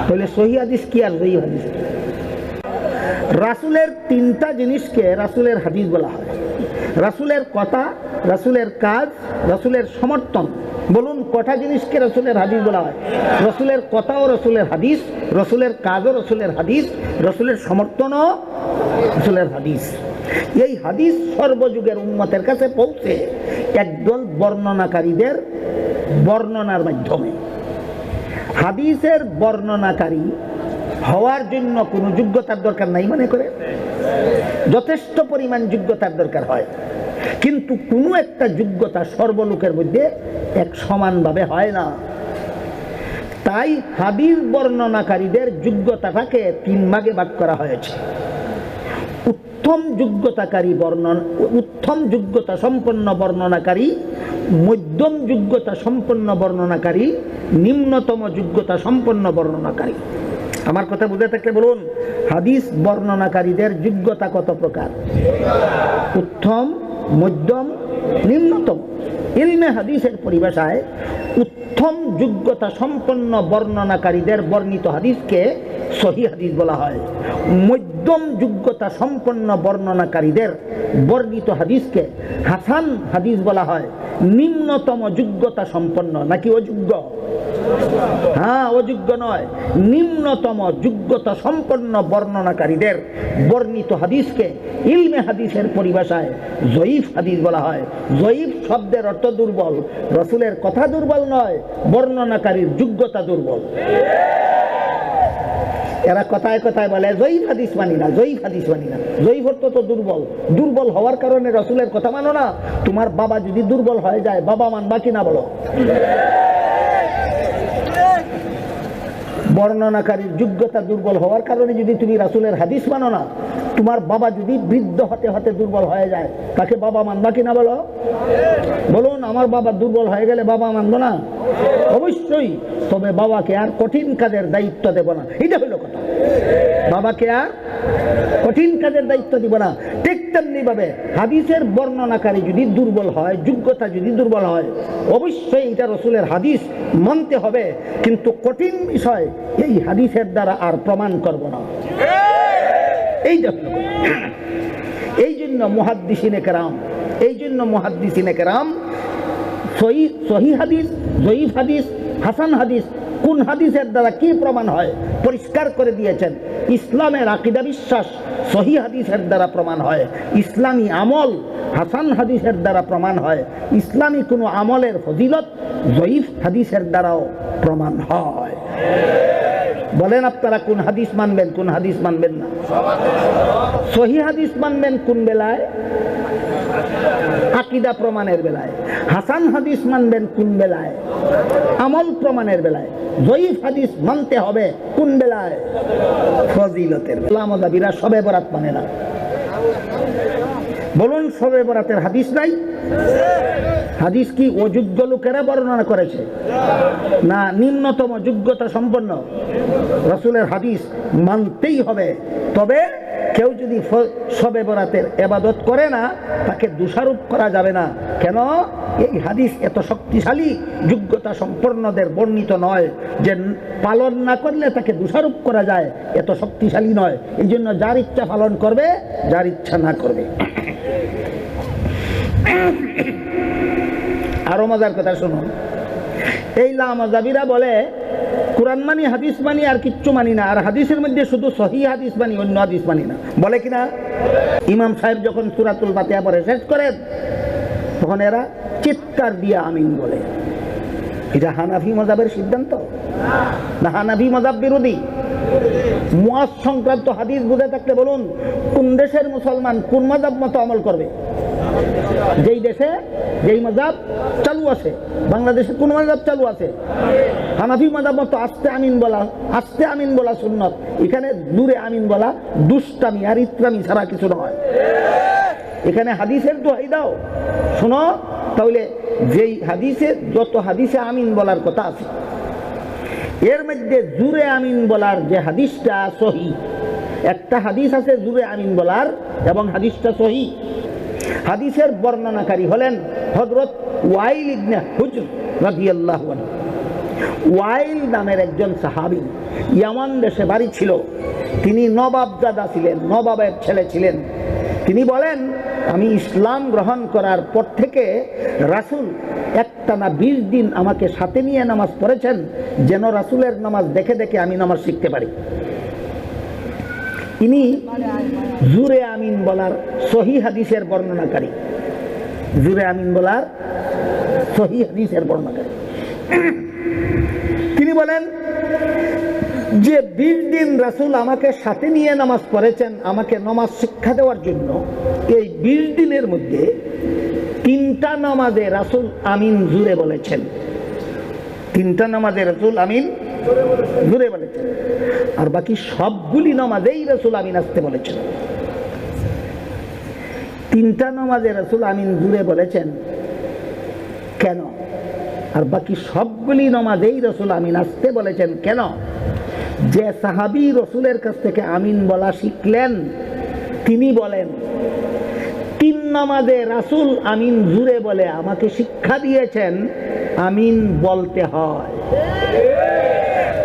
তাহলে সহিহ হাদিস কি আর জয়ীফ হাদিস কি? রাসূলের তিনটা জিনিসকে রাসূলের হাদিস বলা হয়: রাসূলের কথা, রাসূলের কাজ, রাসূলের সমর্থন। বলুন কটা জিনিসকে রাসূলের হাদিস বলা হয়? রাসূলের কথাও রাসূলের হাদিস, রাসূলের কাজও রাসূলের হাদিস, রাসূলের সমর্থনও রাসূলের হাদিস। এই হাদিস সর্বযুগের উম্মতের কাছে পৌঁছে একদল বর্ণনাকারীদের বর্ণনার মাধ্যমে। হাদিসের বর্ণনাকারী হওয়ার জন্য কোনো যোগ্যতার দরকার নাই মনে করে, যথেষ্ট পরিমাণ যোগ্যতার দরকার হয়, কিন্তু কোনো একটা যোগ্যতা সর্বলোকের মধ্যে এক সমানভাবে হয় না। তাই হাদিস বর্ণনাকারীদের যোগ্যতাটাকে 3 ভাগে ভাগ করা হয়েছে। উত্তম যোগ্যতা সম্পন্ন বর্ণনাকারী, মধ্যম যোগ্যতা সম্পন্ন বর্ণনাকারী, নিম্নতম যোগ্যতা সম্পন্ন বর্ণনাকারী। আমার কথা বুঝে থাকলে বলুন, হাদিস বর্ণনাকারীদের যোগ্যতা কত প্রকার? উত্তম, মধ্যম, নিম্নতম। ইলমে হাদিসের পরিভাষায় উত্তম যোগ্যতা সম্পন্ন বর্ণনাকারীদের বর্ণিত হাদিসকে সহিহ হাদিস বলা হয়। মধ্যম যোগ্যতা সম্পন্ন বর্ণনাকারীদের বর্ণিত হাদিসকে হাসান হাদিস বলা হয়। নিম্নতম যোগ্যতা সম্পন্ন, নাকি অযোগ্য? হ্যাঁ, অযোগ্য নয়, নিম্নতম যোগ্যতা সম্পন্ন বর্ণনাকারীদের বর্ণিত হাদিসকে ইলমে হাদিসের পরিভাষায় জয়ীফ হাদিস বলা হয়। জয়ীফ শব্দের অর্থ দুর্বল। রাসূলের কথা দুর্বল নয়, বর্ণনাকারীর যোগ্যতা দুর্বল। এরা কথায় কথায় বলে জয়ীফ হাদিস মানি না, জয়ীফ হাদিস মানি না। জয়ীফ অর্থ তো দুর্বল। দুর্বল হওয়ার কারণে রাসূলের কথা মানো না। তোমার বাবা যদি দুর্বল হয়ে যায়, বাবা মানবা কিনা বলো? বর্ণনাকারীর যোগ্যতা দুর্বল হওয়ার কারণে যদি তুমি রাসূলের হাদিস মানো না, তোমার বাবা যদি বৃদ্ধ হতে হতে দুর্বল হয়ে যায়, তাকে বাবা মানবা কিনা বলো? বলুন, আমার বাবা দুর্বল হয়ে গেলে বাবা মানবো না? অবশ্যই। তবে বাবাকে আর কঠিন কাজের দায়িত্ব দেব না, এটা হলো কথা। বাবাকে আর কঠিন কাজের দায়িত্ব দিব না। ঠিক তেমনি ভাবে হাদিসের বর্ণনাকারী যদি দুর্বল হয়, যোগ্যতা যদি দুর্বল হয়, অবশ্যই এটা রাসূলের হাদিস মানতে হবে, কিন্তু কঠিন বিষয় এই হাদিসের দ্বারা আর প্রমাণ করব না। এই জন্য মুহাদ্দিসিনে কেরাম সহিহ হাদিস, জয়ীফ হাদিস, হাসান হাদিস, কোন হাদিসের দ্বারা কি প্রমাণ হয় পরিষ্কার করে দিয়েছেন। ইসলামের আকীদা বিশ্বাস সহিহ হাদিসের দ্বারা প্রমাণ হয়। ইসলামী আমল হাসান হাদিসের দ্বারা প্রমাণ হয়। ইসলামী কোনো আমলের ফজিলত জয়ীফ হাদিসের দ্বারাও প্রমাণ হয়। বলেন আপনারা কোন হাদিস মানবেন, কোন হাদিস মানবেন না? সহিহ হাদিস মানবেন কোন বেলায়? আকীদা প্রমাণের বেলায়। হাসান হাদিস মানবেন কোন বেলায়? আমল প্রমাণের বেলায়। জয়ীফ হাদিস মানতে হবে কোন বেলায়? ফজিলতের বেলায়। মুজাবিরা শবে বরাত মানে না। বলুন, শবে বরাতের হাদিস নাই? হাদিস কি অযোগ্য লোকেরা বর্ণনা করেছে না নিম্নতম যোগ্যতা সম্পন্ন? রাসূলের হাদিস মানতেই হবে। তবে কেউ যদি শবে বরাতের ইবাদত করে না, তাকে দোষারোপ করা যাবে না। কেন? এই হাদিস এত শক্তিশালী যোগ্যতা সম্পন্নদের বর্ণিত নয় যে পালন না করলে তাকে দোষারোপ করা যায়, এত শক্তিশালী নয়। এই জন্য যার ইচ্ছা পালন করবে, যার ইচ্ছা না করবে। আরো মজার কথা শুনুন। এই লামাজাবিরা বলে কোরআন মানি, হাদিস মানি, আর কিচ্ছু মানি না, আর হাদিসের মধ্যে শুধু সহিহ হাদিস মানি, অন্য হাদিস মানি না। বলে কিনা? ইমাম সাহেব যখন সূরাতুল ফাতিহা পড়ে শেষ করেন, তখন এরা চিৎকার দিয়ে আমিন বলে। এটা হানাফি মাযহাবের সিদ্ধান্ত না হানাফি মাযহাব বিরোধী? মুয়াজ সংক্রান্ত হাদিস বুঝে থাকলে বলুন, কোন দেশের মুসলমান কোন মাযহাব মতো আমল করবে? যেই দেশে যেই মাযহাব চালু আছে। বাংলাদেশে কোন মাযহাব চালু আছে? হানাফি মাযহাব মতো আস্তে আমিন বলা সুন্নত। এখানে দূরে আমিন বলা দুষ্টামি আর ইত্রামি ছাড়া কিছু নয়। এখানে হাদিসের দোহাই দাও, শোনো। তাহলে যেই হাদিসে, যত হাদিসে আমিন বলার কথা আছে, এর মধ্যে জুরে আমিন বলার যে হাদিসটা সহিহ, একটা হাদিস আছে জুরে আমিন বলার, এবং হাদিসটা সহিহ। হাদিসের বর্ণনাকারী হলেন হযরত ওয়াইল ইবনে হুজর রাদিয়াল্লাহু আনহু। ওয়াইল নামের একজন সাহাবী, ইয়ামান দেশে বাড়ি ছিল। তিনি নবাবজাদা ছিলেন, নবাবের ছেলে ছিলেন। তিনি বলেন, আমি ইসলাম গ্রহণ করার পর থেকে রাসূল একটানা 20 দিন আমাকে সাথে নিয়ে নামাজ পড়েছেন, যেন রাসূলের নামাজ দেখে দেখে আমি নামাজ শিখতে পারি। ইনি জুরে আমিন বলার সহি হাদিসের বর্ণনাকারী, জুরে আমিন বলার সহি হাদিসের বর্ণনাকারী। তিনি বলেন যে 20 দিন রাসূল আমাকে সাথে নিয়ে নামাজ পড়েছেন, আমাকে নামাজ শিক্ষা দেওয়ার জন্য। এই 20 দিনের মধ্যে 3টা নামাজে রাসূল আমিন জুরে বলেছেন, 3টা নামাজে রাসূল আমিন জুরে বলেছেন, আর বাকি সবগুলি নামাজেই রাসূল আমিন আসতে বলেছেন। 3টা নামাজে রাসূল আমিন জুরে বলেছেন কেন? আর বাকি সবগুলি নামাজেই রাসূল আমিন আসতে বলেছেন কেন? যে সাহাবী রাসূলের কাছ থেকে আমিন বলা শিখলেন, তিনি বলেন 3 নামাজে রাসূল আমিন জুরে বলে আমাকে শিক্ষা দিয়েছেন আমিন বলতে হয়,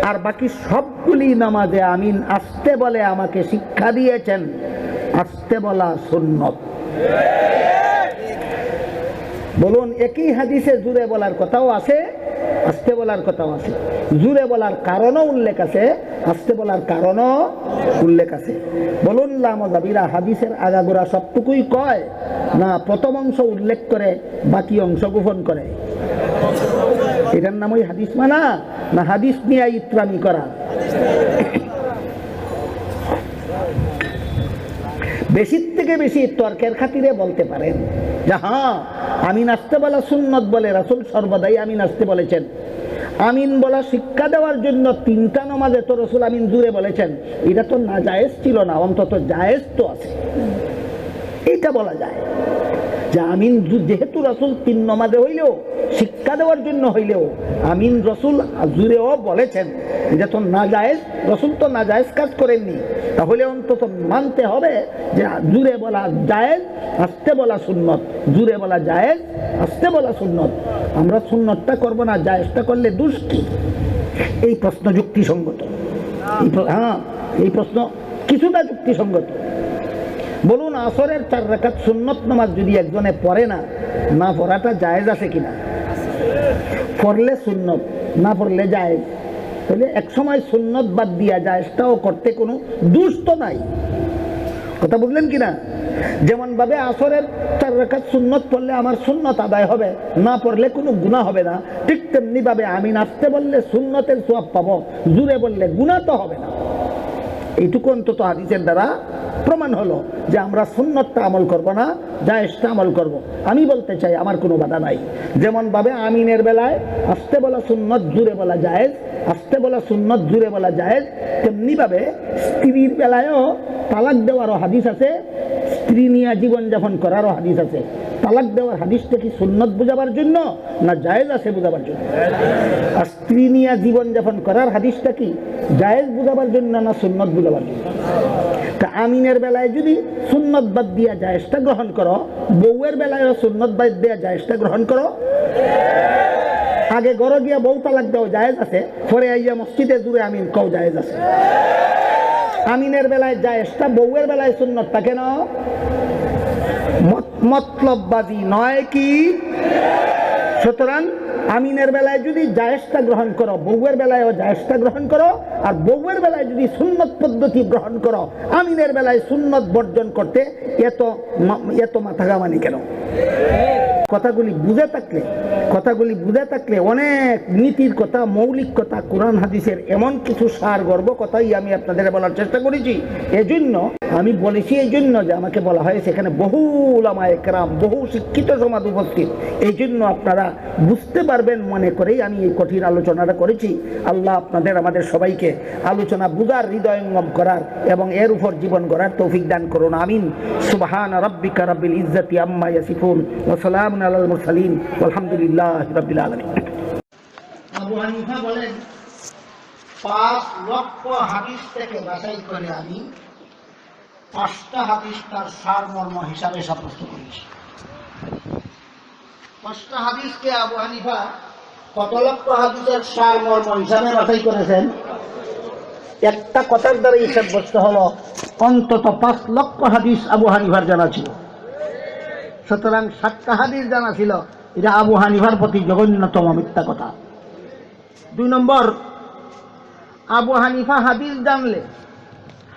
আর বাকি সবগুলি নামাজে আমিন আসতে বলে আমাকে শিক্ষা দিয়েছেন আসতে বলা সুন্নত। বলুন, একই হাদিসে জুরে বলার কথাও আছে, আসতে বলার কথাও আছে। জুরে বলার কারণও উল্লেখ আছে, আসতে বলার কারণও উল্লেখ আছে। বলুন, লামজাবিরা হাদিসের আগাগোড়া সবটুকুই কয়, না প্রথম অংশ উল্লেখ করে বাকি অংশ গোপন করে? এটার নাম ওই হাদিস মানা, না হাদিস নিয়ে ইত্রামি করা? বেশির থেকে বেশি তর্কের খাতিরে বলতে পারেন যে হ্যাঁ, আমিন আসতে বলা সুন্নত বলে রাসূল সর্বদাই আমিন আসতে বলেছেন। আমিন বলা শিক্ষা দেওয়ার জন্য 3টা নামাজে তো রাসূল আমিন জুরে বলেছেন, এটা তো না জায়েজ ছিল না, অন্তত জায়েজ তো আছে। এটা বলা যায় যে আমিন যেহেতু রাসূল 3 নামাজে হইলেও শিক্ষা দেওয়ার জন্য হইলেও আমিন রাসূল জুরেও বলেছেন, এটা তো না জায়েজ, রাসূল তো না জায়েজ কাজ করেননি। তাহলে অন্তত মানতে হবে যে জুরে বলা জায়েজ, আসতে বলা সুন্নত। জুরে বলা জায়েজ, আসতে বলা সুন্নত। আমরা সুন্নতটা করব না, জায়েজটা করলে দোষ কি? এই প্রশ্ন যুক্তিসঙ্গত। হ্যাঁ, এই প্রশ্ন কিছুটা যুক্তিসঙ্গত। বলুন, আসরের 4 রাকাত সুন্নত নামাজ যদি একজনে পড়ে না, না পড়াটা জায়েজ আছে কিনা? পড়লে সুন্নত, না পড়লে জায়েজ। তাহলে এক সময় সুন্নত বাদ দিয়া জায়েজটাও করতে কোনো দোষ তো নাই। কথা বুঝলেন কিনা? যেমন ভাবে আসরের 4 রাকাত সুন্নত পড়লে আমার সুন্নত আদায় হবে, না পড়লে কোনো গুনাহ হবে না, ঠিক তেমনি ভাবে আমিন আসতে বললে সুন্নতের সওয়াব পাবো, জুরে বললে গুনাহ তো হবে না। এইটুকু অন্তত হাদিসের দ্বারা প্রমাণ হলো যে আমরা সুন্নতটা আমল করব না, জায়েজটা আমল করব। আমি বলতে চাই আমার কোনো বাধা নাই। যেমন ভাবে আমিনের বেলায় আসতে বলা সুন্নত, জুরে বলা জায়েজ, আসতে বলা সুন্নত, জুরে বলা জায়েজ, তেমনি ভাবে স্ত্রীর বেলায়ও তালাক দেওয়ারও হাদিস আছে, স্ত্রী নিয়ে জীবনযাপন করারও হাদিস আছে। তালাক দেওয়ার হাদিসটা কি সুন্নত বোঝাবার জন্য না জায়েজ আছে বোঝাবার জন্য? আর স্ত্রী নিয়ে জীবনযাপন করার হাদিসটা কি জায়েজ বোঝাবার জন্য না সুন্নত বোঝাবার জন্য? তা আমিনের বেলায় যদি সুন্নত বাদ দিয়া জায়েজটা গ্রহণ করো, বউয়ের বেলায়ও সুন্নত বাদ দিয়া জায়েজটা গ্রহণ করো। আগে ঘরে গিয়া বউ তালাক দেওয়া জায়েজ আছে, পরে আইয়া মসজিদে জুরে আমিন কও জায়েজ আছে। আমিনের বেলায় জায়েজটা, বউয়ের বেলায় সুন্নতটা কেন? মতলববাদী নয় কি? সুতরাং আমিনের বেলায় যদি জায়েজটা গ্রহণ করো, বউয়ের বেলায়ও জায়েজটা গ্রহণ করো, আর বউয়ের বেলায় যদি সুন্নত পদ্ধতি গ্রহণ করো, আমিনের বেলায় সুন্নত বর্জন করতে এত মাথা ঘামানি কেন? কথাগুলি বুঝে থাকলে অনেক নীতির কথা, মৌলিক কথা, কোরআন হাদিসের এমন কিছু সার গর্ব কথাই আমি আপনাদের বলার চেষ্টা করেছি। এজন্য আমি বলেছি, এই জন্য যে আমাকে বলা হয় সেখানে বহু উলামায়ে কেরাম, বহু শিক্ষিত সমাজ উপস্থিত। এই জন্য আপনারা বুঝতে পারবেন মনে করেই আমি এই কঠিন আলোচনাটা করেছি। আল্লাহ আপনাদের আমাদের সবাইকে আলোচনা বুঝার, হৃদয়ঙ্গম করার এবং এর উপর জীবন গড়ার তৌফিক দান করুন। আমিন। সুবহানা রাব্বিকা রাব্বিল ইজ্জাতি আম্মা ইয়াসিফুন ওয়া সালামুন আলাল মুরসালিন আলহামদুলিল্লাহি রাব্বিল আলামিন। আবু হানিফা বলেন, 5 লক্ষ হাদিস থেকে বাছাই করে আমি 5টা হাদিস তার সারমর্ম হিসাবে সাব্যস্ত করেছি। 5টা হাদিসকে আবু হানিফা কত লক্ষ হাদিসের সারমর্ম হিসাবে বাছাই করেছেন? একটা কথার দ্বারা সাব্যস্ত হলো অন্তত 5 লক্ষ হাদিস আবু হানিফার জানা ছিল। সুতরাং 7টা হাদিস জানা ছিল, এটা আবু হানিফার প্রতি জঘন্যতম মিথ্যা কথা। 2 নম্বর, আবু হানিফা হাদিস জানলে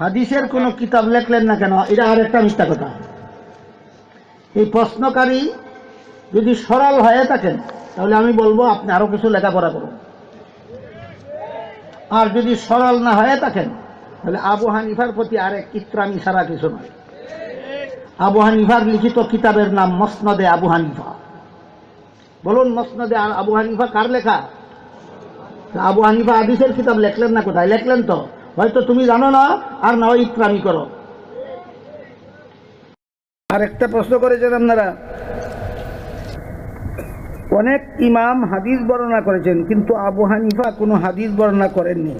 হাদিসের কোনো কিতাব লেখলেন না কেন, এটা আর একটা মিথ্যা কথা। এই প্রশ্নকারী যদি সরল হয়ে থাকেন তাহলে আমি বলবো আপনি আরো কিছু লেখাপড়া করুন, আর যদি সরল না হয়ে থাকেন তাহলে আবু হানিফার প্রতি আরেক ইত্রামি ছাড়া কিছু নয়। আবু হানিফার লিখিত কিতাবের নাম মসনদে আবু হানিফা। বলুন, মসনদে আবু হানিফা কার লেখা? আবু হানিফা হাদিসের কিতাব লেখলেন না, কোথায় লেখলেন? তো হয়তো তুমি জানো না, আর না হয় ইকরামি করো। আর একটা প্রশ্ন করেছেন আপনারা, অনেক ইমাম হাদিস বর্ণনা করেছেন কিন্তু আবু হানিফা কোনো হাদিস বর্ণনা করেননি।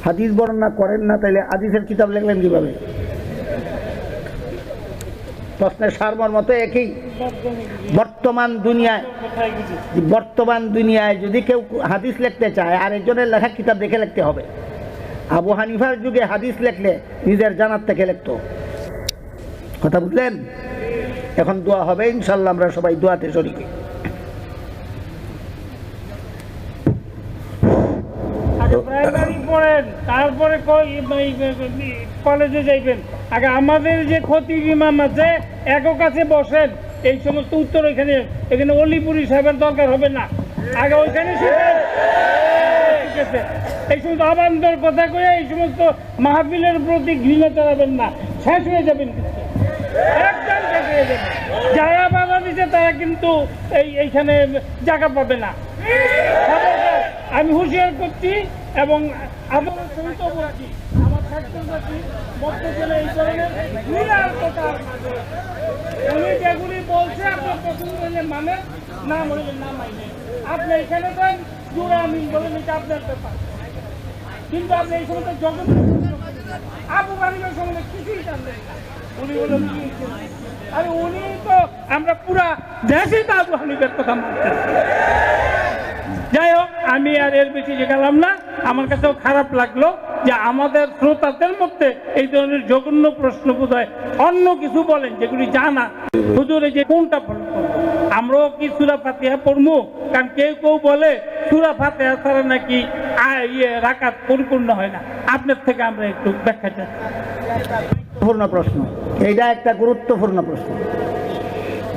হাদিস বর্ণনা করেন না, তাইলে হাদিসের কিতাব লেখলেন কিভাবে? প্রশ্নের সারমর্ম তো একই। বর্তমান দুনিয়ায় যদি কেউ হাদিস লিখতে চায় আর একজনের লেখা কিতাব দেখে লিখতে হবে। আবু হানিফার যুগে হাদিস লিখলে নিজের জানার থেকে লিখতো। কথা বুঝলেন? এখন দোয়া হবে ইনশাল্লাহ, আমরা সবাই দোয়াতে শরীক। প্রাইমারি পড়েন, তারপরে কলেজে যাইবেন। আগে আমাদের যে খতিব ইমাম আছে একক কাছে বসেন, এই সমস্ত উত্তর এখানে অলিপুরি সাহেবের দরকার হবে না, আগে ওইখানে শিখেন। ঠিক আছে, এই সমস্ত আবান্তর কথা কয়ে এই সমস্ত মাহফিলের প্রতি ঘৃণা চালাবেন না, শেষ হয়ে যাবেন, কিন্তু একদম শেষ হয়ে যাবেন। যারা বাধা দিচ্ছে তারা কিন্তু এইখানে জায়গা পাবে না। আমি হুঁশিয়ার করছি এবং আপনার সহিত বলছি, আমার ছাত্রছাত্রী বলতে গেলে এই ধরনের বিরাট কথা উনি যেগুলি বলছে আপনার পছন্দ হলে মানে, না মনে না মাইনে আপনি এখানে দেন জুড়ে আমি বলেন এটা আপনার ব্যাপার, কিন্তু আপনি এই সময় জগৎ আবু হানিফার সম্বন্ধে কিছুই জানলেন না। উনি বলেন আরে উনি তো আমরা পুরা দেশেই তো আবু হানিফার কথা মানতেছি। যাই হোক, আমি আর এর বেশি গেলাম না। আমার কাছেও খারাপ লাগলো যে আমাদের শ্রোতাদের মধ্যে এই ধরনের জঘন্য প্রশ্ন বোধহয় অন্য কিছু বলেন যেগুলি জানা হুজুরে যে কোনটা ফলো করবো। আমরাও কি সূরা ফাতিহা পড়বো? কারণ কেউ কেউ বলে সূরা ফাতিহা ছাড়া নাকি রাকাত পরিপূর্ণ হয় না। আপনার থেকে আমরা একটু ব্যাখ্যা চাই। গুরুত্বপূর্ণ প্রশ্ন, এইটা একটা গুরুত্বপূর্ণ প্রশ্ন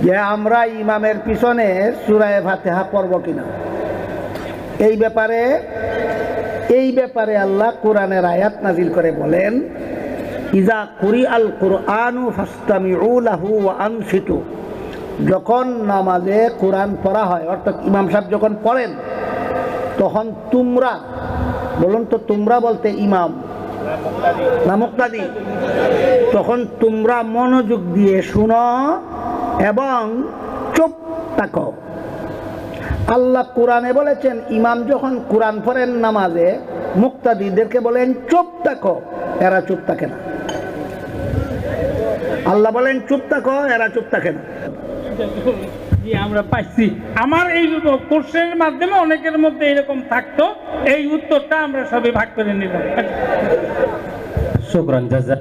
যে আমরা ইমামের পিছনে সূরা ফাতিহা পড়ব কিনা। এই ব্যাপারে আল্লাহ কোরআনের আয়াত নাজিল করে বলেন, ইজা কুরিআল কুরআনু ফাসতামিউ লাহু ওয়া আনসিতু। যখন নামাজে কোরআন পড়া হয়, অর্থাৎ ইমাম সাহেব যখন পড়েন, তখন তোমরা, বলুন তো তোমরা বলতে ইমাম না মুক্তাদি, তখন তোমরা মনোযোগ দিয়ে শুনো এবং চুপ থাকো। আল্লাহ কোরআনে বলেছেন ইমাম যখন কোরআন পড়েন নামাজে, মুক্তাদিদেরকে বলেন চুপ থাকো, এরা চুপ থাকে না। আল্লাহ বলেন চুপ থাকো, এরা চুপ থাকে না। আমরা পাইছি, আমার এই কোর্সের মাধ্যমে অনেকের মধ্যে এরকম থাকতো, এই উত্তরটা আমরা সবাই ভাগ করে নিলাম। শুকরান জাযা।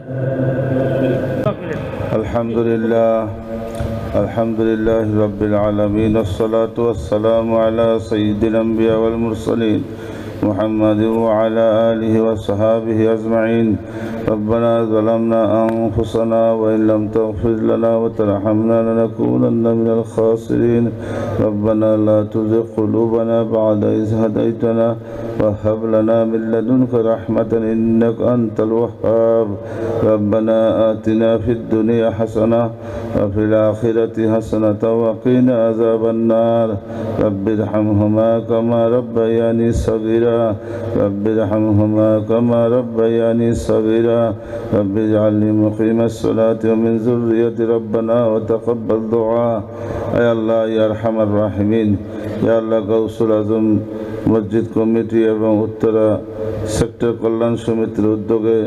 আলহামদুলিল্লাহ, আলহামদুলিল্লাহ রাব্বিল আলামিন, والصلاة والسلام على سيد الأنبياء والمرسلين محمد وعلى آله وصحابه أجمعين. ربنا ظلمنا أنفسنا وإن لم تغفر لنا وترحمنا لنكونن من الخاسرين. ربنا لا تزغ قلوبنا بعد إذ هديتنا وهب لنا من لدنك رحمة إنك أنت الوهاب. ربنا آتنا في الدنيا حسنة وفي الآخرة حسنة وقنا عذاب النار. رب ارحمهما كما ربياني صغيرا. رب ارحمهما كما ربياني صغيرا. رب اجعلني مقيم الصلاة ومن ذريتي ربنا وتقبل دعاء. يا الله يا أرحم الراحمين, يا الله গাউসুল আজম মসজিদ কমিটি এবং উত্তরা সেক্টর কল্যাণ সমিতির উদ্যোগে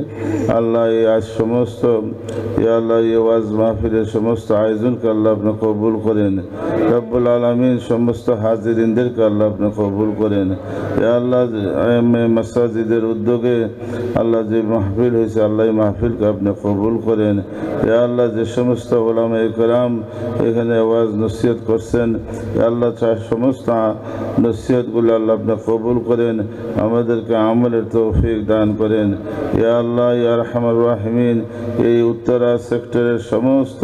আল্লাহ এই আজ সমস্ত আল্লাহ এই ওয়াজ মাহফিলের সমস্ত আয়োজনকে আল্লাহ আপনি কবুল করেন। রব্বুল আলামিন সমস্ত হাজিরিনদেরকে আল্লাহ আপনি কবুল করেন। আল্লাহ মাসাজিদের উদ্যোগে আল্লাহ যে মাহফিল হয়েছে আল্লাহ এই মাহফিলকে আপনি কবুল করেন। আল্লাহ যে সমস্ত ওলামায়ে কেরাম এখানে ওয়াজ নসিহত করছেন, আল্লাহ সমস্ত নসিহতগুলো আল্লাহ আপনি কবুল করেন, আমাদেরকে আমলের তৌফিক দান করেন। ইয়া আল্লাহ ইয়া আরহামার রাহিমিন, এই উত্তরা সেক্টরের সমস্ত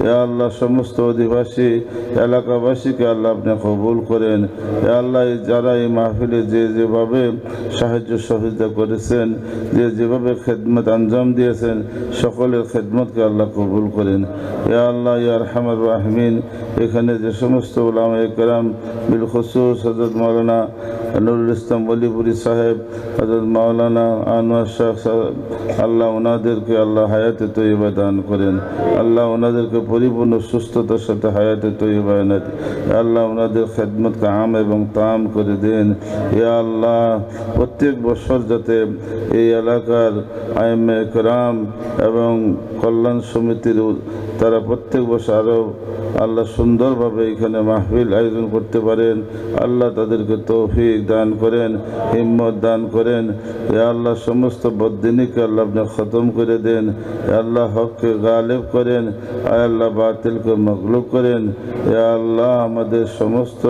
ইয়া আল্লাহ সমস্ত অধিবাসী এলাকাবাসীকে আল্লাহ আপনি কবুল করেন। ইয়া আল্লাহ যারা এই মাহফিলে যেভাবে সাহায্য সহযোগিতা করেছেন, যেভাবে খেদমত আঞ্জাম দিয়েছেন, সকলের খেদমতকে আল্লাহ কবুল করেন। ইয়া আল্লাহ ইয়া আরহামার রাহিমিন, এখানে যে সমস্ত উলামায়ে কেরাম বিল খুসুস হযরত মাওলানা নুরুল ইসলাম ওলিপুরি সাহেব, হযরত মাওলানা আনোয়ার শাহ সাহেব, আল্লাহ ওনাদেরকে আল্লাহ হায়াতে তৈয়বা দান করেন। আল্লাহ ওনাদেরকে পরিপূর্ণ সুস্থতার সাথে হায়াতে তৈয়বা এনে আল্লাহ ওনাদের খেদমতকে আম এবং তাম করে দেন। ইয়া আল্লাহ প্রত্যেক বছর যাতে এই এলাকার আইমে কেরাম এবং কল্যাণ সমিতির তারা প্রত্যেক বছর আরও আল্লাহ সুন্দরভাবে এখানে মাহফিল আয়োজন করতে পারেন। আল্লাহ তাদেরকে তৌফিক দান করেন, হিম্মত দান করেন। ইয়া আল্লাহ সমস্ত বদ্দিনীকে আল্লাহ আপনি খতম করে দেন। ইয়া আল্লাহ হককে গালেব করেন, আয় আল্লাহ বাতিলকে মগলুব করেন। ইয়া আল্লাহ আমাদের সমস্ত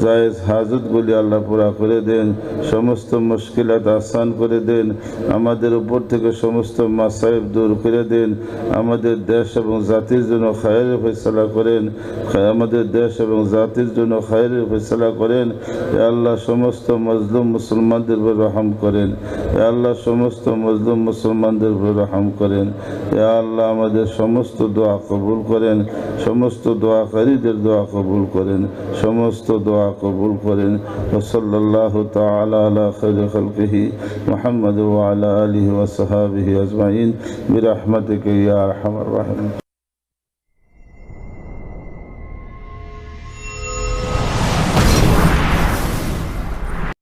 জায়েজ হাজতগুলি আল্লাহ পুরা করে দেন, সমস্ত মুশকিলাত আসান করে দেন, আমাদের উপর থেকে সমস্ত মাসাইব দূর করে দেন, আমাদের দেশ এবং জাতির জন্য খায়রের ফয়সালা করেন, আমাদের দেশ এবং জাতির জন্য খায়রের ফয়সালা করেন। ইয়া আল্লাহ সমস্ত মজলুম মুসলমানদের উপর রহম করেন। ইয়া আল্লাহ সমস্ত মজলুম মুসলমানদের উপর রহম করেন। ইয়া আল্লাহ আমাদের সমস্ত দোয়া কবুল করেন, সমস্ত দোয়াকারীদের দোয়া কবুল করেন, সমস্ত দোয়া কবুল করেন। সাল্লাল্লাহু তাআলা আলা খায়রি খালকিহি মুহাম্মদ ওয়া আলা আলিহি ওয়া সাহবিহি আজমাইন বিরহমাতিকা ইয়া আরহামার রাহিমিন।